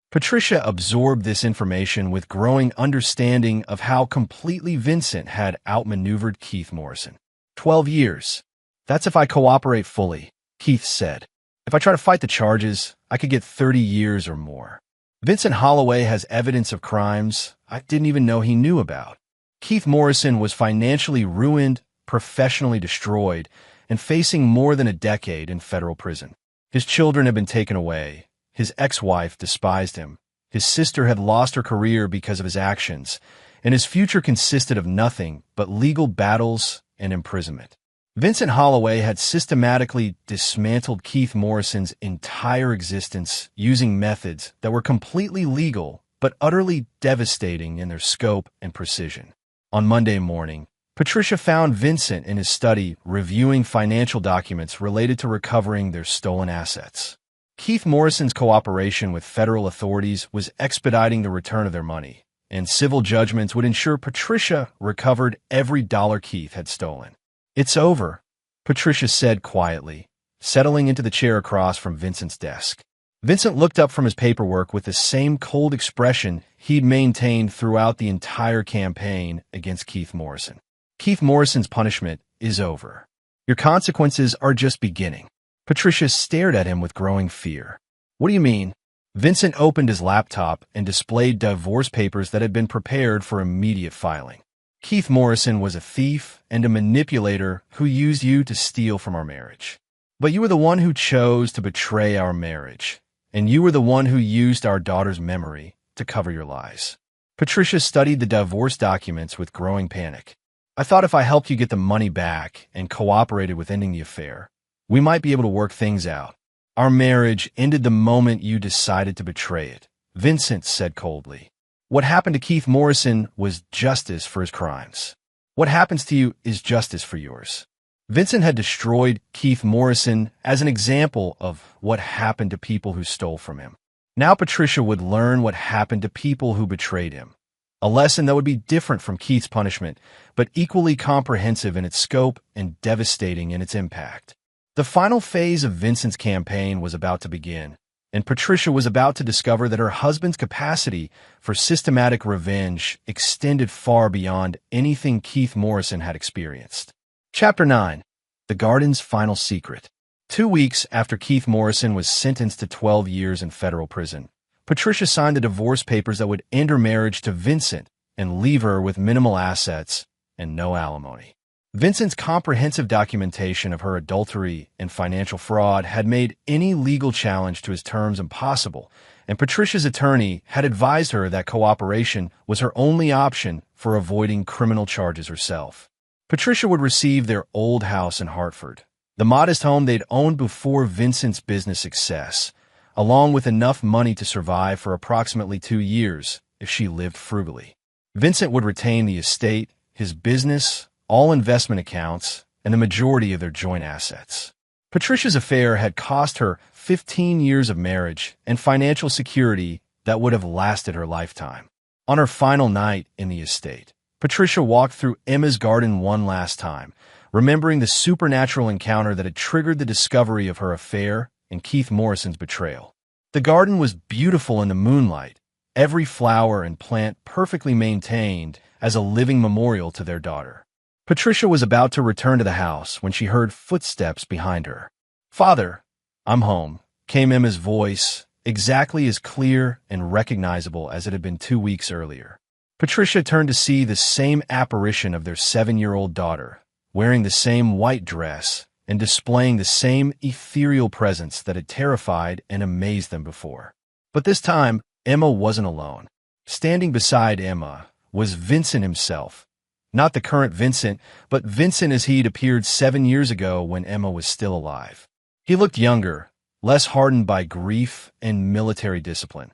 Patricia absorbed this information with growing understanding of how completely Vincent had outmaneuvered Keith Morrison. 12 years. That's if I cooperate fully, Keith said. If I try to fight the charges, I could get 30 years or more. Vincent Holloway has evidence of crimes I didn't even know he knew about. Keith Morrison was financially ruined, professionally destroyed, and facing more than a decade in federal prison. His children had been taken away. His ex-wife despised him. His sister had lost her career because of his actions, and his future consisted of nothing but legal battles and imprisonment. Vincent Holloway had systematically dismantled Keith Morrison's entire existence using methods that were completely legal but utterly devastating in their scope and precision. On Monday morning, Patricia found Vincent in his study reviewing financial documents related to recovering their stolen assets. Keith Morrison's cooperation with federal authorities was expediting the return of their money, and civil judgments would ensure Patricia recovered every dollar Keith had stolen. "It's over," Patricia said quietly, settling into the chair across from Vincent's desk. Vincent looked up from his paperwork with the same cold expression he'd maintained throughout the entire campaign against Keith Morrison. "Keith Morrison's punishment is over. Your consequences are just beginning." Patricia stared at him with growing fear. "What do you mean?" Vincent opened his laptop and displayed divorce papers that had been prepared for immediate filing. "Keith Morrison was a thief and a manipulator who used you to steal from our marriage. But you were the one who chose to betray our marriage, and you were the one who used our daughter's memory to cover your lies." Patricia studied the divorce documents with growing panic. "I thought if I helped you get the money back and cooperated with ending the affair, we might be able to work things out. Our marriage ended the moment you decided to betray it," Vincent said coldly. "What happened to Keith Morrison was justice for his crimes. What happens to you is justice for yours." Vincent had destroyed Keith Morrison as an example of what happened to people who stole from him. Now Patricia would learn what happened to people who betrayed him. A lesson that would be different from Keith's punishment, but equally comprehensive in its scope and devastating in its impact. The final phase of Vincent's campaign was about to begin, and Patricia was about to discover that her husband's capacity for systematic revenge extended far beyond anything Keith Morrison had experienced. Chapter 9. The Garden's Final Secret. 2 weeks after Keith Morrison was sentenced to 12 years in federal prison, Patricia signed the divorce papers that would end her marriage to Vincent and leave her with minimal assets and no alimony. Vincent's comprehensive documentation of her adultery and financial fraud had made any legal challenge to his terms impossible, and Patricia's attorney had advised her that cooperation was her only option for avoiding criminal charges herself. Patricia would receive their old house in Hartford, the modest home they'd owned before Vincent's business success, along with enough money to survive for approximately 2 years if she lived frugally. Vincent would retain the estate, his business, all investment accounts, and the majority of their joint assets. Patricia's affair had cost her 15 years of marriage and financial security that would have lasted her lifetime. On her final night in the estate, Patricia walked through Emma's garden one last time, remembering the supernatural encounter that had triggered the discovery of her affair and Keith Morrison's betrayal. The garden was beautiful in the moonlight, every flower and plant perfectly maintained as a living memorial to their daughter. Patricia was about to return to the house when she heard footsteps behind her. "Father, I'm home," came Emma's voice, exactly as clear and recognizable as it had been 2 weeks earlier. Patricia turned to see the same apparition of their 7-year-old daughter, wearing the same white dress and displaying the same ethereal presence that had terrified and amazed them before. But this time, Emma wasn't alone. Standing beside Emma was Vincent himself. Not the current Vincent, but Vincent as he'd appeared 7 years ago when Emma was still alive. He looked younger, less hardened by grief and military discipline,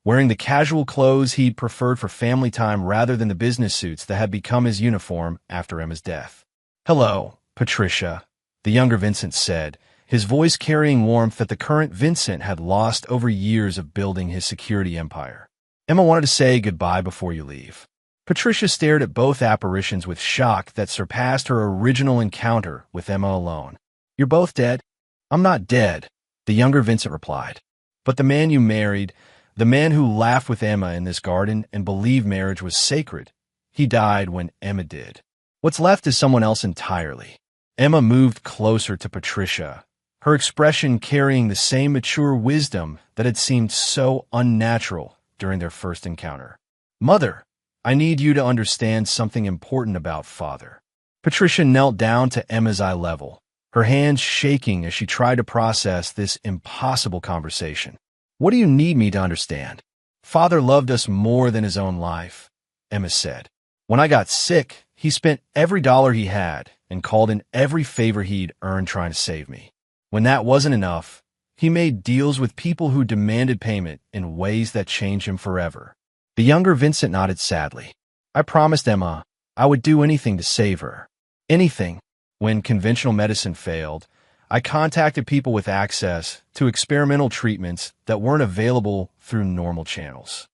wearing the casual clothes he'd preferred for family time rather than the business suits that had become his uniform after Emma's death. "Hello, Patricia," the younger Vincent said, his voice carrying warmth that the current Vincent had lost over years of building his security empire. "Emma wanted to say goodbye before you leave." Patricia stared at both apparitions with shock that surpassed her original encounter with Emma alone. "You're both dead?" "I'm not dead," the younger Vincent replied. "But the man you married, the man who laughed with Emma in this garden and believed marriage was sacred, he died when Emma did. What's left is someone else entirely." Emma moved closer to Patricia, her expression carrying the same mature wisdom that had seemed so unnatural during their first encounter. "Mother, I need you to understand something important about Father." Patricia knelt down to Emma's eye level, her hands shaking as she tried to process this impossible conversation. "What do you need me to understand?" "Father loved us more than his own life," Emma said. "When I got sick, he spent every dollar he had and called in every favor he'd earned trying to save me. When that wasn't enough, he made deals with people who demanded payment in ways that changed him forever." The younger Vincent nodded sadly. "I promised Emma I would do anything to save her. Anything. When conventional medicine failed, I contacted people with access to experimental treatments that weren't available through normal channels."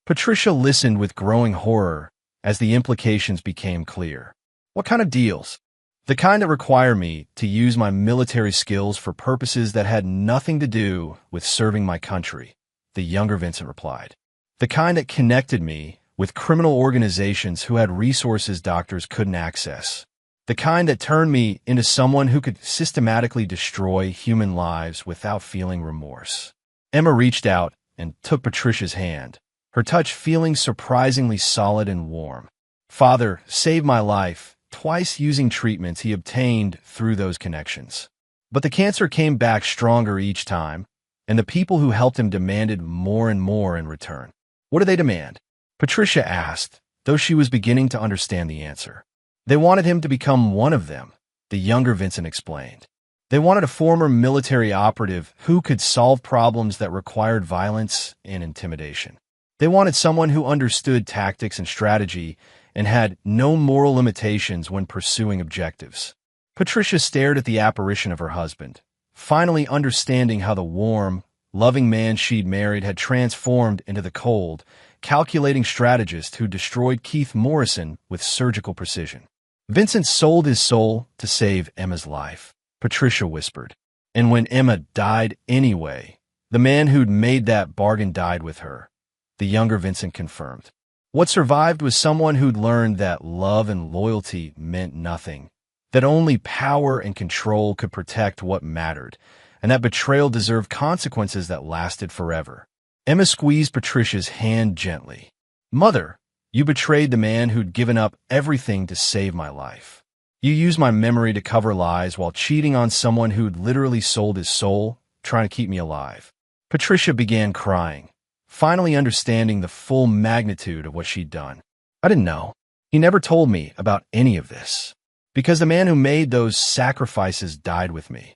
Patricia listened with growing horror as the implications became clear. "What kind of deals?" "The kind that require me to use my military skills for purposes that had nothing to do with serving my country," the younger Vincent replied. "The kind that connected me with criminal organizations who had resources doctors couldn't access. The kind that turned me into someone who could systematically destroy human lives without feeling remorse." Emma reached out and took Patricia's hand, her touch feeling surprisingly solid and warm. "Father saved my life twice using treatments he obtained through those connections. But the cancer came back stronger each time, and the people who helped him demanded more and more in return." "What do they demand?" Patricia asked, though she was beginning to understand the answer. "They wanted him to become one of them," the younger Vincent explained. "They wanted a former military operative who could solve problems that required violence and intimidation. They wanted someone who understood tactics and strategy and had no moral limitations when pursuing objectives." Patricia stared at the apparition of her husband, finally understanding how the warm, loving man she'd married had transformed into the cold, calculating strategist who destroyed Keith Morrison with surgical precision. "Vincent sold his soul to save Emma's life," Patricia whispered. "And when Emma died anyway, the man who'd made that bargain died with her," the younger Vincent confirmed. "What survived was someone who'd learned that love and loyalty meant nothing, that only power and control could protect what mattered, and that betrayal deserved consequences that lasted forever." Emma squeezed Patricia's hand gently. "Mother, you betrayed the man who'd given up everything to save my life. You used my memory to cover lies while cheating on someone who'd literally sold his soul, trying to keep me alive." Patricia began crying, finally understanding the full magnitude of what she'd done. "I didn't know. He never told me about any of this. Because the man who made those sacrifices died with me,"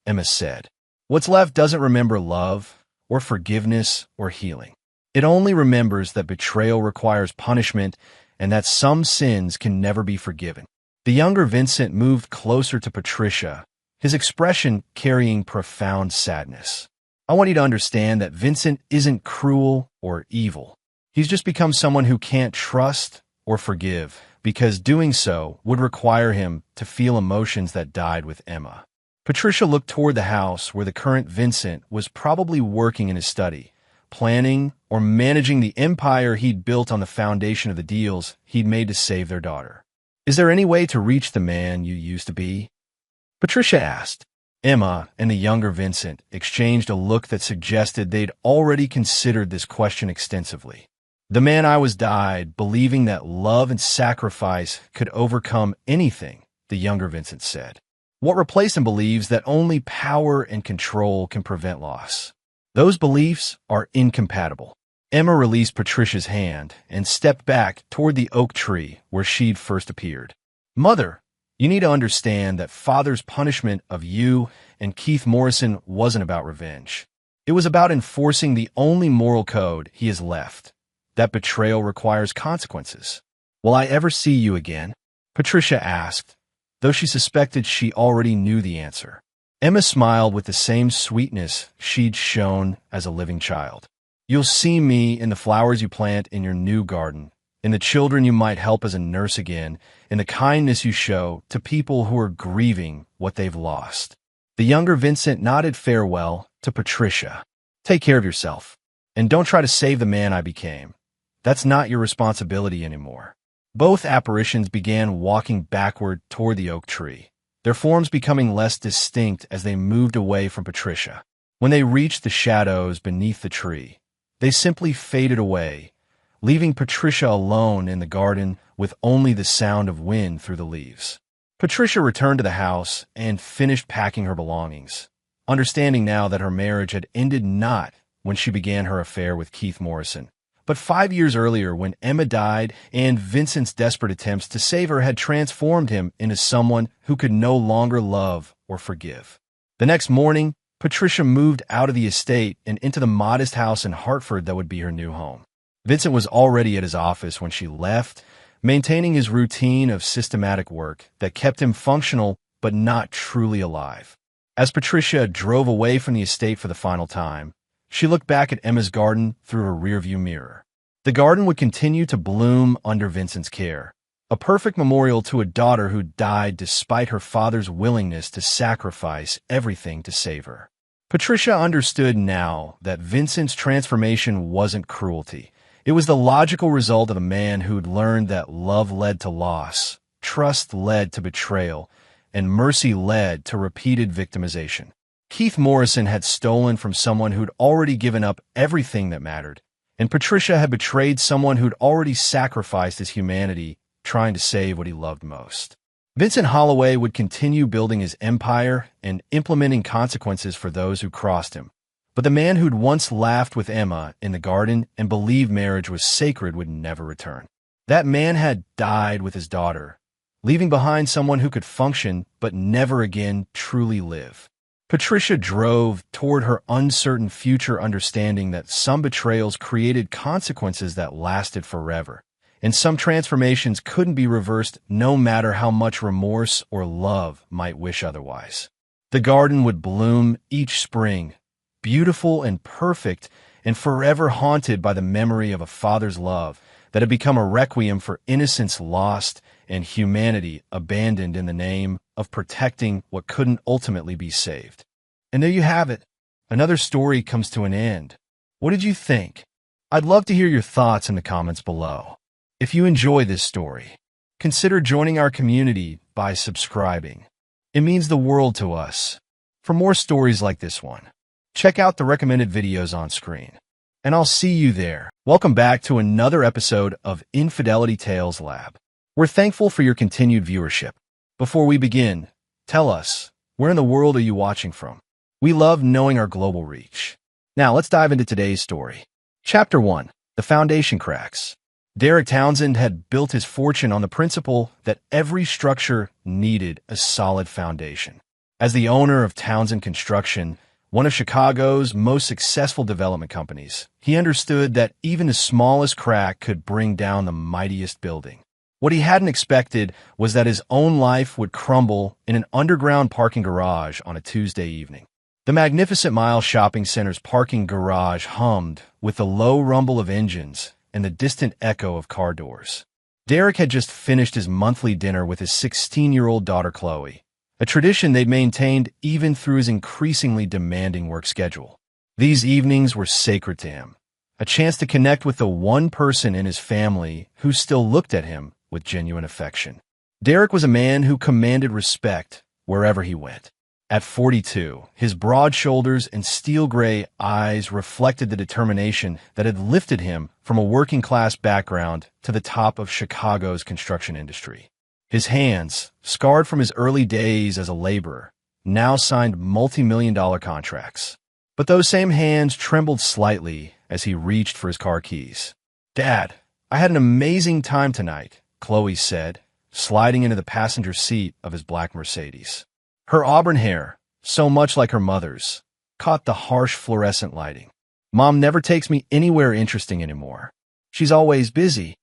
Emma said. "What's left doesn't remember love, or forgiveness, or healing. It only remembers that betrayal requires punishment and that some sins can never be forgiven." The younger Vincent moved closer to Patricia, his expression carrying profound sadness. "I want you to understand that Vincent isn't cruel or evil. He's just become someone who can't trust or forgive, because doing so would require him to feel emotions that died with Emma." Patricia looked toward the house where the current Vincent was probably working in his study, planning or managing the empire he'd built on the foundation of the deals he'd made to save their daughter. "Is there any way to reach the man you used to be?" Patricia asked. Emma and the younger Vincent exchanged a look that suggested they'd already considered this question extensively. "The man I was died believing that love and sacrifice could overcome anything," the younger Vincent said. "What replaced him believes that only power and control can prevent loss. Those beliefs are incompatible." Emma released Patricia's hand and stepped back toward the oak tree where she'd first appeared. "Mother, you need to understand that Father's punishment of you and Keith Morrison wasn't about revenge. It was about enforcing the only moral code he has left. That betrayal requires consequences." "Will I ever see you again?" Patricia asked, though she suspected she already knew the answer. Emma smiled with the same sweetness she'd shown as a living child. "You'll see me in the flowers you plant in your new garden, in the children you might help as a nurse again, in the kindness you show to people who are grieving what they've lost. The younger Vincent nodded farewell to Patricia. Take care of yourself, and don't try to save the man I became. That's not your responsibility anymore. Both apparitions began walking backward toward the oak tree, their forms becoming less distinct as they moved away from Patricia. When they reached the shadows beneath the tree, they simply faded away, leaving Patricia alone in the garden with only the sound of wind through the leaves. Patricia returned to the house and finished packing her belongings, understanding now that her marriage had ended not when she began her affair with Keith Morrison, but 5 years earlier when Emma died and Vincent's desperate attempts to save her had transformed him into someone who could no longer love or forgive. The next morning, Patricia moved out of the estate and into the modest house in Hartford that would be her new home. Vincent was already at his office when she left, maintaining his routine of systematic work that kept him functional but not truly alive. As Patricia drove away from the estate for the final time, she looked back at Emma's garden through her rearview mirror. The garden would continue to bloom under Vincent's care, a perfect memorial to a daughter who died despite her father's willingness to sacrifice everything to save her. Patricia understood now that Vincent's transformation wasn't cruelty. It was the logical result of a man who'd learned that love led to loss, trust led to betrayal, and mercy led to repeated victimization. Keith Morrison had stolen from someone who'd already given up everything that mattered, and Patricia had betrayed someone who'd already sacrificed his humanity trying to save what he loved most. Vincent Holloway would continue building his empire and implementing consequences for those who crossed him. But the man who'd once laughed with Emma in the garden and believed marriage was sacred would never return. That man had died with his daughter, leaving behind someone who could function but never again truly live. Patricia drove toward her uncertain future, understanding that some betrayals created consequences that lasted forever, and some transformations couldn't be reversed no matter how much remorse or love might wish otherwise. The garden would bloom each spring, beautiful and perfect, and forever haunted by the memory of a father's love that had become a requiem for innocence lost and humanity abandoned in the name of protecting what couldn't ultimately be saved. And there you have it. Another story comes to an end. What did you think? I'd love to hear your thoughts in the comments below. If you enjoy this story, consider joining our community by subscribing. It means the world to us. For more stories like this one, check out the recommended videos on screen. And I'll see you there. Welcome back to another episode of Infidelity Tales Lab. We're thankful for your continued viewership. Before we begin, tell us, where in the world are you watching from? We love knowing our global reach. Now let's dive into today's story. Chapter 1. The Foundation Cracks. Derek Townsend had built his fortune on the principle that every structure needed a solid foundation. As the owner of Townsend Construction, one of Chicago's most successful development companies, he understood that even the smallest crack could bring down the mightiest building. What he hadn't expected was that his own life would crumble in an underground parking garage on a Tuesday evening. The Magnificent Mile Shopping Center's parking garage hummed with the low rumble of engines and the distant echo of car doors. Derek had just finished his monthly dinner with his 16-year-old daughter Chloe, a tradition they'd maintained even through his increasingly demanding work schedule. These evenings were sacred to him, a chance to connect with the one person in his family who still looked at him with genuine affection. Derek was a man who commanded respect wherever he went. At 42, his broad shoulders and steel-gray eyes reflected the determination that had lifted him from a working-class background to the top of Chicago's construction industry. His hands, scarred from his early days as a laborer, now signed multi-million-dollar contracts. But those same hands trembled slightly as he reached for his car keys. "Dad, I had an amazing time tonight," Chloe said, sliding into the passenger seat of his black Mercedes. Her auburn hair, so much like her mother's, caught the harsh fluorescent lighting. "Mom never takes me anywhere interesting anymore. She's always busy."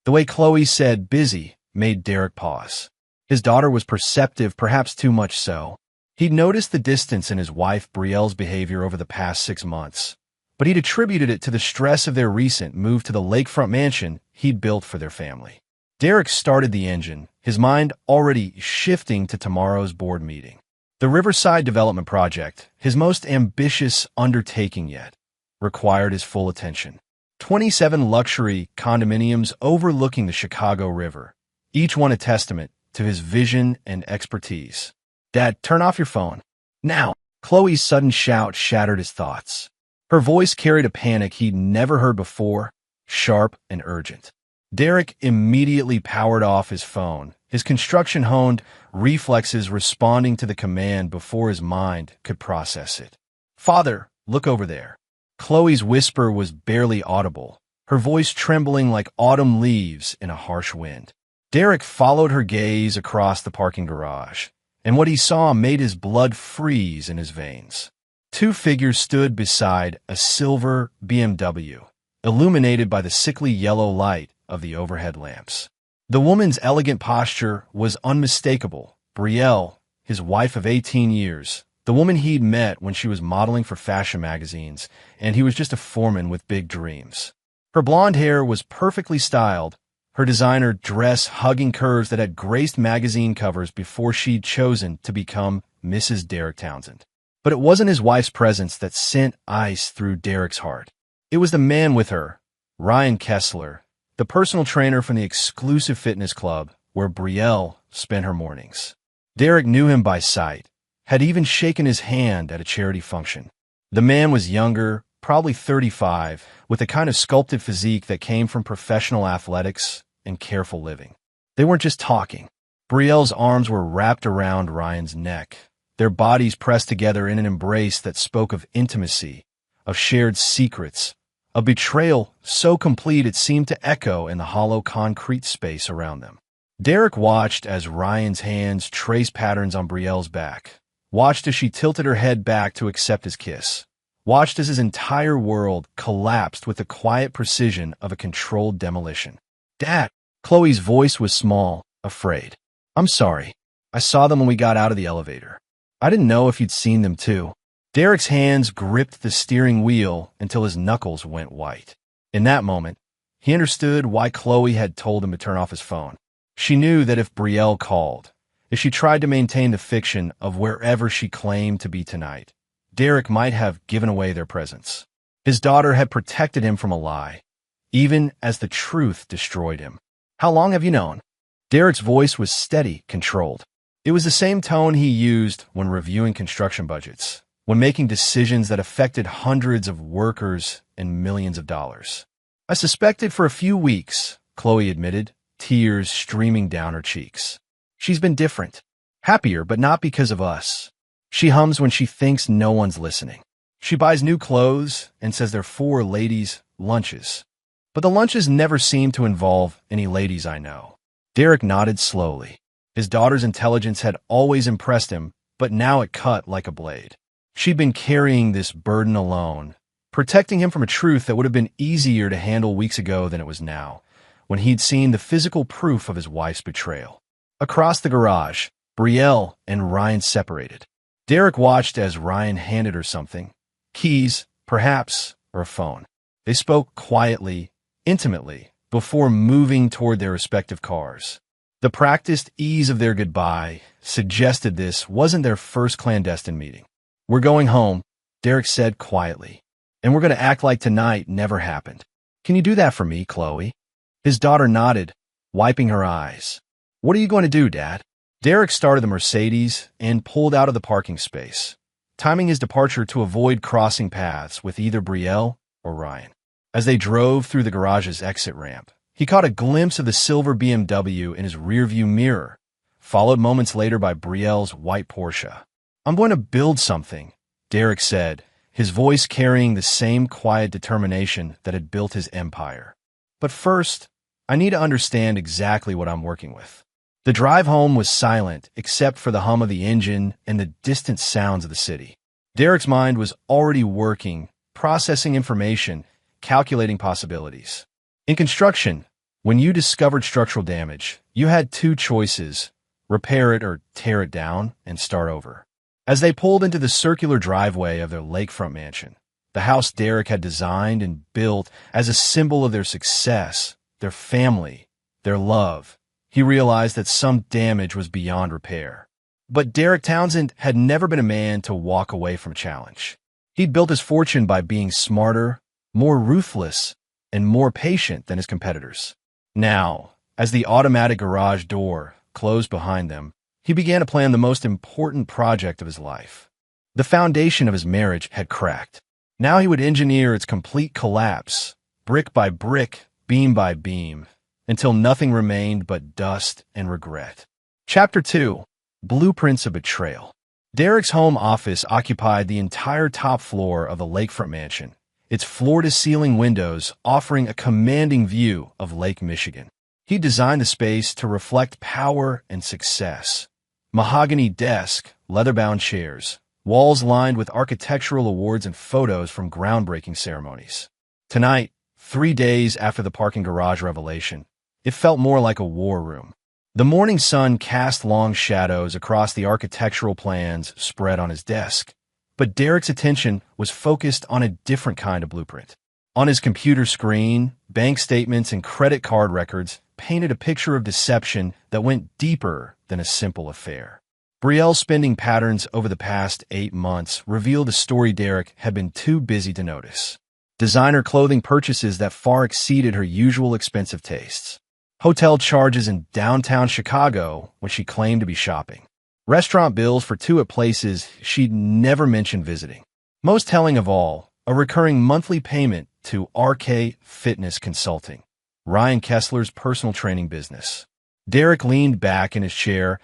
The way Chloe said busy made Derek pause. His daughter was perceptive, perhaps too much so. He'd noticed the distance in his wife Brielle's behavior over the past 6 months, but he'd attributed it to the stress of their recent move to the lakefront mansion he'd built for their family. Derek started the engine, his mind already shifting to tomorrow's board meeting. The Riverside Development Project, his most ambitious undertaking yet, required his full attention. 27 luxury condominiums overlooking the Chicago River, each one a testament to his vision and expertise. "Dad, turn off your phone. Now!" Chloe's sudden shout shattered his thoughts. Her voice carried a panic he'd never heard before, sharp and urgent. Derek immediately powered off his phone, his construction-honed reflexes responding to the command before his mind could process it. "Father, look over there." Chloe's whisper was barely audible, her voice trembling like autumn leaves in a harsh wind. Derek followed her gaze across the parking garage, and what he saw made his blood freeze in his veins. Two figures stood beside a silver BMW, illuminated by the sickly yellow light of the overhead lamps. The woman's elegant posture was unmistakable. Brielle, his wife of 18 years, the woman he'd met when she was modeling for fashion magazines, and he was just a foreman with big dreams. Her blonde hair was perfectly styled, her designer dress hugging curves that had graced magazine covers before she'd chosen to become Mrs. Derek Townsend. But it wasn't his wife's presence that sent ice through Derek's heart. It was the man with her, Ryan Kessler, the personal trainer from the exclusive fitness club where Brielle spent her mornings. Derek knew him by sight, had even shaken his hand at a charity function. The man was younger, probably 35, with the kind of sculpted physique that came from professional athletics and careful living. They weren't just talking. Brielle's arms were wrapped around Ryan's neck, their bodies pressed together in an embrace that spoke of intimacy, of shared secrets, a betrayal so complete it seemed to echo in the hollow concrete space around them. Derek watched as Ryan's hands traced patterns on Brielle's back, watched as she tilted her head back to accept his kiss, watched as his entire world collapsed with the quiet precision of a controlled demolition. "Dad!" Chloe's voice was small, afraid. "I'm sorry. I saw them when we got out of the elevator. I didn't know if you'd seen them too." Derek's hands gripped the steering wheel until his knuckles went white. In that moment, he understood why Chloe had told him to turn off his phone. She knew that if Brielle called, if she tried to maintain the fiction of wherever she claimed to be tonight, Derek might have given away their presence. His daughter had protected him from a lie, even as the truth destroyed him. "How long have you known?" Derek's voice was steady, controlled. It was the same tone he used when reviewing construction budgets, when making decisions that affected hundreds of workers and millions of dollars. "I suspected for a few weeks," Chloe admitted, tears streaming down her cheeks. "She's been different. Happier, but not because of us. She hums when she thinks no one's listening. She buys new clothes and says they're for ladies' lunches. But the lunches never seem to involve any ladies I know." Derek nodded slowly. His daughter's intelligence had always impressed him, but now it cut like a blade. She'd been carrying this burden alone, protecting him from a truth that would have been easier to handle weeks ago than it was now, when he'd seen the physical proof of his wife's betrayal. Across the garage, Brielle and Ryan separated. Derek watched as Ryan handed her something, keys, perhaps, or a phone. They spoke quietly, intimately, before moving toward their respective cars. The practiced ease of their goodbye suggested this wasn't their first clandestine meeting. "We're going home," Derek said quietly, "and we're going to act like tonight never happened. Can you do that for me, Chloe?" His daughter nodded, wiping her eyes. "What are you going to do, Dad?" Derek started the Mercedes and pulled out of the parking space, timing his departure to avoid crossing paths with either Brielle or Ryan. As they drove through the garage's exit ramp, he caught a glimpse of the silver BMW in his rearview mirror, followed moments later by Brielle's white Porsche. "I'm going to build something," Derek said, his voice carrying the same quiet determination that had built his empire. "But first, I need to understand exactly what I'm working with." The drive home was silent except for the hum of the engine and the distant sounds of the city. Derek's mind was already working, processing information, calculating possibilities. In construction, when you discovered structural damage, you had two choices: repair it or tear it down and start over. As they pulled into the circular driveway of their lakefront mansion, the house Derek had designed and built as a symbol of their success, their family, their love. He realized that some damage was beyond repair. But Derek Townsend had never been a man to walk away from a challenge. He'd built his fortune by being smarter, more ruthless, and more patient than his competitors. Now, as the automatic garage door closed behind them, he began to plan the most important project of his life. The foundation of his marriage had cracked. Now he would engineer its complete collapse, brick by brick, beam by beam, until nothing remained but dust and regret. Chapter 2. Blueprints of Betrayal. Derek's home office occupied the entire top floor of the lakefront mansion, its floor-to-ceiling windows offering a commanding view of Lake Michigan. He designed the space to reflect power and success. Mahogany desk, leather-bound chairs, walls lined with architectural awards and photos from groundbreaking ceremonies. Tonight, 3 days after the parking garage revelation, it felt more like a war room. The morning sun cast long shadows across the architectural plans spread on his desk, but Derek's attention was focused on a different kind of blueprint. On his computer screen, bank statements and credit card records painted a picture of deception that went deeper than a simple affair. Brielle's spending patterns over the past 8 months revealed a story Derek had been too busy to notice. Designer clothing purchases that far exceeded her usual expensive tastes. Hotel charges in downtown Chicago when she claimed to be shopping. Restaurant bills for 2 at places she'd never mentioned visiting. Most telling of all, a recurring monthly payment to RK Fitness Consulting, Ryan Kessler's personal training business. Derek leaned back in his chair,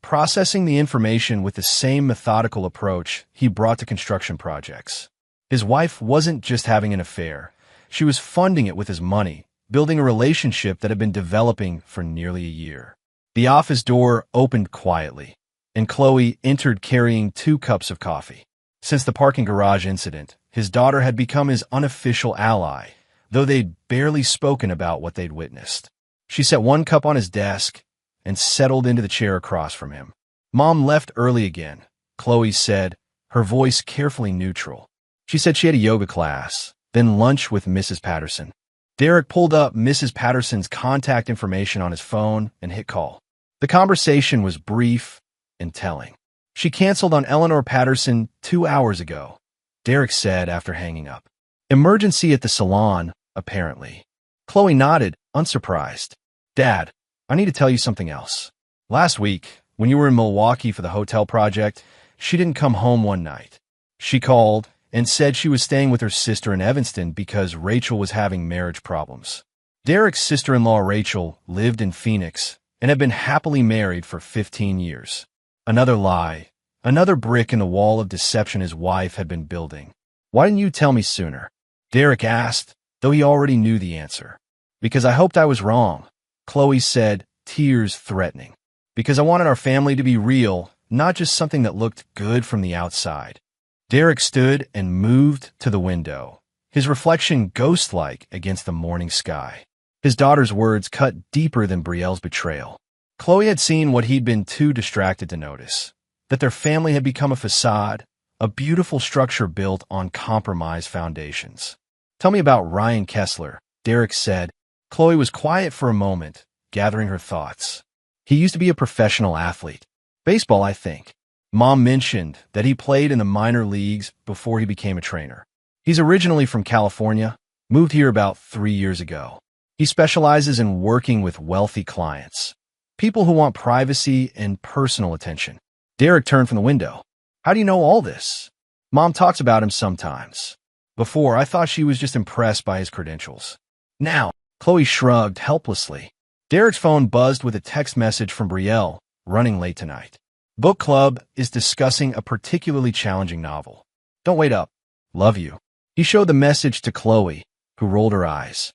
processing the information with the same methodical approach he brought to construction projects. His wife wasn't just having an affair. She was funding it with his money, building a relationship that had been developing for nearly a year. The office door opened quietly, and Chloe entered carrying 2 cups of coffee. Since the parking garage incident, his daughter had become his unofficial ally, though they'd barely spoken about what they'd witnessed. She set 1 cup on his desk and settled into the chair across from him. Mom left early again, Chloe said, her voice carefully neutral. She said she had a yoga class, then lunch with Mrs. Patterson. Derek pulled up Mrs. Patterson's contact information on his phone and hit call. The conversation was brief and telling. She canceled on Eleanor Patterson 2 hours ago, Derek said after hanging up. Emergency at the salon, apparently. Chloe nodded, unsurprised. Dad, I need to tell you something else. Last week, when you were in Milwaukee for the hotel project, she didn't come home one night. She called and said she was staying with her sister in Evanston because Rachel was having marriage problems. Derek's sister-in-law Rachel lived in Phoenix and had been happily married for 15 years. Another lie, another brick in the wall of deception his wife had been building. Why didn't you tell me sooner? Derek asked, though he already knew the answer. Because I hoped I was wrong, Chloe said, tears threatening. Because I wanted our family to be real, not just something that looked good from the outside. Derek stood and moved to the window, his reflection ghost-like against the morning sky. His daughter's words cut deeper than Brielle's betrayal. Chloe had seen what he'd been too distracted to notice, that their family had become a facade, a beautiful structure built on compromised foundations. Tell me about Ryan Kessler, Derek said. Chloe was quiet for a moment, gathering her thoughts. He used to be a professional athlete. Baseball, I think. Mom mentioned that he played in the minor leagues before he became a trainer. He's originally from California, moved here about 3 years ago. He specializes in working with wealthy clients, people who want privacy and personal attention. Derek turned from the window. How do you know all this? Mom talks about him sometimes. Before, I thought she was just impressed by his credentials. Now, Chloe shrugged helplessly. Derek's phone buzzed with a text message from Brielle, running late tonight. Book club is discussing a particularly challenging novel. Don't wait up. Love you. He showed the message to Chloe, who rolled her eyes.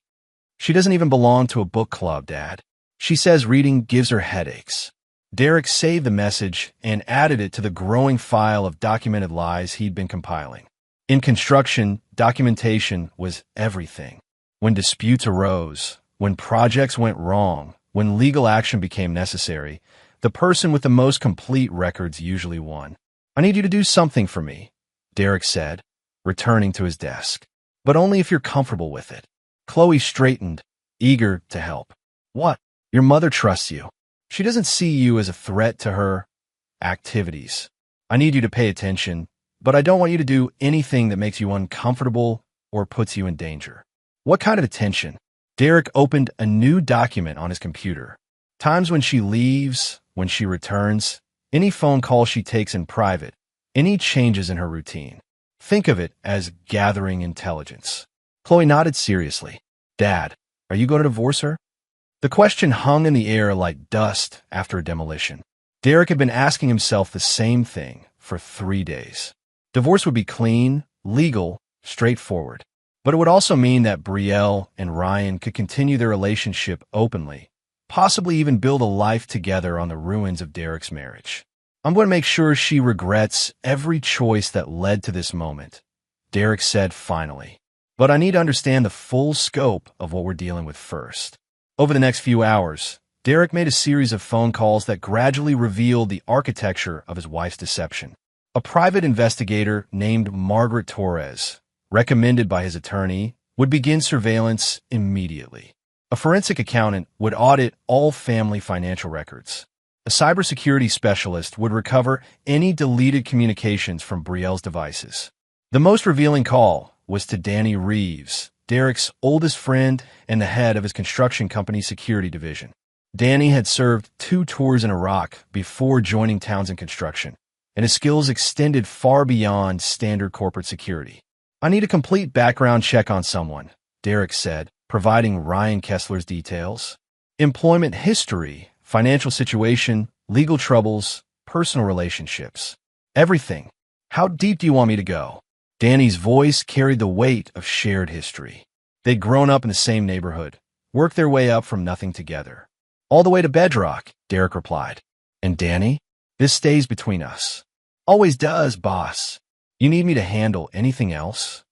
She doesn't even belong to a book club, Dad. She says reading gives her headaches. Derek saved the message and added it to the growing file of documented lies he'd been compiling. In construction, documentation was everything. When disputes arose, when projects went wrong, when legal action became necessary, the person with the most complete records usually won. I need you to do something for me, Derek said. returning to his desk. But only if you're comfortable with it. Chloe straightened, eager to help. What? Your mother trusts you. She doesn't see you as a threat to her activities. I need you to pay attention, but I don't want you to do anything that makes you uncomfortable or puts you in danger. What kind of attention? Derek opened a new document on his computer. Times when she leaves, when she returns, any phone call she takes in private, any changes in her routine. Think of it as gathering intelligence. Chloe nodded seriously. Dad, are you going to divorce her? The question hung in the air like dust after a demolition. Derek had been asking himself the same thing for 3 days. Divorce would be clean, legal, straightforward. But it would also mean that Brielle and Ryan could continue their relationship openly, possibly even build a life together on the ruins of Derek's marriage. I'm going to make sure she regrets every choice that led to this moment, Derek said finally. But I need to understand the full scope of what we're dealing with first. Over the next few hours, Derek made a series of phone calls that gradually revealed the architecture of his wife's deception. A private investigator named Margaret Torres, recommended by his attorney, would begin surveillance immediately. A forensic accountant would audit all family financial records. A cybersecurity specialist would recover any deleted communications from Brielle's devices. The most revealing call was to Danny Reeves, Derek's oldest friend and the head of his construction company's security division. Danny had served 2 tours in Iraq before joining Townsend Construction, and his skills extended far beyond standard corporate security. I need a complete background check on someone, Derek said, providing Ryan Kessler's details. Employment history, financial situation, legal troubles, personal relationships. Everything. How deep do you want me to go? Danny's voice carried the weight of shared history. They'd grown up in the same neighborhood, worked their way up from nothing together. All the way to bedrock, Derek replied. And Danny? This stays between us. Always does, boss. You need me to handle anything else?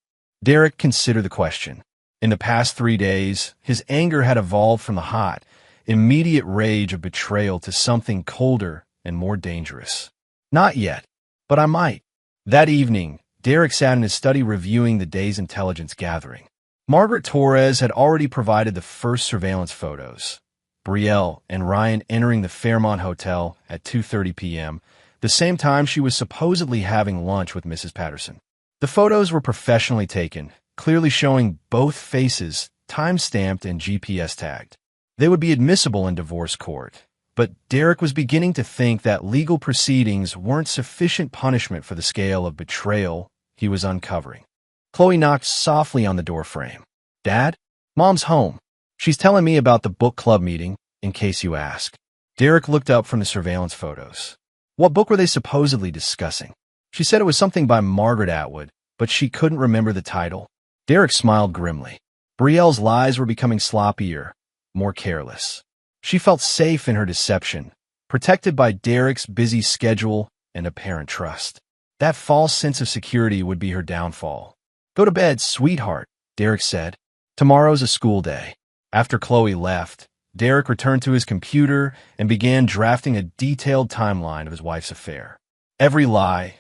Derek considered the question. In the past 3 days, his anger had evolved from the hot, immediate rage of betrayal to something colder and more dangerous. Not yet, but I might. That evening, Derek sat in his study reviewing the day's intelligence gathering. Margaret Torres had already provided the first surveillance photos. Brielle and Ryan entering the Fairmont Hotel at 2:30 p.m., the same time she was supposedly having lunch with Mrs. Patterson. The photos were professionally taken, clearly showing both faces, time-stamped and GPS tagged. They would be admissible in divorce court, but Derek was beginning to think that legal proceedings weren't sufficient punishment for the scale of betrayal he was uncovering. Chloe knocked softly on the doorframe. Dad? Mom's home. She's telling me about the book club meeting, in case you ask. Derek looked up from the surveillance photos. What book were they supposedly discussing? She said it was something by Margaret Atwood, but she couldn't remember the title. Derek smiled grimly. Brielle's lies were becoming sloppier, more careless. She felt safe in her deception, protected by Derek's busy schedule and apparent trust. That false sense of security would be her downfall. Go to bed, sweetheart, Derek said. Tomorrow's a school day. After Chloe left, Derek returned to his computer and began drafting a detailed timeline of his wife's affair. Every lie,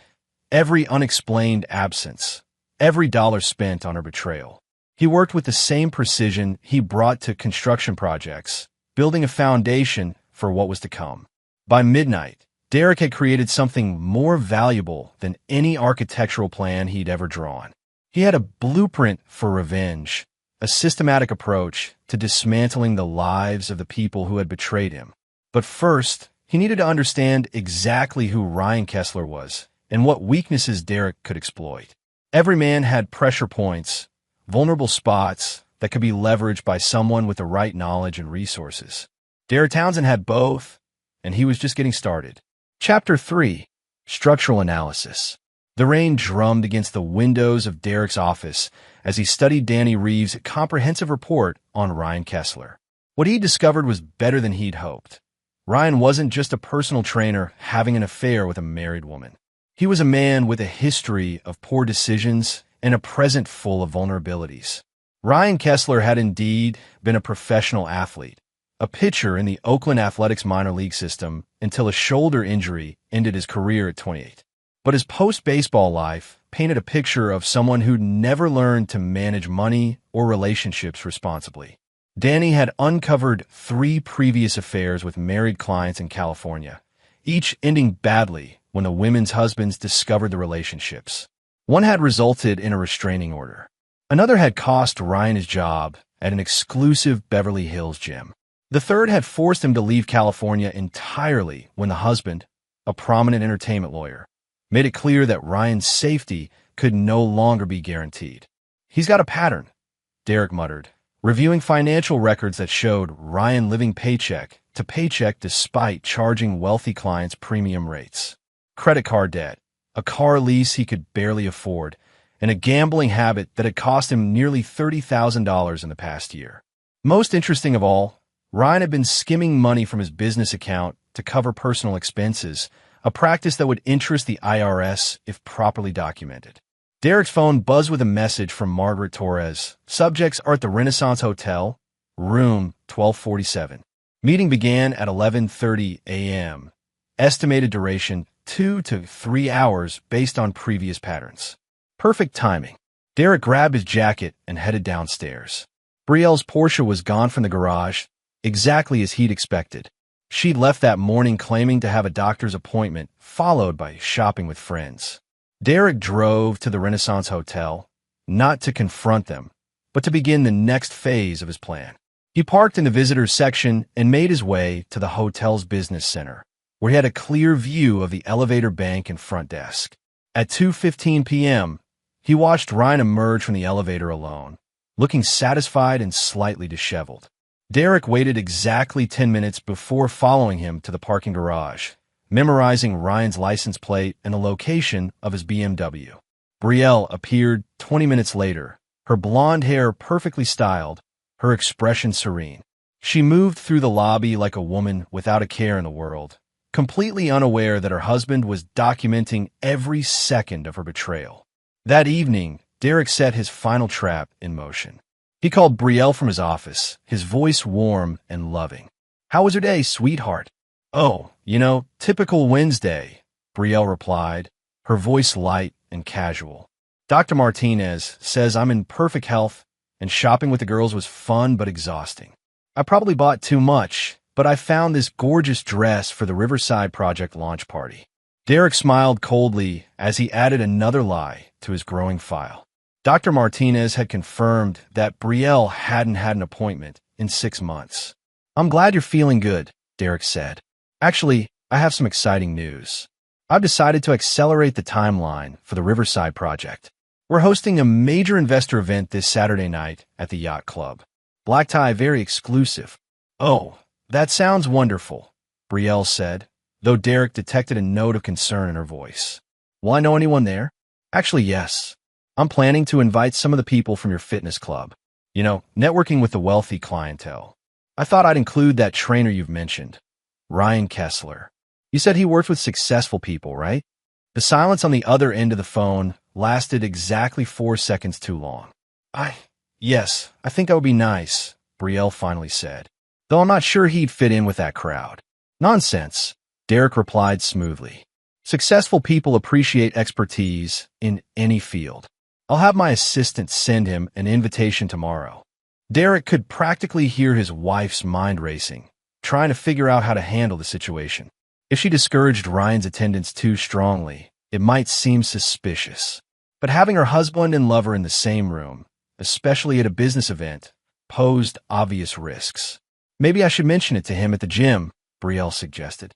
every unexplained absence, every dollar spent on her betrayal. He worked with the same precision he brought to construction projects, building a foundation for what was to come. By midnight, Derek had created something more valuable than any architectural plan he'd ever drawn. He had a blueprint for revenge, a systematic approach to dismantling the lives of the people who had betrayed him. But first, he needed to understand exactly who Ryan Kessler was and what weaknesses Derek could exploit. Every man had pressure points, vulnerable spots that could be leveraged by someone with the right knowledge and resources. Derek Townsend had both, and he was just getting started. Chapter 3. Structural Analysis. The rain drummed against the windows of Derek's office as he studied Danny Reeves' comprehensive report on Ryan Kessler. What he discovered was better than he'd hoped. Ryan wasn't just a personal trainer having an affair with a married woman. He was a man with a history of poor decisions and a present full of vulnerabilities. Ryan Kessler had indeed been a professional athlete, a pitcher in the Oakland Athletics minor league system until a shoulder injury ended his career at 28. But his post-baseball life painted a picture of someone who'd never learned to manage money or relationships responsibly. Danny had uncovered 3 previous affairs with married clients in California, each ending badly when the women's husbands discovered the relationships. One had resulted in a restraining order. Another had cost Ryan his job at an exclusive Beverly Hills gym. The third had forced him to leave California entirely when the husband, a prominent entertainment lawyer, made it clear that Ryan's safety could no longer be guaranteed. "He's got a pattern," Derek muttered, reviewing financial records that showed Ryan living paycheck to paycheck despite charging wealthy clients premium rates. Credit card debt, a car lease he could barely afford, and a gambling habit that had cost him nearly $30,000 in the past year. Most interesting of all, Ryan had been skimming money from his business account to cover personal expenses, a practice that would interest the IRS if properly documented. Derek's phone buzzed with a message from Margaret Torres. "Subjects are at the Renaissance Hotel, room 1247. Meeting began at 11:30 a.m. Estimated duration 2 to 3 hours based on previous patterns." Perfect timing. Derek grabbed his jacket and headed downstairs. Brielle's Porsche was gone from the garage, exactly as he'd expected. She'd left that morning claiming to have a doctor's appointment, followed by shopping with friends. Derek drove to the Renaissance Hotel, not to confront them, but to begin the next phase of his plan. He parked in the visitors section and made his way to the hotel's business center, where he had a clear view of the elevator bank and front desk. At 2:15 p.m., he watched Ryan emerge from the elevator alone, looking satisfied and slightly disheveled. Derek waited exactly 10 minutes before following him to the parking garage, memorizing Ryan's license plate and the location of his BMW. Brielle appeared 20 minutes later, her blonde hair perfectly styled, her expression serene. She moved through the lobby like a woman without a care in the world, completely unaware that her husband was documenting every second of her betrayal. That evening, Derek set his final trap in motion. He called Brielle from his office, his voice warm and loving. "How was your day, sweetheart?" "Oh, typical Wednesday," Brielle replied, her voice light and casual. "Dr. Martinez says I'm in perfect health, and shopping with the girls was fun but exhausting. I probably bought too much, but I found this gorgeous dress for the Riverside Project launch party." Derek smiled coldly as he added another lie to his growing file. Dr. Martinez had confirmed that Brielle hadn't had an appointment in 6 months. "I'm glad you're feeling good," Derek said. "Actually, I have some exciting news. I've decided to accelerate the timeline for the Riverside Project. We're hosting a major investor event this Saturday night at the Yacht Club. Black tie, very exclusive." "Oh, that sounds wonderful," Brielle said, though Derek detected a note of concern in her voice. "Will I know anyone there?" "Actually, yes. I'm planning to invite some of the people from your fitness club. Networking with the wealthy clientele. I thought I'd include that trainer you've mentioned, Ryan Kessler. You said he worked with successful people, right?" The silence on the other end of the phone lasted exactly 4 seconds too long. Yes, I think that would be nice," Brielle finally said, "though I'm not sure he'd fit in with that crowd." "Nonsense," Derek replied smoothly. "Successful people appreciate expertise in any field. I'll have my assistant send him an invitation tomorrow." Derek could practically hear his wife's mind racing, trying to figure out how to handle the situation. If she discouraged Ryan's attendance too strongly, it might seem suspicious. But having her husband and lover in the same room, especially at a business event, posed obvious risks. "Maybe I should mention it to him at the gym," Brielle suggested.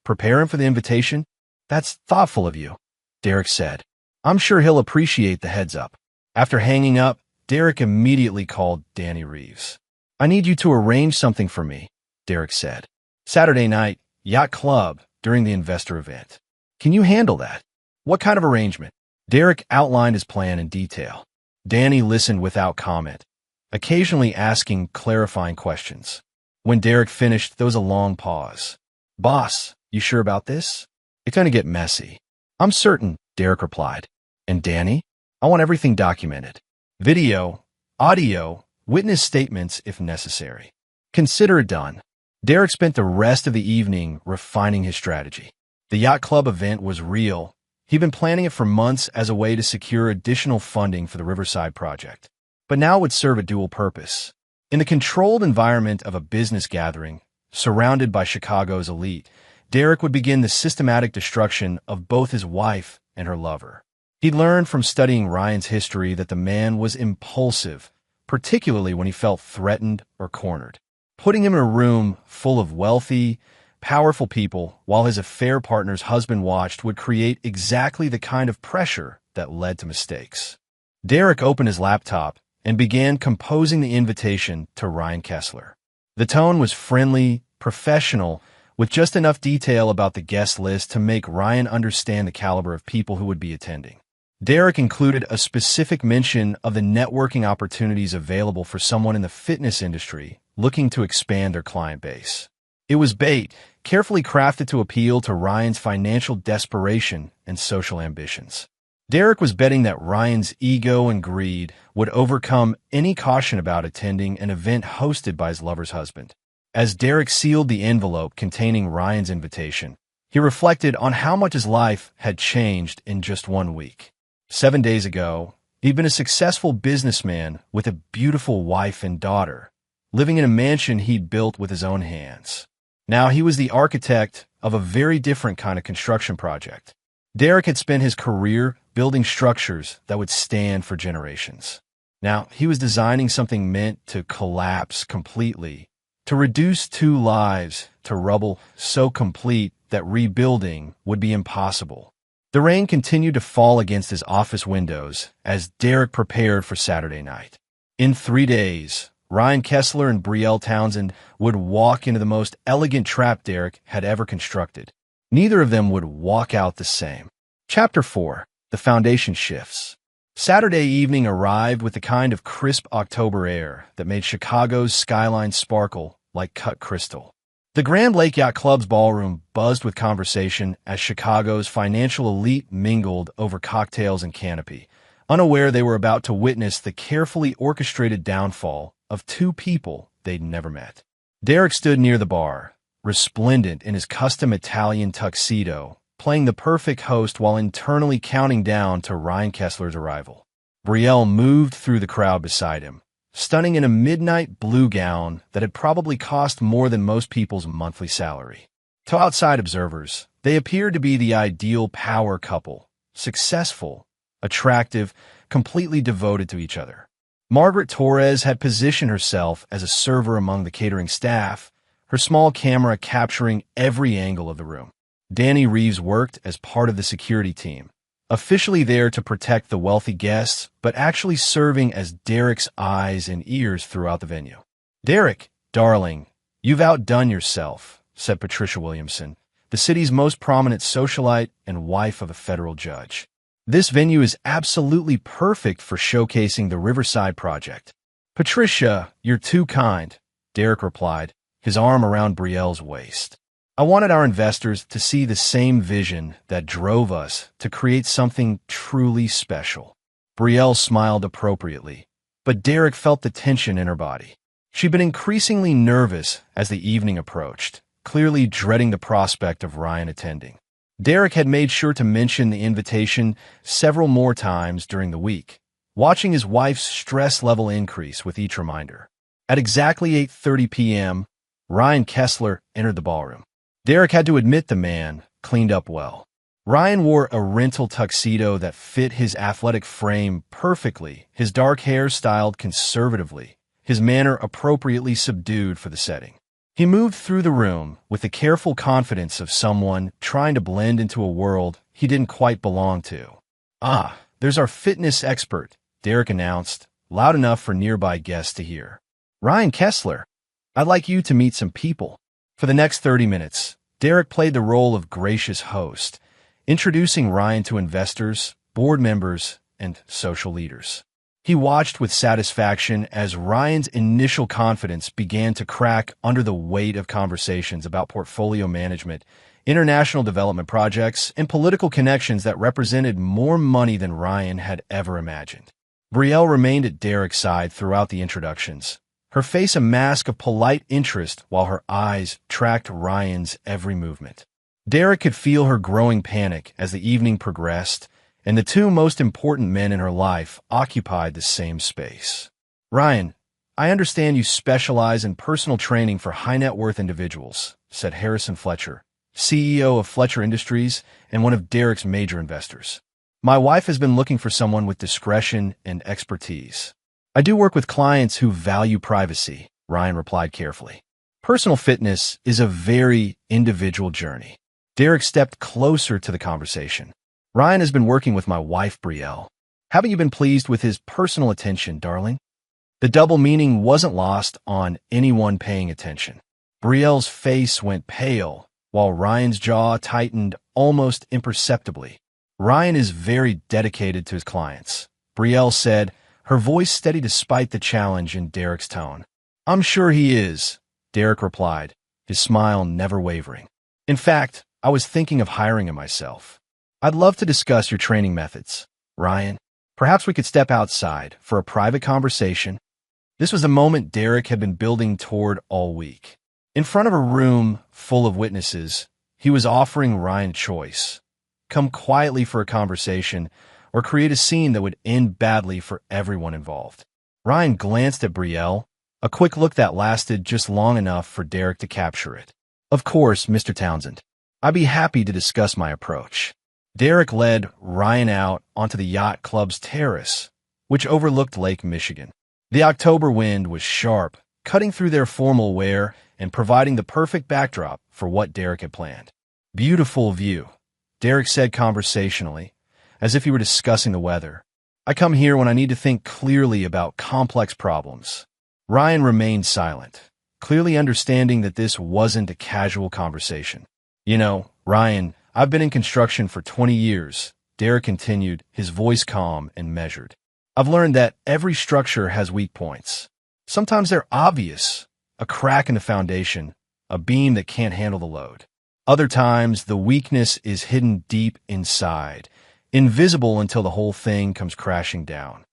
Prepare him for the invitation? That's thoughtful of you," Derek said. "I'm sure he'll appreciate the heads up." After hanging up, Derek immediately called Danny Reeves. "I need you to arrange something for me," Derek said. "Saturday night, Yacht Club, during the investor event. Can you handle that?" "What kind of arrangement?" Derek outlined his plan in detail. Danny listened without comment, occasionally asking clarifying questions. When Derek finished, there was a long pause. "Boss, you sure about this? It's going to get messy." "I'm certain," Derek replied. "And Danny, I want everything documented. Video, audio, witness statements if necessary. Consider it done." Derek spent the rest of the evening refining his strategy. The Yacht Club event was real. He'd been planning it for months as a way to secure additional funding for the Riverside project, but now it would serve a dual purpose. In the controlled environment of a business gathering, surrounded by Chicago's elite, Derek would begin the systematic destruction of both his wife and her lover. He'd learned from studying Ryan's history that the man was impulsive, particularly when he felt threatened or cornered. Putting him in a room full of wealthy, powerful people while his affair partner's husband watched would create exactly the kind of pressure that led to mistakes. Derek opened his laptop and began composing the invitation to Ryan Kessler. The tone was friendly, professional, with just enough detail about the guest list to make Ryan understand the caliber of people who would be attending. Derek included a specific mention of the networking opportunities available for someone in the fitness industry looking to expand their client base. It was bait, carefully crafted to appeal to Ryan's financial desperation and social ambitions. Derek was betting that Ryan's ego and greed would overcome any caution about attending an event hosted by his lover's husband. As Derek sealed the envelope containing Ryan's invitation, he reflected on how much his life had changed in just 1 week. 7 days ago, he'd been a successful businessman with a beautiful wife and daughter, living in a mansion he'd built with his own hands. Now he was the architect of a very different kind of construction project. Derek had spent his career building structures that would stand for generations. Now he was designing something meant to collapse completely, to reduce 2 lives to rubble so complete that rebuilding would be impossible. The rain continued to fall against his office windows as Derek prepared for Saturday night. In 3 days, Ryan Kessler and Brielle Townsend would walk into the most elegant trap Derek had ever constructed. Neither of them would walk out the same. Chapter 4. The Foundation Shifts. Saturday evening arrived with the kind of crisp October air that made Chicago's skyline sparkle like cut crystal. The Grand Lake Yacht Club's ballroom buzzed with conversation as Chicago's financial elite mingled over cocktails and canopy, unaware they were about to witness the carefully orchestrated downfall of 2 people they'd never met. Derek stood near the bar, resplendent in his custom Italian tuxedo, playing the perfect host while internally counting down to Ryan Kessler's arrival. Brielle moved through the crowd beside him, stunning in a midnight blue gown that had probably cost more than most people's monthly salary. To outside observers, they appeared to be the ideal power couple, successful, attractive, completely devoted to each other. Margaret Torres had positioned herself as a server among the catering staff, her small camera capturing every angle of the room. Danny Reeves worked as part of the security team, officially there to protect the wealthy guests, but actually serving as Derek's eyes and ears throughout the venue. "Derek, darling, you've outdone yourself," said Patricia Williamson, the city's most prominent socialite and wife of a federal judge. "This venue is absolutely perfect for showcasing the Riverside project." "Patricia, you're too kind," Derek replied, his arm around Brielle's waist. "I wanted our investors to see the same vision that drove us to create something truly special." Brielle smiled appropriately, but Derek felt the tension in her body. She'd been increasingly nervous as the evening approached, clearly dreading the prospect of Ryan attending. Derek had made sure to mention the invitation several more times during the week, watching his wife's stress level increase with each reminder. At exactly 8:30 p.m., Ryan Kessler entered the ballroom. Derek had to admit the man cleaned up well. Ryan wore a rental tuxedo that fit his athletic frame perfectly, his dark hair styled conservatively, his manner appropriately subdued for the setting. He moved through the room with the careful confidence of someone trying to blend into a world he didn't quite belong to. "Ah, there's our fitness expert," Derek announced, loud enough for nearby guests to hear. "Ryan Kessler, I'd like you to meet some people." For the next 30 minutes, Derek played the role of gracious host, introducing Ryan to investors, board members, and social leaders. He watched with satisfaction as Ryan's initial confidence began to crack under the weight of conversations about portfolio management, international development projects, and political connections that represented more money than Ryan had ever imagined. Brielle remained at Derek's side throughout the introductions, her face a mask of polite interest while her eyes tracked Ryan's every movement. Derek could feel her growing panic as the evening progressed, and the two most important men in her life occupied the same space. "Ryan, I understand you specialize in personal training for high-net-worth individuals," said Harrison Fletcher, CEO of Fletcher Industries and one of Derek's major investors. "My wife has been looking for someone with discretion and expertise." "I do work with clients who value privacy," Ryan replied carefully. "Personal fitness is a very individual journey." Derek stepped closer to the conversation. "Ryan has been working with my wife, Brielle. Haven't you been pleased with his personal attention, darling?" The double meaning wasn't lost on anyone paying attention. Brielle's face went pale, while Ryan's jaw tightened almost imperceptibly. "Ryan is very dedicated to his clients," Brielle said, her voice steady despite the challenge in Derek's tone. "I'm sure he is," Derek replied, his smile never wavering. "In fact, I was thinking of hiring him myself. I'd love to discuss your training methods. Ryan, perhaps we could step outside for a private conversation." This was the moment Derek had been building toward all week. In front of a room full of witnesses, he was offering Ryan a choice: come quietly for a conversation or create a scene that would end badly for everyone involved. Ryan glanced at Brielle, a quick look that lasted just long enough for Derek to capture it. "Of course, Mr. Townsend. I'd be happy to discuss my approach." Derek led Ryan out onto the yacht club's terrace, which overlooked Lake Michigan. The October wind was sharp, cutting through their formal wear and providing the perfect backdrop for what Derek had planned. "Beautiful view," Derek said conversationally, as if he were discussing the weather. "I come here when I need to think clearly about complex problems." Ryan remained silent, clearly understanding that this wasn't a casual conversation. "You know, Ryan, I've been in construction for 20 years, Derek continued, his voice calm and measured. "I've learned that every structure has weak points. Sometimes they're obvious, a crack in the foundation, a beam that can't handle the load. Other times, the weakness is hidden deep inside, invisible until the whole thing comes crashing down."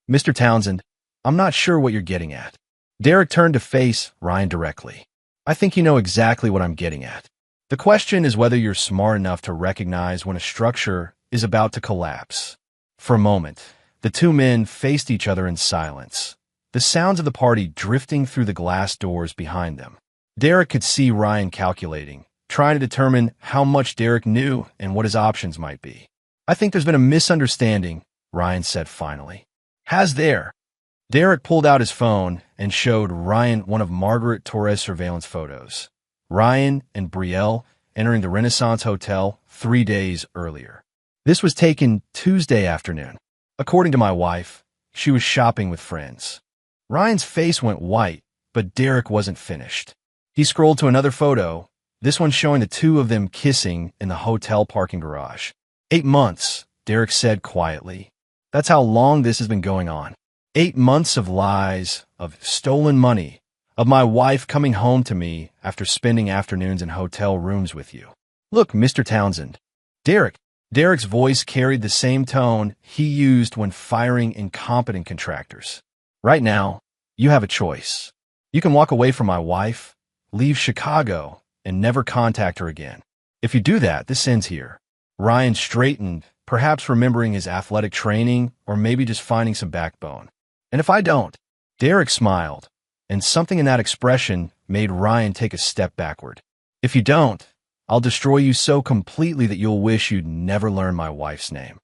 "Mr. Townsend, I'm not sure what you're getting at." Derek turned to face Ryan directly. "I think you know exactly what I'm getting at. The question is whether you're smart enough to recognize when a structure is about to collapse." For a moment, the two men faced each other in silence, the sounds of the party drifting through the glass doors behind them. Derek could see Ryan calculating, trying to determine how much Derek knew and what his options might be. "I think there's been a misunderstanding," Ryan said finally. "Has there?" Derek pulled out his phone and showed Ryan one of Margaret Torres' surveillance photos. Ryan and Brielle entering the Renaissance Hotel 3 days earlier. This was taken Tuesday afternoon. According to my wife, she was shopping with friends. Ryan's face went white, but Derek wasn't finished. He scrolled to another photo, this one showing the two of them kissing in the hotel parking garage. 8 months, Derek said quietly. That's how long this has been going on. 8 months of lies, of stolen money, of my wife coming home to me after spending afternoons in hotel rooms with you. Look, Mr. Townsend. Derek's voice carried the same tone he used when firing incompetent contractors. Right now, you have a choice. You can walk away from my wife, leave Chicago, and never contact her again. If you do that, this ends here. Ryan straightened, perhaps remembering his athletic training or maybe just finding some backbone. And if I don't? Derek smiled, and something in that expression made Ryan take a step backward. If you don't, I'll destroy you so completely that you'll wish you'd never learned my wife's name.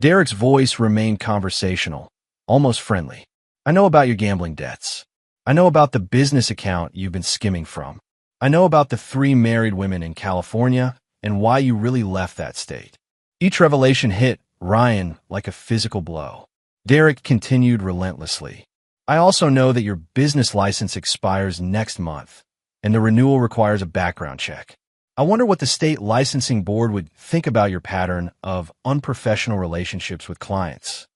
Derek's voice remained conversational, almost friendly. I know about your gambling debts. I know about the business account you've been skimming from. I know about the 3 married women in California and why you really left that state. Each revelation hit Ryan like a physical blow. Derek continued relentlessly. I also know that your business license expires next month, and the renewal requires a background check. I wonder what the state licensing board would think about your pattern of unprofessional relationships with clients.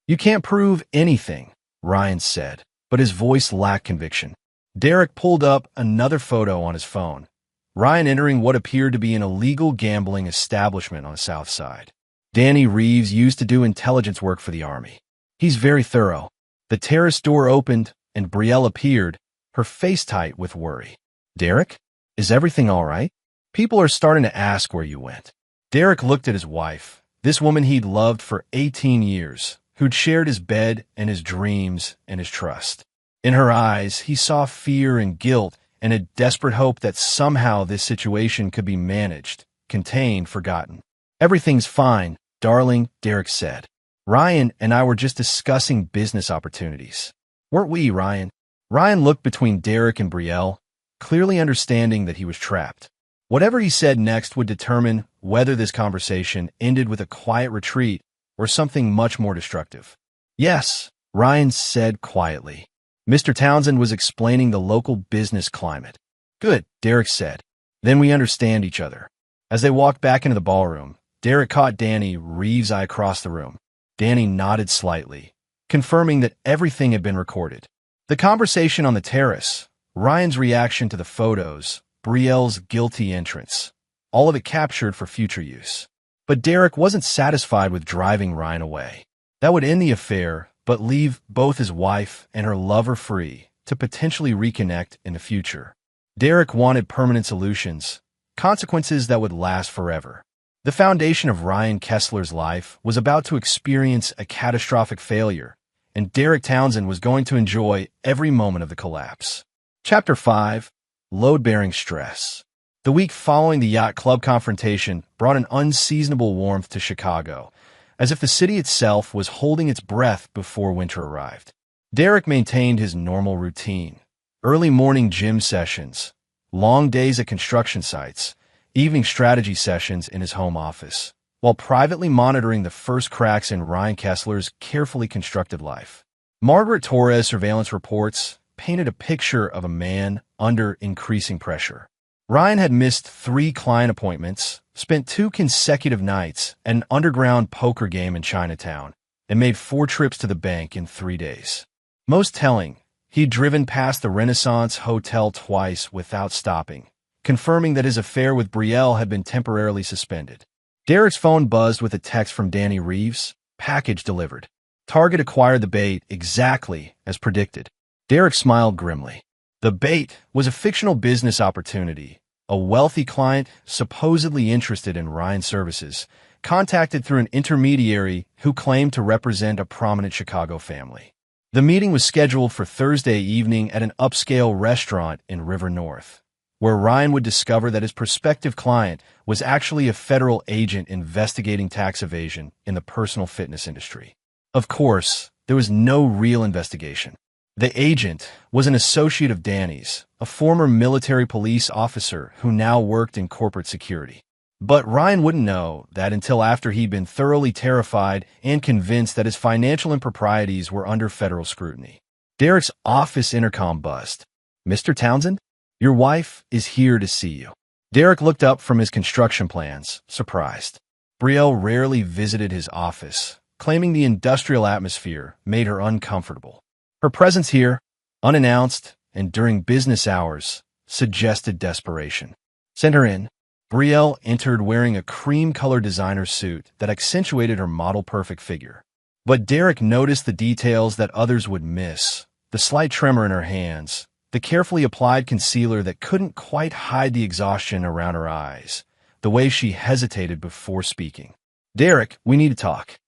You can't prove anything, Ryan said, but his voice lacked conviction. Derek pulled up another photo on his phone, Ryan entering what appeared to be an illegal gambling establishment on the South Side. Danny Reeves used to do intelligence work for the Army. He's very thorough. The terrace door opened, and Brielle appeared, her face tight with worry. Derek, is everything all right? People are starting to ask where you went. Derek looked at his wife, this woman he'd loved for 18 years, who'd shared his bed and his dreams and his trust. In her eyes, he saw fear and guilt and a desperate hope that somehow this situation could be managed, contained, forgotten. "Everything's fine, darling," Derek said. "Ryan and I were just discussing business opportunities." "Weren't we, Ryan?" Ryan looked between Derek and Brielle, clearly understanding that he was trapped. Whatever he said next would determine whether this conversation ended with a quiet retreat or something much more destructive. "Yes," Ryan said quietly. Mr. Townsend was explaining the local business climate. "Good," Derek said. "Then we understand each other." As they walked back into the ballroom, Derek caught Danny Reeves' eye across the room. Danny nodded slightly, confirming that everything had been recorded. The conversation on the terrace, Ryan's reaction to the photos, Brielle's guilty entrance, all of it captured for future use. But Derek wasn't satisfied with driving Ryan away. That would end the affair, but leave both his wife and her lover free to potentially reconnect in the future. Derek wanted permanent solutions, consequences that would last forever. The foundation of Ryan Kessler's life was about to experience a catastrophic failure, and Derek Townsend was going to enjoy every moment of the collapse. Chapter 5. Load-bearing stress. The week following the yacht club confrontation brought an unseasonable warmth to Chicago, as if the city itself was holding its breath before winter arrived. Derek maintained his normal routine: early morning gym sessions, long days at construction sites, evening strategy sessions in his home office, while privately monitoring the first cracks in Ryan Kessler's carefully constructed life. Margaret Torres surveillance reports painted a picture of a man under increasing pressure. Ryan had missed 3 client appointments, spent 2 consecutive nights at an underground poker game in Chinatown, and made 4 trips to the bank in 3 days. Most telling, he'd driven past the Renaissance Hotel twice without stopping, confirming that his affair with Brielle had been temporarily suspended. Derek's phone buzzed with a text from Danny Reeves. "Package delivered." Target acquired the bait exactly as predicted. Derek smiled grimly. The bait was a fictional business opportunity. A wealthy client, supposedly interested in Ryan's services, contacted through an intermediary who claimed to represent a prominent Chicago family. The meeting was scheduled for Thursday evening at an upscale restaurant in River North, where Ryan would discover that his prospective client was actually a federal agent investigating tax evasion in the personal fitness industry. Of course, there was no real investigation. The agent was an associate of Danny's, a former military police officer who now worked in corporate security. But Ryan wouldn't know that until after he'd been thoroughly terrified and convinced that his financial improprieties were under federal scrutiny. Derek's office intercom buzzed. "Mr. Townsend, your wife is here to see you." Derek looked up from his construction plans, surprised. Brielle rarely visited his office, claiming the industrial atmosphere made her uncomfortable. Her presence here, unannounced and during business hours, suggested desperation. "Send her in." Brielle entered wearing a cream-colored designer suit that accentuated her model-perfect figure. But Derek noticed the details that others would miss: the slight tremor in her hands, the carefully applied concealer that couldn't quite hide the exhaustion around her eyes, the way she hesitated before speaking. "Derek, we need to talk."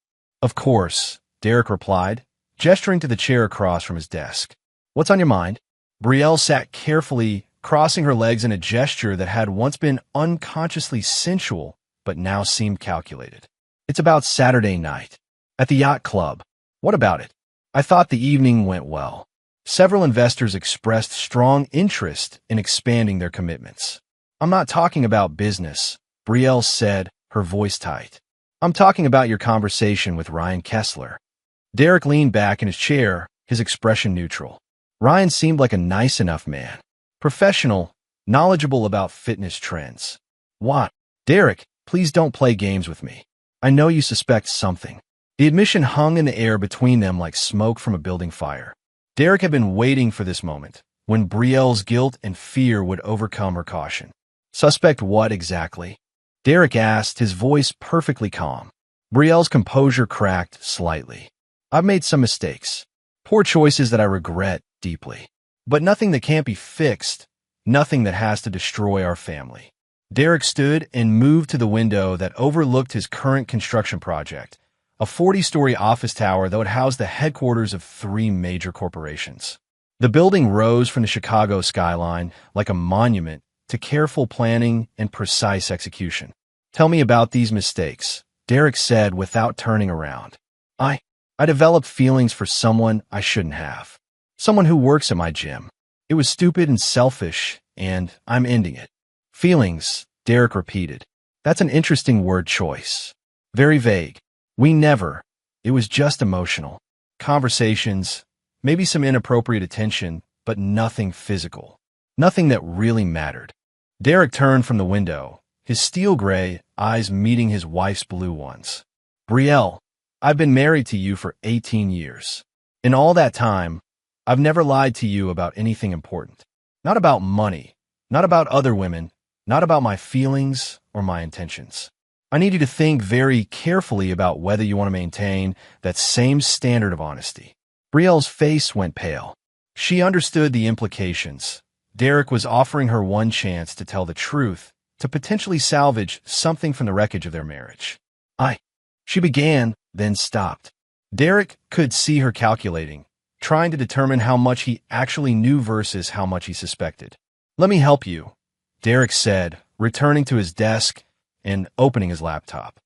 "Of course," Derek replied, gesturing to the chair across from his desk. "What's on your mind?" Brielle sat carefully, crossing her legs in a gesture that had once been unconsciously sensual, but now seemed calculated. "It's about Saturday night. At the yacht club." "What about it?" "I thought the evening went well. Several investors expressed strong interest in expanding their commitments." "I'm not talking about business," Brielle said, her voice tight. "I'm talking about your conversation with Ryan Kessler." Derek leaned back in his chair, his expression neutral. Ryan seemed like a nice enough man. Professional, knowledgeable about fitness trends. "What?" "Derek, please don't play games with me. I know you suspect something." The admission hung in the air between them like smoke from a building fire. Derek had been waiting for this moment, when Brielle's guilt and fear would overcome her caution. "Suspect what exactly?" Derek asked, his voice perfectly calm. Brielle's composure cracked slightly. "I've made some mistakes. Poor choices that I regret deeply. But nothing that can't be fixed, nothing that has to destroy our family." Derek stood and moved to the window that overlooked his current construction project, a 40-story office tower that would house the headquarters of 3 major corporations. The building rose from the Chicago skyline like a monument to careful planning and precise execution. "Tell me about these mistakes," Derek said without turning around. I developed feelings for someone I shouldn't have. Someone who works at my gym. It was stupid and selfish, and I'm ending it." "Feelings," Derek repeated. "That's an interesting word choice. Very vague. We never. It was just emotional. Conversations, maybe some inappropriate attention, but nothing physical. Nothing that really mattered." Derek turned from the window, his steel gray eyes meeting his wife's blue ones. "Brielle, I've been married to you for 18 years. In all that time, I've never lied to you about anything important. Not about money, not about other women, not about my feelings or my intentions. I need you to think very carefully about whether you want to maintain that same standard of honesty." Brielle's face went pale. She understood the implications. Derek was offering her one chance to tell the truth, to potentially salvage something from the wreckage of their marriage. She began, then stopped. Derek could see her calculating, trying to determine how much he actually knew versus how much he suspected. "Let me help you," Derek said, returning to his desk and opening his laptop.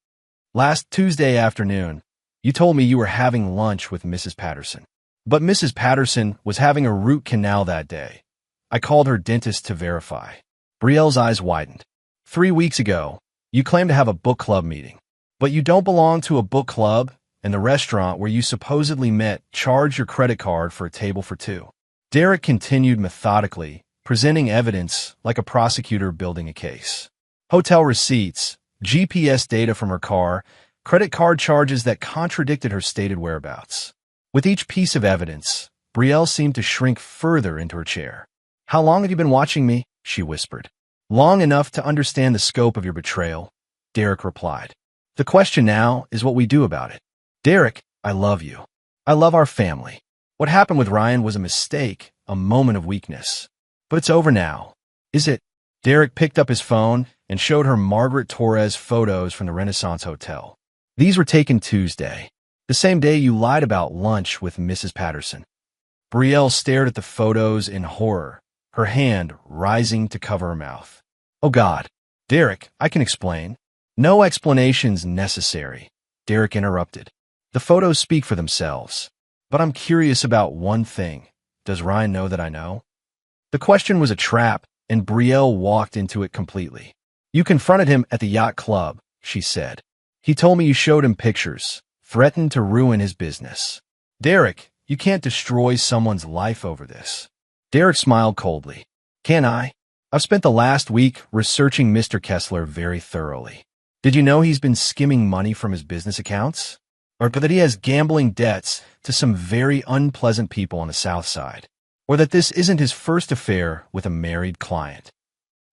"Last Tuesday afternoon, you told me you were having lunch with Mrs. Patterson. But Mrs. Patterson was having a root canal that day. I called her dentist to verify." Brielle's eyes widened. 3 weeks ago, you claimed to have a book club meeting. But you don't belong to a book club, and the restaurant where you supposedly met charged your credit card for a table for 2. Derek continued methodically, presenting evidence like a prosecutor building a case. Hotel receipts, GPS data from her car, credit card charges that contradicted her stated whereabouts. With each piece of evidence, Brielle seemed to shrink further into her chair. "How long have you been watching me?" she whispered. "Long enough to understand the scope of your betrayal," Derek replied. "The question now is what we do about it. Derek, I love you. I love our family. What happened with Ryan was a mistake, a moment of weakness. But it's over now. Is it?" Derek picked up his phone and showed her Margaret Torres photos from the Renaissance Hotel. "These were taken Tuesday, the same day you lied about lunch with Mrs. Patterson." Brielle stared at the photos in horror, her hand rising to cover her mouth. "Oh God. Derek, I can explain." "No explanations necessary," Derek interrupted. "The photos speak for themselves. But I'm curious about one thing. Does Ryan know that I know?" The question was a trap, and Brielle walked into it completely. "You confronted him at the yacht club," she said. "He told me you showed him pictures, threatened to ruin his business." "Derek, you can't destroy someone's life over this." Derek smiled coldly. "Can I? I've spent the last week researching Mr. Kessler very thoroughly. Did you know he's been skimming money from his business accounts? Or that he has gambling debts to some very unpleasant people on the South Side? Or that this isn't his first affair with a married client?"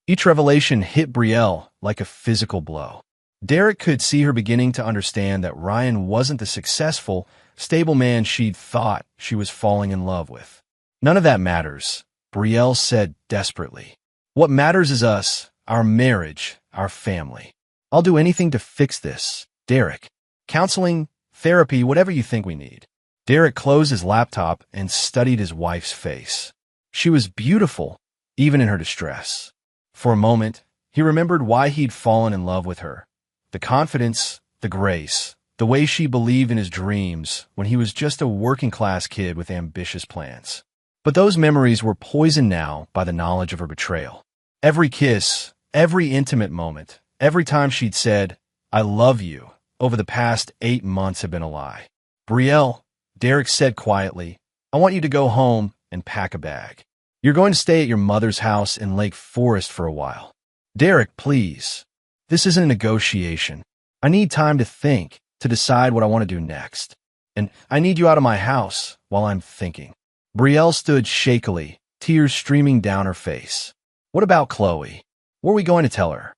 Each revelation hit Brielle like a physical blow. Derek could see her beginning to understand that Ryan wasn't the successful, stable man she'd thought she was falling in love with. "None of that matters," Brielle said desperately. "What matters is us, our marriage, our family. I'll do anything to fix this, Derek. Counseling, therapy, whatever you think we need." Derek closed his laptop and studied his wife's face. She was beautiful, even in her distress. For a moment, he remembered why he'd fallen in love with her. The confidence, the grace, the way she believed in his dreams when he was just a working-class kid with ambitious plans. But those memories were poisoned now by the knowledge of her betrayal. Every kiss, every intimate moment, every time she'd said, "I love you," over the past 8 months had been a lie. "Brielle," Derek said quietly, "I want you to go home and pack a bag. You're going to stay at your mother's house in Lake Forest for a while." "Derek, please. This isn't a negotiation. I need time to think, to decide what I want to do next. And I need you out of my house while I'm thinking." Brielle stood shakily, tears streaming down her face. "What about Chloe? What are we going to tell her?"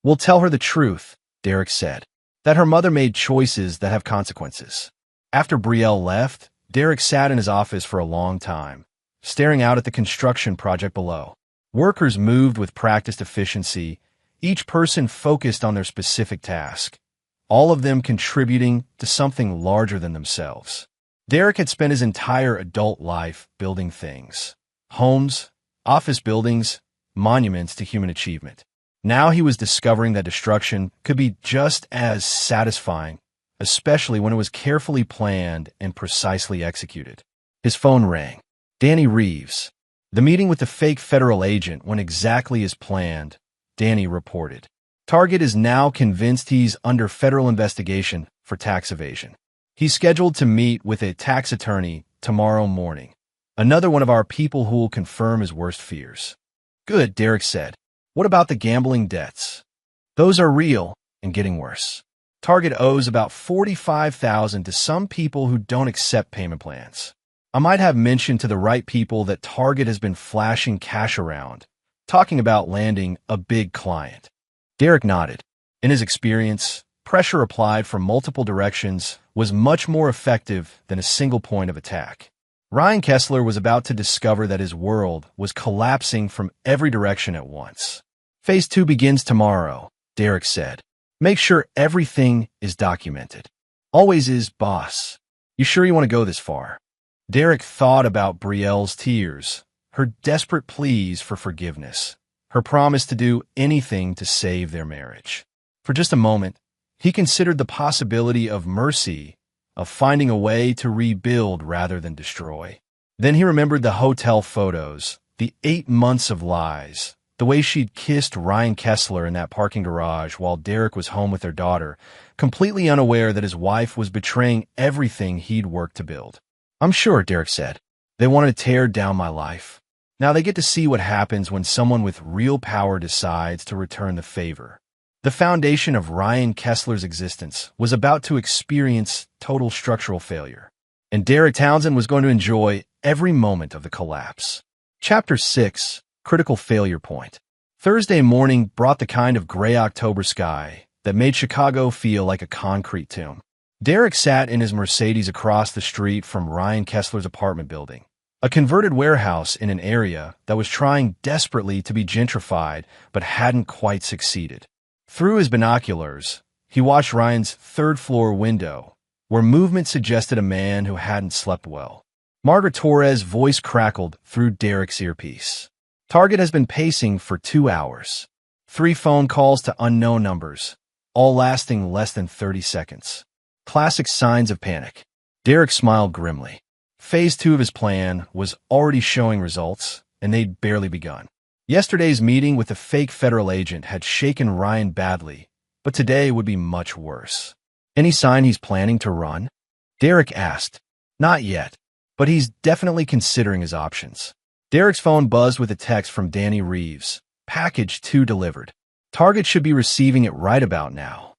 "We'll tell her the truth," Derek said, "that her mother made choices that have consequences." After Brielle left, Derek sat in his office for a long time, staring out at the construction project below. Workers moved with practiced efficiency, each person focused on their specific task, all of them contributing to something larger than themselves. Derek had spent his entire adult life building things: homes, office buildings, monuments to human achievement. Now he was discovering that destruction could be just as satisfying, especially when it was carefully planned and precisely executed. His phone rang. Danny Reeves. The meeting with the fake federal agent went exactly as planned, Danny reported. Target is now convinced he's under federal investigation for tax evasion. He's scheduled to meet with a tax attorney tomorrow morning. Another one of our people who will confirm his worst fears. Good, Derek said. What about the gambling debts? Those are real and getting worse. Target owes about $45,000 to some people who don't accept payment plans. I might have mentioned to the right people that Target has been flashing cash around, talking about landing a big client. Derek nodded. In his experience, pressure applied from multiple directions was much more effective than a single point of attack. Ryan Kessler was about to discover that his world was collapsing from every direction at once. Phase 2 begins tomorrow, Derek said. Make sure everything is documented. Always is, boss. You sure you want to go this far? Derek thought about Brielle's tears, her desperate pleas for forgiveness, her promise to do anything to save their marriage. For just a moment, he considered the possibility of mercy, of finding a way to rebuild rather than destroy. Then he remembered the hotel photos, the 8 months of lies, the way she'd kissed Ryan Kessler in that parking garage while Derek was home with their daughter, completely unaware that his wife was betraying everything he'd worked to build. I'm sure, Derek said. They wanted to tear down my life. Now they get to see what happens when someone with real power decides to return the favor. The foundation of Ryan Kessler's existence was about to experience total structural failure, and Derek Townsend was going to enjoy every moment of the collapse. Chapter 6, Critical Failure Point. Thursday morning brought the kind of gray October sky that made Chicago feel like a concrete tomb. Derek sat in his Mercedes across the street from Ryan Kessler's apartment building, a converted warehouse in an area that was trying desperately to be gentrified but hadn't quite succeeded. Through his binoculars, he watched Ryan's third-floor window, where movement suggested a man who hadn't slept well. Margaret Torres' voice crackled through Derek's earpiece. Target has been pacing for 2 hours. 3 phone calls to unknown numbers, all lasting less than 30 seconds. Classic signs of panic. Derek smiled grimly. Phase 2 of his plan was already showing results, and they'd barely begun. Yesterday's meeting with the fake federal agent had shaken Ryan badly, but today would be much worse. Any sign he's planning to run? Derek asked. Not yet, but he's definitely considering his options. Derek's phone buzzed with a text from Danny Reeves. Package 2 delivered. Target should be receiving it right about now.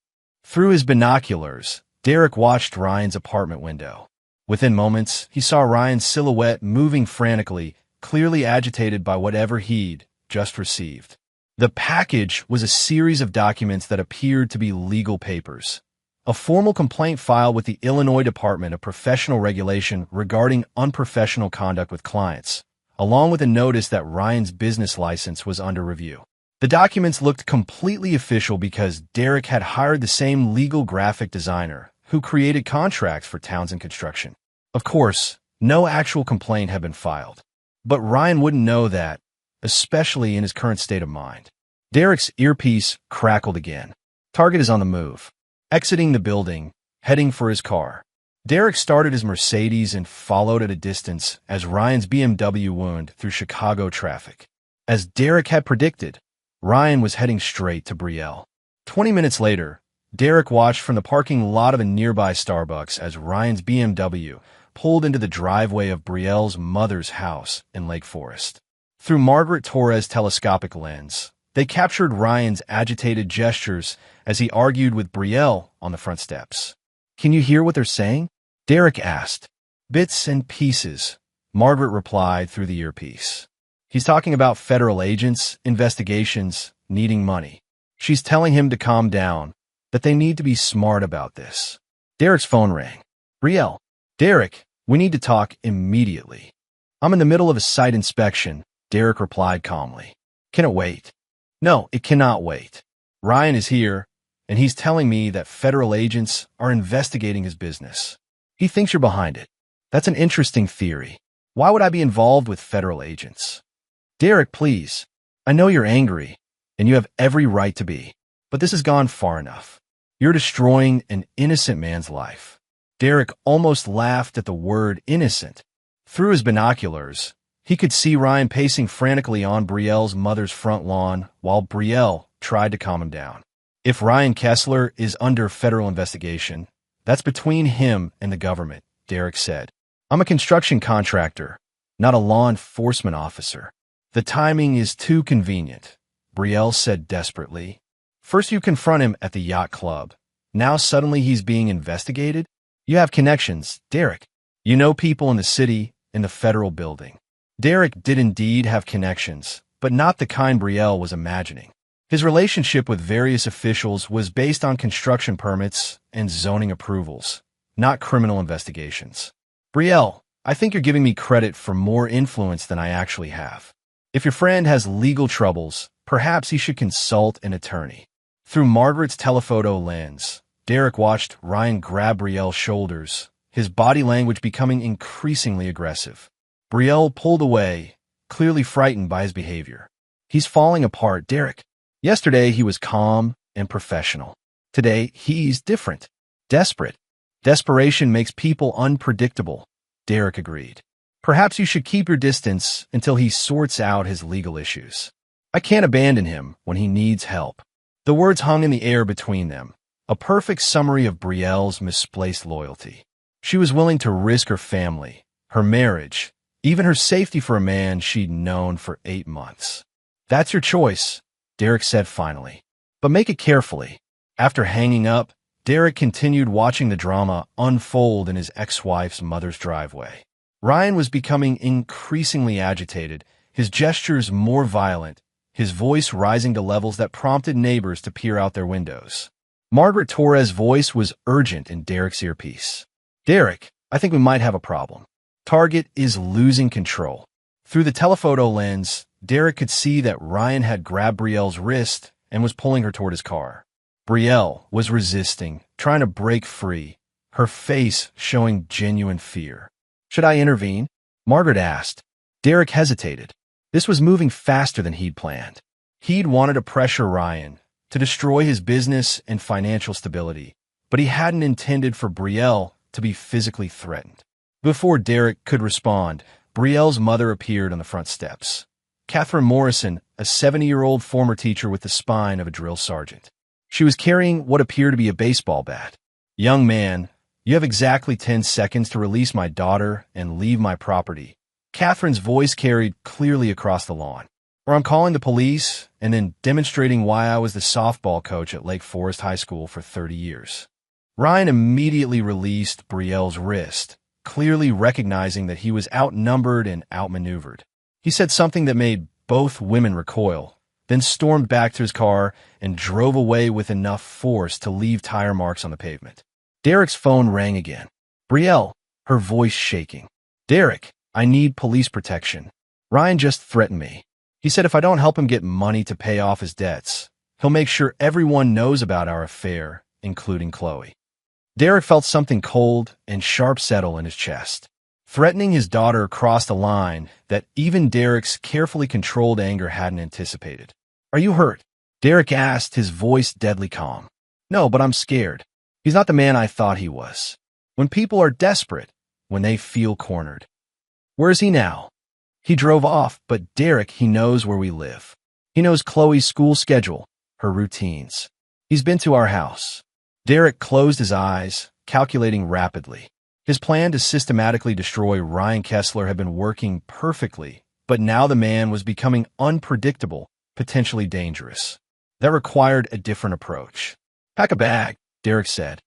Through his binoculars, Derek watched Ryan's apartment window. Within moments, he saw Ryan's silhouette moving frantically, clearly agitated by whatever he'd just received. The package was a series of documents that appeared to be legal papers. A formal complaint filed with the Illinois Department of Professional Regulation regarding unprofessional conduct with clients, along with a notice that Ryan's business license was under review. The documents looked completely official because Derek had hired the same legal graphic designer who created contracts for Townsend Construction. Of course, no actual complaint had been filed, but Ryan wouldn't know that, especially in his current state of mind. Derek's earpiece crackled again. Target is on the move. Exiting the building, heading for his car. Derek started his Mercedes and followed at a distance as Ryan's BMW wound through Chicago traffic. As Derek had predicted, Ryan was heading straight to Brielle. 20 minutes later, Derek watched from the parking lot of a nearby Starbucks as Ryan's BMW pulled into the driveway of Brielle's mother's house in Lake Forest. Through Margaret Torres' telescopic lens, they captured Ryan's agitated gestures as he argued with Brielle on the front steps. Can you hear what they're saying? Derek asked. Bits and pieces, Margaret replied through the earpiece. He's talking about federal agents, investigations, needing money. She's telling him to calm down, that they need to be smart about this. Derek's phone rang. Brielle. Derek, we need to talk immediately. I'm in the middle of a site inspection, Derek replied calmly. Can it wait? No, it cannot wait. Ryan is here, and he's telling me that federal agents are investigating his business. He thinks you're behind it. That's an interesting theory. Why would I be involved with federal agents? Derek, please. I know you're angry, and you have every right to be. But this has gone far enough. You're destroying an innocent man's life. Derek almost laughed at the word innocent. Through his binoculars, he could see Ryan pacing frantically on Brielle's mother's front lawn while Brielle tried to calm him down. If Ryan Kessler is under federal investigation, that's between him and the government, Derek said. I'm a construction contractor, not a law enforcement officer. The timing is too convenient, Brielle said desperately. First you confront him at the yacht club. Now suddenly he's being investigated? You have connections, Derek. You know people in the city, in the federal building. Derek did indeed have connections, but not the kind Brielle was imagining. His relationship with various officials was based on construction permits and zoning approvals, not criminal investigations. Brielle, I think you're giving me credit for more influence than I actually have. If your friend has legal troubles, perhaps he should consult an attorney. Through Margaret's telephoto lens, Derek watched Ryan grab Brielle's shoulders, his body language becoming increasingly aggressive. Brielle pulled away, clearly frightened by his behavior. He's falling apart, Derek. Yesterday he was calm and professional. Today he's different, desperate. Desperation makes people unpredictable, Derek agreed. Perhaps you should keep your distance until he sorts out his legal issues. I can't abandon him when he needs help. The words hung in the air between them, a perfect summary of Brielle's misplaced loyalty. She was willing to risk her family, her marriage, even her safety for a man she'd known for 8 months. That's your choice, Derek said finally. But make it carefully. After hanging up, Derek continued watching the drama unfold in his ex-wife's mother's driveway. Ryan was becoming increasingly agitated, his gestures more violent, his voice rising to levels that prompted neighbors to peer out their windows. Margaret Torres' voice was urgent in Derek's earpiece. Derek, I think we might have a problem. Target is losing control. Through the telephoto lens, Derek could see that Ryan had grabbed Brielle's wrist and was pulling her toward his car. Brielle was resisting, trying to break free, her face showing genuine fear. Should I intervene? Margaret asked. Derek hesitated. This was moving faster than he'd planned. He'd wanted to pressure Ryan, to destroy his business and financial stability, but he hadn't intended for Brielle to be physically threatened. Before Derek could respond, Brielle's mother appeared on the front steps. Catherine Morrison, a 70-year-old former teacher with the spine of a drill sergeant. She was carrying what appeared to be a baseball bat. Young man, you have exactly 10 seconds to release my daughter and leave my property. Catherine's voice carried clearly across the lawn. Or I'm calling the police and then demonstrating why I was the softball coach at Lake Forest High School for 30 years. Ryan immediately released Brielle's wrist, clearly recognizing that he was outnumbered and outmaneuvered. He said something that made both women recoil, then stormed back to his car and drove away with enough force to leave tire marks on the pavement. Derek's phone rang again. Brielle, her voice shaking. Derek, I need police protection. Ryan just threatened me. He said if I don't help him get money to pay off his debts, he'll make sure everyone knows about our affair, including Chloe. Derek felt something cold and sharp settle in his chest. Threatening his daughter crossed a line that even Derek's carefully controlled anger hadn't anticipated. Are you hurt? Derek asked, his voice deadly calm. No, but I'm scared. He's not the man I thought he was. When people are desperate, when they feel cornered. Where is he now? He drove off, but Derek, he knows where we live. He knows Chloe's school schedule, her routines. He's been to our house. Derek closed his eyes, calculating rapidly. His plan to systematically destroy Ryan Kessler had been working perfectly, but now the man was becoming unpredictable, potentially dangerous. That required a different approach. Pack a bag, Derek said.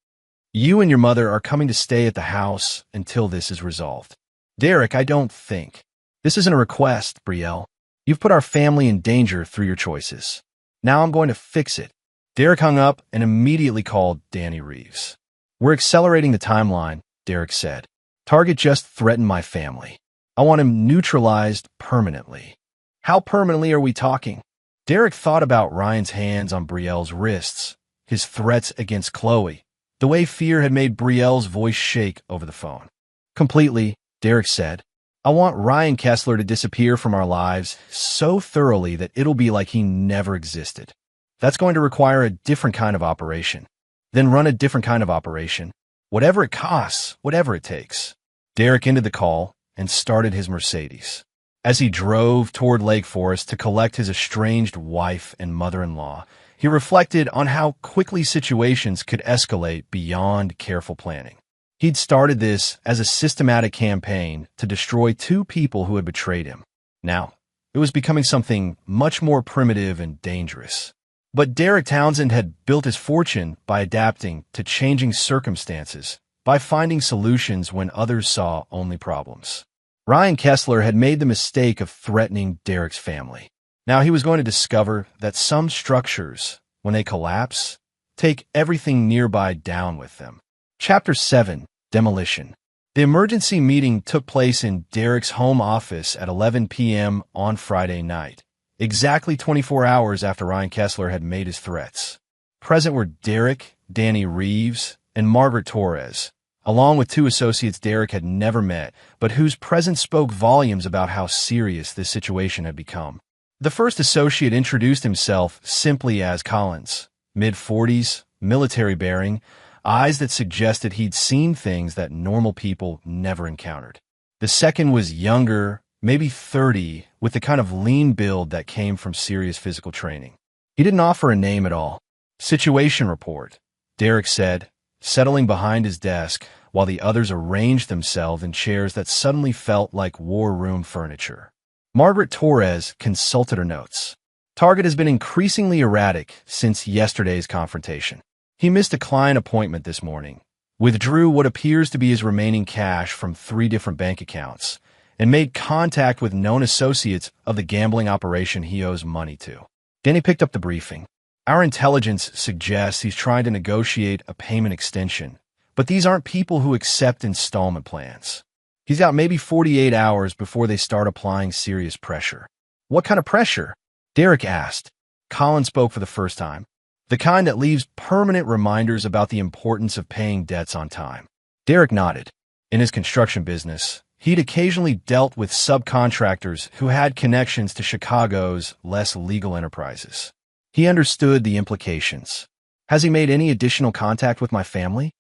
You and your mother are coming to stay at the house until this is resolved. Derek, I don't think. This isn't a request, Brielle. You've put our family in danger through your choices. Now I'm going to fix it. Derek hung up and immediately called Danny Reeves. We're accelerating the timeline, Derek said. Target just threatened my family. I want him neutralized permanently. How permanently are we talking? Derek thought about Ryan's hands on Brielle's wrists, his threats against Chloe, the way fear had made Brielle's voice shake over the phone. Completely, Derek said. I want Ryan Kessler to disappear from our lives so thoroughly that it'll be like he never existed. That's going to require a different kind of operation. Then run a different kind of operation. Whatever it costs, whatever it takes. Derek ended the call and started his Mercedes. As he drove toward Lake Forest to collect his estranged wife and mother-in-law, he reflected on how quickly situations could escalate beyond careful planning. He'd started this as a systematic campaign to destroy two people who had betrayed him. Now, it was becoming something much more primitive and dangerous. But Derek Townsend had built his fortune by adapting to changing circumstances, by finding solutions when others saw only problems. Ryan Kessler had made the mistake of threatening Derek's family. Now he was going to discover that some structures, when they collapse, take everything nearby down with them. Chapter 7. Demolition. The emergency meeting took place in Derek's home office at 11 p.m. on Friday night, exactly 24 hours after Ryan Kessler had made his threats. Present were Derek, Danny Reeves, and Margaret Torres, along with two associates Derek had never met, but whose presence spoke volumes about how serious this situation had become. The first associate introduced himself simply as Collins, mid-40s, military-bearing, eyes that suggested he'd seen things that normal people never encountered. The second was younger, maybe 30, with the kind of lean build that came from serious physical training. He didn't offer a name at all. Situation report, Derek said, settling behind his desk while the others arranged themselves in chairs that suddenly felt like war room furniture. Margaret Torres consulted her notes. Target has been increasingly erratic since yesterday's confrontation. He missed a client appointment this morning, withdrew what appears to be his remaining cash from 3 different bank accounts, and made contact with known associates of the gambling operation he owes money to. Danny picked up the briefing. Our intelligence suggests he's trying to negotiate a payment extension, but these aren't people who accept installment plans. He's got maybe 48 hours before they start applying serious pressure. What kind of pressure? Derek asked. Colin spoke for the first time. The kind that leaves permanent reminders about the importance of paying debts on time. Derek nodded. In his construction business, he'd occasionally dealt with subcontractors who had connections to Chicago's less legal enterprises. He understood the implications. Has he made any additional contact with my family?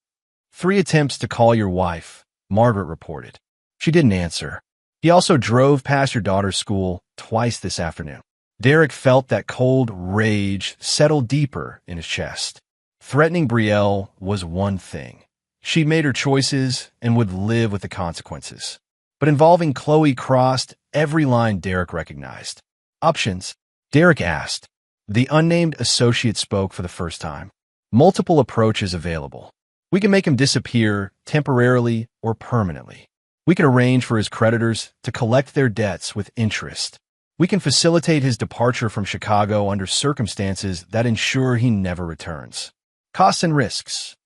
3 attempts to call your wife, Margaret reported. She didn't answer. He also drove past your daughter's school twice this afternoon. Derek felt that cold rage settle deeper in his chest. Threatening Brielle was one thing. She'd made her choices and would live with the consequences. But involving Chloe crossed every line Derek recognized. Options? Derek asked. The unnamed associate spoke for the first time. Multiple approaches available. We can make him disappear temporarily or permanently. We can arrange for his creditors to collect their debts with interest. We can facilitate his departure from Chicago under circumstances that ensure he never returns. Costs and risks.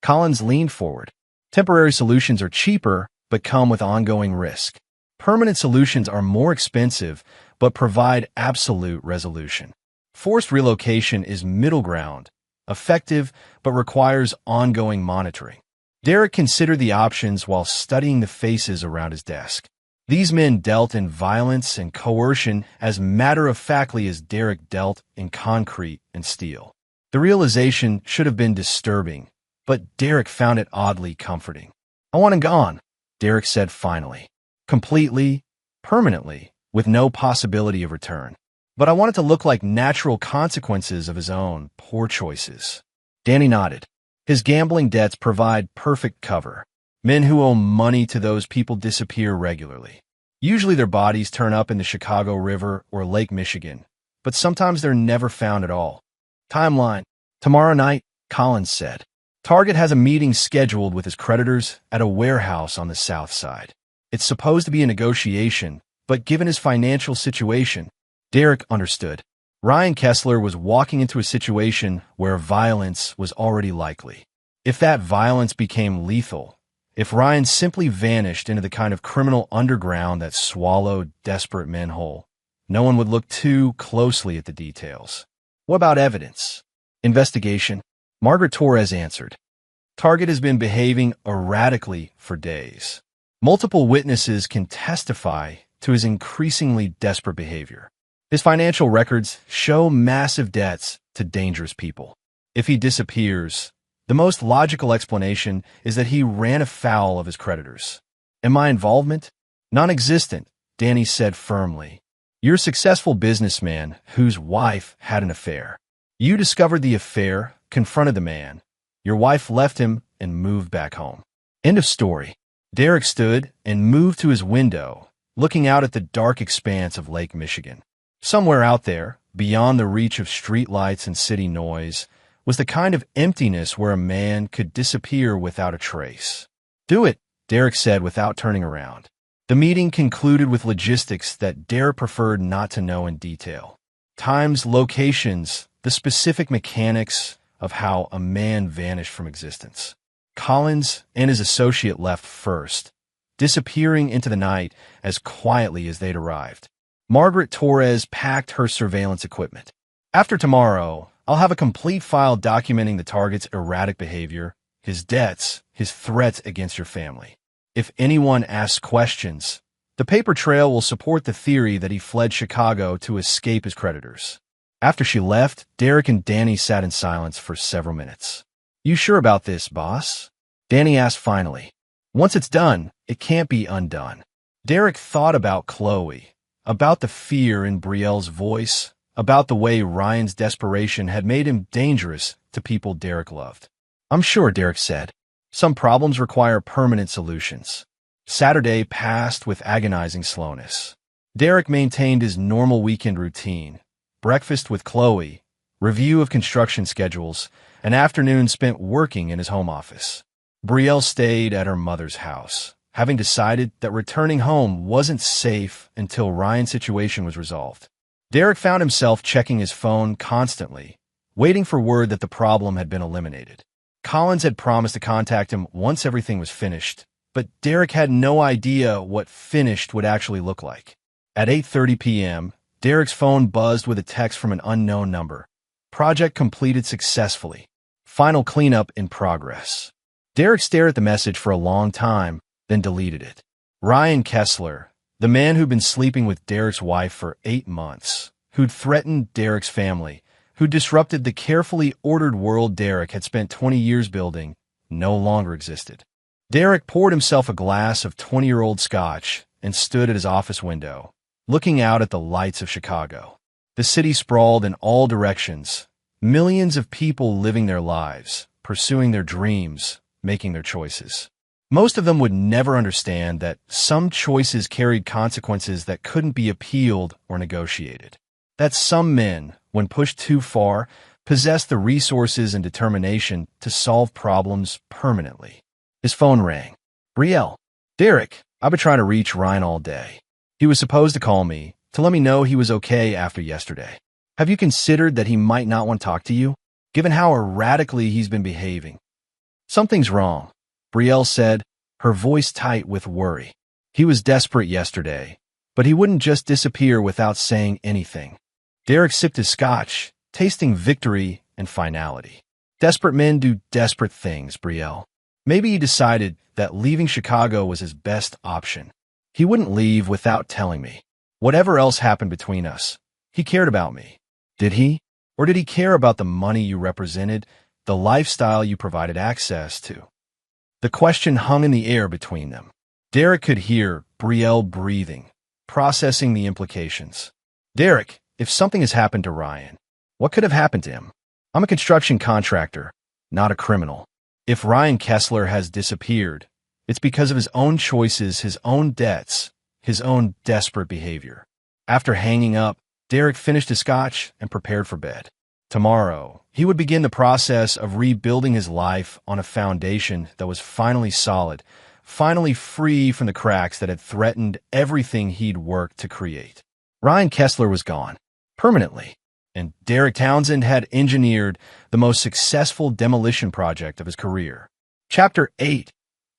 Collins leaned forward. Temporary solutions are cheaper, but come with ongoing risk. Permanent solutions are more expensive, but provide absolute resolution. Forced relocation is middle ground, effective, but requires ongoing monitoring. Derek considered the options while studying the faces around his desk. These men dealt in violence and coercion as matter-of-factly as Derek dealt in concrete and steel. The realization should have been disturbing, but Derek found it oddly comforting. I want him gone, Derek said finally. Completely, permanently, with no possibility of return. But I want it to look like natural consequences of his own poor choices. Danny nodded. His gambling debts provide perfect cover. Men who owe money to those people disappear regularly. Usually their bodies turn up in the Chicago River or Lake Michigan, but sometimes they're never found at all. Timeline. Tomorrow night, Collins said. Target has a meeting scheduled with his creditors at a warehouse on the south side. It's supposed to be a negotiation, but given his financial situation, Derek understood. Ryan Kessler was walking into a situation where violence was already likely. If that violence became lethal, if Ryan simply vanished into the kind of criminal underground that swallowed desperate men whole, No one would look too closely at the details. What about evidence? Investigation? Margaret Torres answered. Target has been behaving erratically for days. Multiple witnesses can testify to his increasingly desperate behavior. His financial records show massive debts to dangerous people. If he disappears, the most logical explanation is that he ran afoul of his creditors. And my involvement? Non-existent, Danny said firmly. You're a successful businessman whose wife had an affair. You discovered the affair, confronted the man. Your wife left him and moved back home. End of story. Derek stood and moved to his window, looking out at the dark expanse of Lake Michigan. Somewhere out there, beyond the reach of streetlights and city noise, was the kind of emptiness where a man could disappear without a trace. Do it, Derek said without turning around. The meeting concluded with logistics that Derek preferred not to know in detail. Times, locations, the specific mechanics of how a man vanished from existence. Collins and his associate left first, disappearing into the night as quietly as they'd arrived. Margaret Torres packed her surveillance equipment. After tomorrow, I'll have a complete file documenting the target's erratic behavior, his debts, his threats against your family. If anyone asks questions, the paper trail will support the theory that he fled Chicago to escape his creditors. After she left, Derek and Danny sat in silence for several minutes. You sure about this, boss? Danny asked finally. Once it's done, it can't be undone. Derek thought about Chloe, about the fear in Brielle's voice, about the way Ryan's desperation had made him dangerous to people Derek loved. I'm sure, Derek said. Some problems require permanent solutions. Saturday passed with agonizing slowness. Derek maintained his normal weekend routine. Breakfast with Chloe, review of construction schedules, an afternoon spent working in his home office. Brielle stayed at her mother's house, having decided that returning home wasn't safe until Ryan's situation was resolved. Derek found himself checking his phone constantly, waiting for word that the problem had been eliminated. Collins had promised to contact him once everything was finished, but Derek had no idea what finished would actually look like. At 8:30 p.m., Derek's phone buzzed with a text from an unknown number. Project completed successfully. Final cleanup in progress. Derek stared at the message for a long time, then deleted it. Ryan Kessler, the man who'd been sleeping with Derek's wife for 8 months, who'd threatened Derek's family, who disrupted the carefully ordered world Derek had spent 20 years building, no longer existed. Derek poured himself a glass of 20-year-old scotch and stood at his office window, looking out at the lights of Chicago. The city sprawled in all directions, millions of people living their lives, pursuing their dreams, making their choices. Most of them would never understand that some choices carried consequences that couldn't be appealed or negotiated. That some men, when pushed too far, possessed the resources and determination to solve problems permanently. His phone rang. Brielle. Derek, I've been trying to reach Ryan all day. He was supposed to call me to let me know he was okay after yesterday. Have you considered that he might not want to talk to you, given how erratically he's been behaving? Something's wrong, Brielle said, her voice tight with worry. He was desperate yesterday, but he wouldn't just disappear without saying anything. Derek sipped his scotch, tasting victory and finality. Desperate men do desperate things, Brielle. Maybe he decided that leaving Chicago was his best option. He wouldn't leave without telling me. Whatever else happened between us, he cared about me. Did he? Or did he care about the money you represented, the lifestyle you provided access to? The question hung in the air between them. Derek could hear Brielle breathing, processing the implications. Derek, if something has happened to Ryan, what could have happened to him? I'm a construction contractor, not a criminal. If Ryan Kessler has disappeared, it's because of his own choices, his own debts, his own desperate behavior. After hanging up, Derek finished his scotch and prepared for bed. Tomorrow, he would begin the process of rebuilding his life on a foundation that was finally solid, finally free from the cracks that had threatened everything he'd worked to create. Ryan Kessler was gone, permanently, and Derek Townsend had engineered the most successful demolition project of his career. Chapter 8.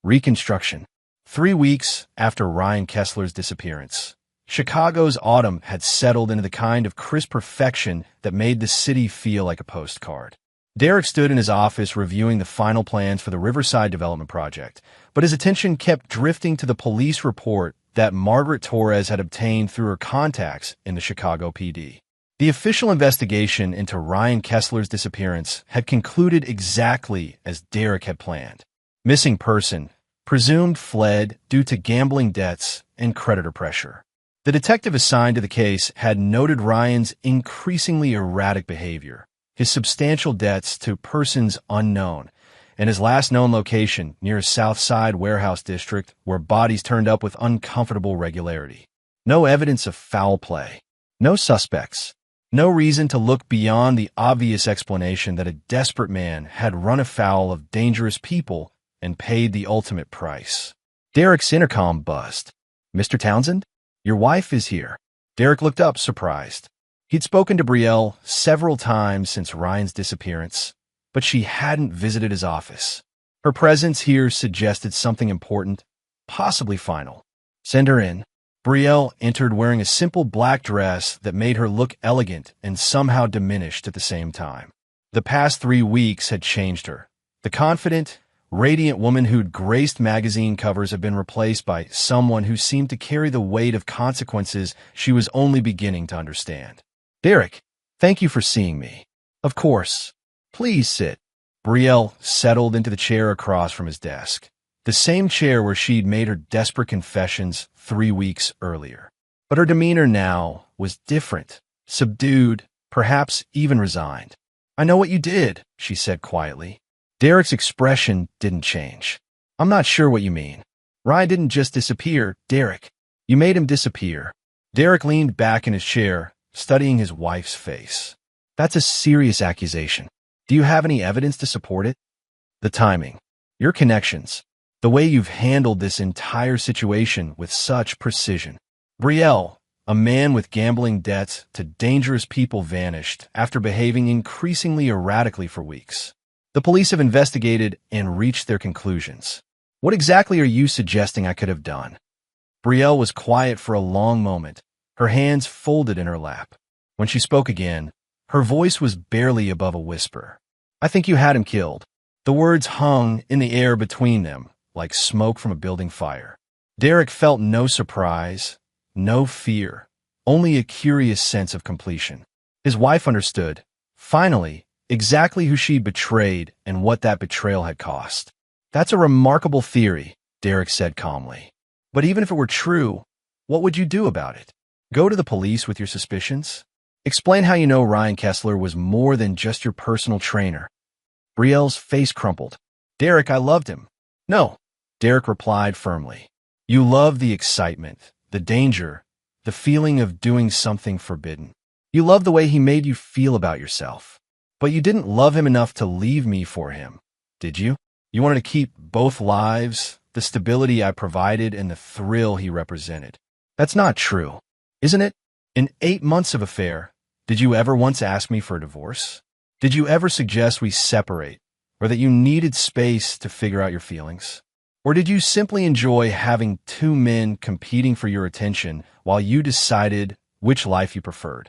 Reconstruction. 3 weeks after Ryan Kessler's disappearance, Chicago's autumn had settled into the kind of crisp perfection that made the city feel like a postcard. Derek stood in his office reviewing the final plans for the Riverside Development Project, but his attention kept drifting to the police report that Margaret Torres had obtained through her contacts in the Chicago PD. The official investigation into Ryan Kessler's disappearance had concluded exactly as Derek had planned. Missing person, presumed fled due to gambling debts and creditor pressure. The detective assigned to the case had noted Ryan's increasingly erratic behavior, his substantial debts to persons unknown, and his last known location near a South Side warehouse district where bodies turned up with uncomfortable regularity. No evidence of foul play. No suspects. No reason to look beyond the obvious explanation that a desperate man had run afoul of dangerous people and paid the ultimate price. Derek's intercom buzzed. "Mr. Townsend? Your wife is here." Derek looked up, surprised. He'd spoken to Brielle several times since Ryan's disappearance, but she hadn't visited his office. Her presence here suggested something important, possibly final. "Send her in." Brielle entered wearing a simple black dress that made her look elegant and somehow diminished at the same time. The past 3 weeks had changed her. The confident, radiant woman who'd graced magazine covers had been replaced by someone who seemed to carry the weight of consequences she was only beginning to understand. "Derek, thank you for seeing me." "Of course. Please sit." Brielle settled into the chair across from his desk, the same chair where she'd made her desperate confessions 3 weeks earlier. But her demeanor now was different, subdued, perhaps even resigned. "I know what you did," she said quietly. Derek's expression didn't change. "I'm not sure what you mean. Ryan didn't just disappear, Derek. You made him disappear." Derek leaned back in his chair, studying his wife's face. "That's a serious accusation. Do you have any evidence to support it?" "The timing. Your connections. The way you've handled this entire situation with such precision." Brielle, a man with gambling debts to dangerous people, vanished after behaving increasingly erratically for weeks. The police have investigated and reached their conclusions. "What exactly are you suggesting I could have done?" Brielle was quiet for a long moment, her hands folded in her lap. When she spoke again, her voice was barely above a whisper. "I think you had him killed." The words hung in the air between them, like smoke from a building fire. Derek felt no surprise, no fear, only a curious sense of completion. His wife understood, finally, exactly who she'd betrayed and what that betrayal had cost. "That's a remarkable theory," Derek said calmly. "But even if it were true, what would you do about it? Go to the police with your suspicions? Explain how you know Ryan Kessler was more than just your personal trainer." Brielle's face crumpled. "Derek, I loved him." "No," Derek replied firmly. "You loved the excitement, the danger, the feeling of doing something forbidden. You loved the way he made you feel about yourself. But you didn't love him enough to leave me for him, did you? You wanted to keep both lives, the stability I provided and the thrill he represented. That's not true, isn't it? In 8 months of affair, did you ever once ask me for a divorce? Did you ever suggest we separate, or that you needed space to figure out your feelings? Or did you simply enjoy having 2 men competing for your attention while you decided which life you preferred?"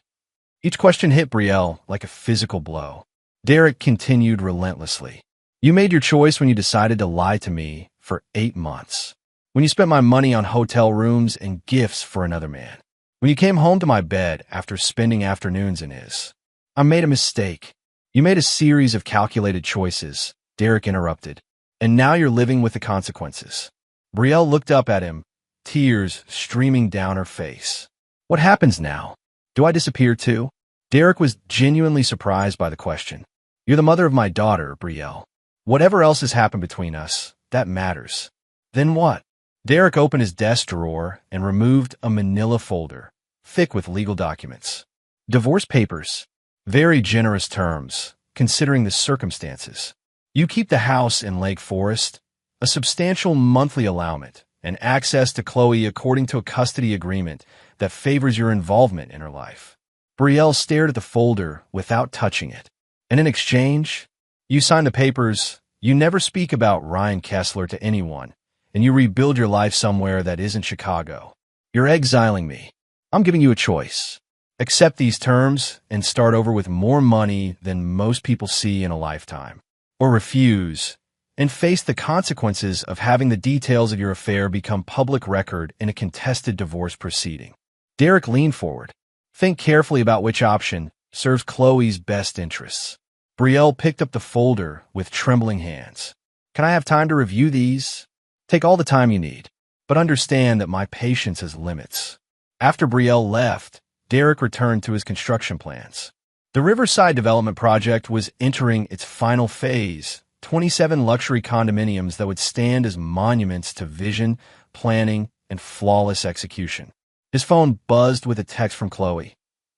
Each question hit Brielle like a physical blow. Derek continued relentlessly. "You made your choice when you decided to lie to me for 8 months. When you spent my money on hotel rooms and gifts for another man. When you came home to my bed after spending afternoons in his. I made a mistake. You made a series of calculated choices," Derek interrupted. "And now you're living with the consequences." Brielle looked up at him, tears streaming down her face. "What happens now? Do I disappear too?" Derek was genuinely surprised by the question. "You're the mother of my daughter, Brielle. Whatever else has happened between us, that matters." "Then what?" Derek opened his desk drawer and removed a manila folder, thick with legal documents. "Divorce papers. Very generous terms, considering the circumstances. You keep the house in Lake Forest, a substantial monthly allowance, and access to Chloe according to a custody agreement that favors your involvement in her life." Brielle stared at the folder without touching it. "And in exchange, you sign the papers, you never speak about Ryan Kessler to anyone, and you rebuild your life somewhere that isn't Chicago. You're exiling me. I'm giving you a choice. Accept these terms and start over with more money than most people see in a lifetime. Or refuse and face the consequences of having the details of your affair become public record in a contested divorce proceeding. Derek leaned forward. Think carefully about which option serves Chloe's best interests. Brielle picked up the folder with trembling hands. Can I have time to review these? Take all the time you need, but understand that my patience has limits. After Brielle left, Derek returned to his construction plans. The Riverside Development Project was entering its final phase, 27 luxury condominiums that would stand as monuments to vision, planning, and flawless execution. His phone buzzed with a text from Chloe.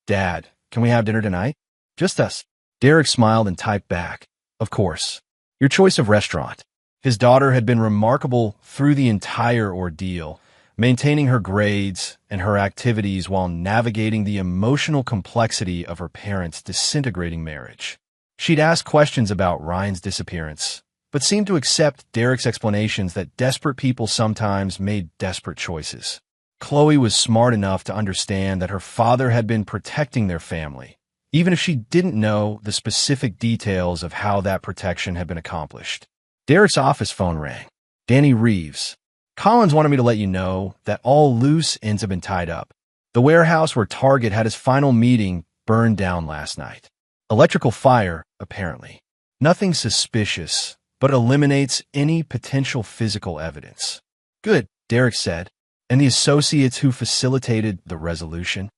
Dad, can we have dinner tonight? Just us. Derek smiled and typed back. Of course. Your choice of restaurant. His daughter had been remarkable through the entire ordeal, maintaining her grades and her activities while navigating the emotional complexity of her parents' disintegrating marriage. She'd asked questions about Ryan's disappearance, but seemed to accept Derek's explanations that desperate people sometimes made desperate choices. Chloe was smart enough to understand that her father had been protecting their family, even if she didn't know the specific details of how that protection had been accomplished. Derek's office phone rang. Danny Reeves. Collins wanted me to let you know that all loose ends have been tied up. The warehouse where Target had his final meeting burned down last night. Electrical fire, apparently. Nothing suspicious, but eliminates any potential physical evidence. Good, Derek said. And the associates who facilitated the resolution?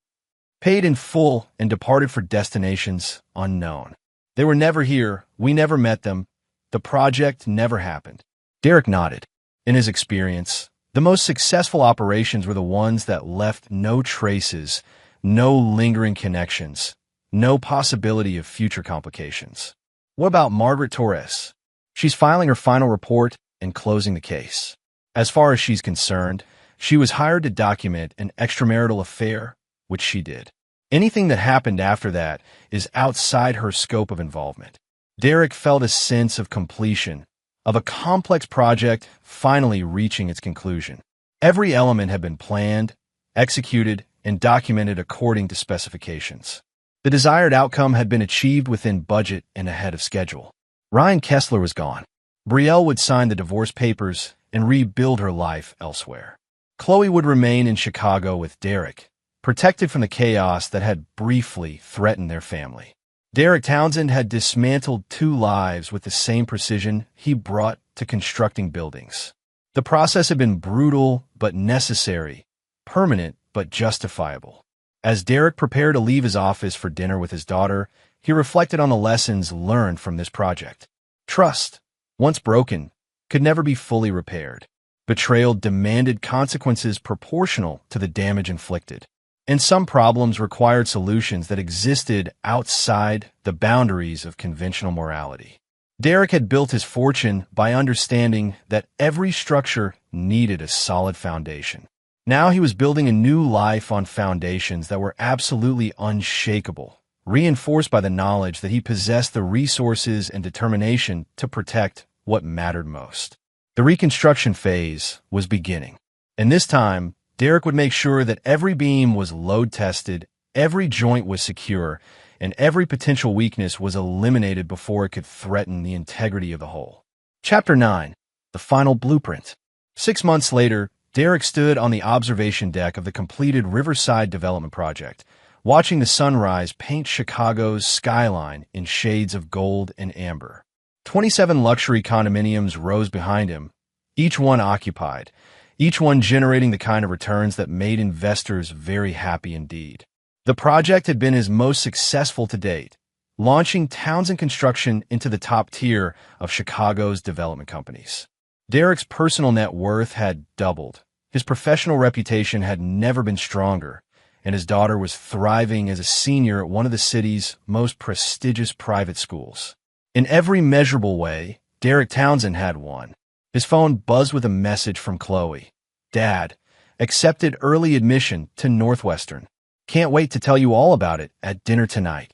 Paid in full and departed for destinations unknown. They were never here. We never met them. The project never happened. Derek nodded. In his experience, the most successful operations were the ones that left no traces, no lingering connections, no possibility of future complications. What about Margaret Torres? She's filing her final report and closing the case. As far as she's concerned, she was hired to document an extramarital affair, which she did. Anything that happened after that is outside her scope of involvement. Derek felt a sense of completion, of a complex project finally reaching its conclusion. Every element had been planned, executed, and documented according to specifications. The desired outcome had been achieved within budget and ahead of schedule. Ryan Kessler was gone. Brielle would sign the divorce papers and rebuild her life elsewhere. Chloe would remain in Chicago with Derek, protected from the chaos that had briefly threatened their family. Derek Townsend had dismantled 2 lives with the same precision he brought to constructing buildings. The process had been brutal but necessary, permanent but justifiable. As Derek prepared to leave his office for dinner with his daughter, he reflected on the lessons learned from this project. Trust, once broken, could never be fully repaired. Betrayal demanded consequences proportional to the damage inflicted. And some problems required solutions that existed outside the boundaries of conventional morality. Derek had built his fortune by understanding that every structure needed a solid foundation. Now he was building a new life on foundations that were absolutely unshakable, reinforced by the knowledge that he possessed the resources and determination to protect what mattered most. The reconstruction phase was beginning, and this time, Derek would make sure that every beam was load-tested, every joint was secure, and every potential weakness was eliminated before it could threaten the integrity of the whole. Chapter 9. The Final Blueprint. 6 months later, Derek stood on the observation deck of the completed Riverside Development Project, watching the sunrise paint Chicago's skyline in shades of gold and amber. 27 luxury condominiums rose behind him, each one occupied, each one generating the kind of returns that made investors very happy indeed. The project had been his most successful to date, launching Townsend Construction into the top tier of Chicago's development companies. Derek's personal net worth had doubled, his professional reputation had never been stronger, and his daughter was thriving as a senior at one of the city's most prestigious private schools. In every measurable way, Derek Townsend had won. His phone buzzed with a message from Chloe. Dad, accepted early admission to Northwestern. Can't wait to tell you all about it at dinner tonight.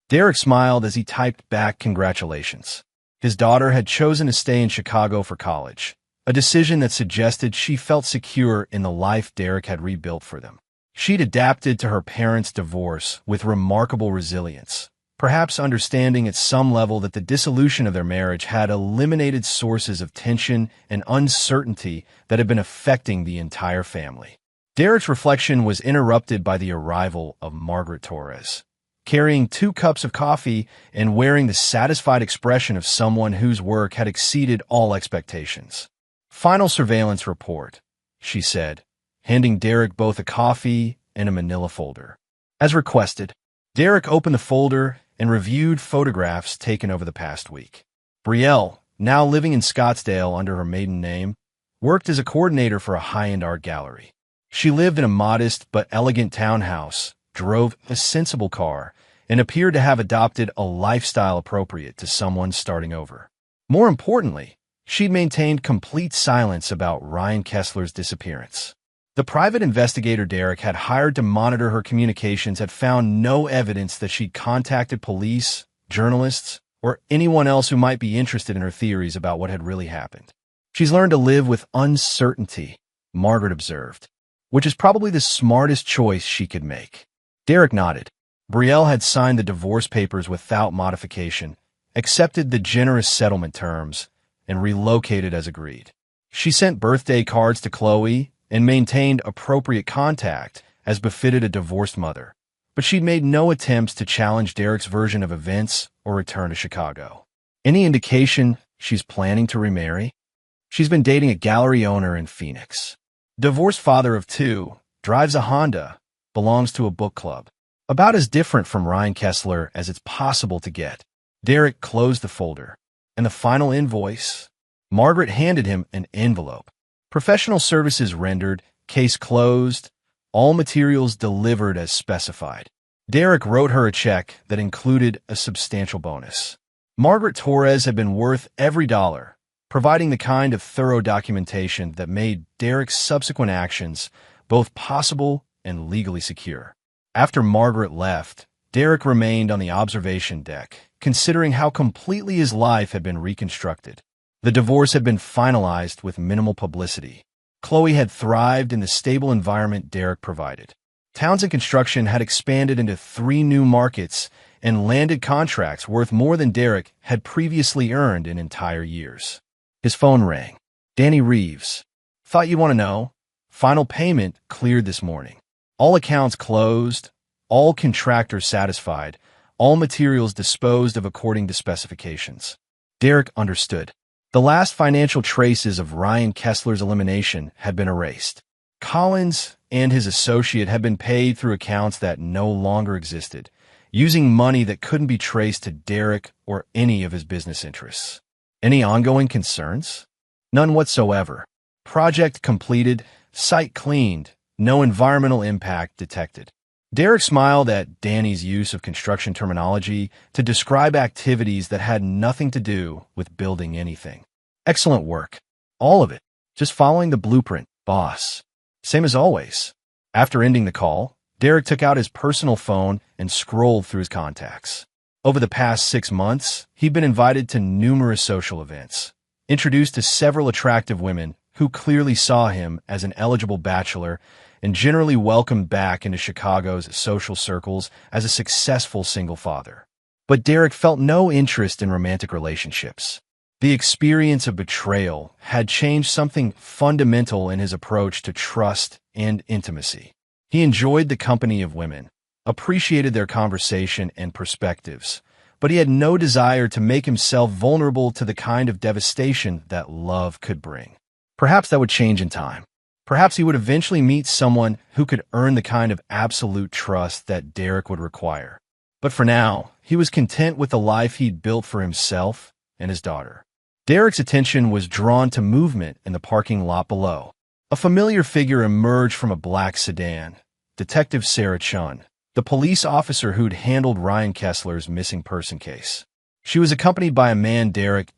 Derek smiled as he typed back congratulations. His daughter had chosen to stay in Chicago for college, a decision that suggested she felt secure in the life Derek had rebuilt for them. She'd adapted to her parents' divorce with remarkable resilience, perhaps understanding at some level that the dissolution of their marriage had eliminated sources of tension and uncertainty that had been affecting the entire family. Derek's reflection was interrupted by the arrival of Margaret Torres, carrying 2 cups of coffee and wearing the satisfied expression of someone whose work had exceeded all expectations. "Final surveillance report," she said, handing Derek both a coffee and a manila folder. As requested, Derek opened the folder and reviewed photographs taken over the past week. Brielle, now living in Scottsdale under her maiden name, worked as a coordinator for a high-end art gallery. She lived in a modest but elegant townhouse, drove a sensible car, and appeared to have adopted a lifestyle appropriate to someone starting over. More importantly, she'd maintained complete silence about Ryan Kessler's disappearance. The private investigator Derek had hired to monitor her communications had found no evidence that she'd contacted police, journalists, or anyone else who might be interested in her theories about what had really happened. "She's learned to live with uncertainty," Margaret observed, "which is probably the smartest choice she could make." Derek nodded. Brielle had signed the divorce papers without modification, accepted the generous settlement terms, and relocated as agreed. She sent birthday cards to Chloe and maintained appropriate contact as befitted a divorced mother, but she'd made no attempts to challenge Derek's version of events or return to Chicago. "Any indication she's planning to remarry?" "She's been dating a gallery owner in Phoenix. Divorced father of 2, drives a Honda, belongs to a book club. About as different from Ryan Kessler as it's possible to get." Derek closed the folder. "And the final invoice?" Margaret handed him an envelope. "Professional services rendered, case closed, all materials delivered as specified." Derek wrote her a check that included a substantial bonus. Margaret Torres had been worth every dollar, providing the kind of thorough documentation that made Derek's subsequent actions both possible and legally secure. After Margaret left, Derek remained on the observation deck, considering how completely his life had been reconstructed. The divorce had been finalized with minimal publicity. Chloe had thrived in the stable environment Derek provided. Townsend Construction had expanded into 3 new markets and landed contracts worth more than Derek had previously earned in entire years. His phone rang. "Danny Reeves. Thought you'd want to know. Final payment cleared this morning. All accounts closed, all contractors satisfied, all materials disposed of according to specifications." Derek understood. The last financial traces of Ryan Kessler's elimination had been erased. Collins and his associate had been paid through accounts that no longer existed, using money that couldn't be traced to Derek or any of his business interests. Any ongoing concerns? None whatsoever. Project completed, site cleaned, no environmental impact detected. Derek smiled at Danny's use of construction terminology to describe activities that had nothing to do with building anything. "Excellent work. All of it. Just following the blueprint, boss. Same as always." After ending the call, Derek took out his personal phone and scrolled through his contacts. Over the past 6 months, he'd been invited to numerous social events, introduced to several attractive women who clearly saw him as an eligible bachelor, and generally welcomed back into Chicago's social circles as a successful single father. But Derek felt no interest in romantic relationships. The experience of betrayal had changed something fundamental in his approach to trust and intimacy. He enjoyed the company of women, appreciated their conversation and perspectives, but he had no desire to make himself vulnerable to the kind of devastation that love could bring. Perhaps that would change in time. Perhaps he would eventually meet someone who could earn the kind of absolute trust that Derek would require. But for now, he was content with the life he'd built for himself and his daughter. Derek's attention was drawn to movement in the parking lot below. A familiar figure emerged from a black sedan, Detective Sarah Chun, the police officer who'd handled Ryan Kessler's missing person case. She was accompanied by a man Derek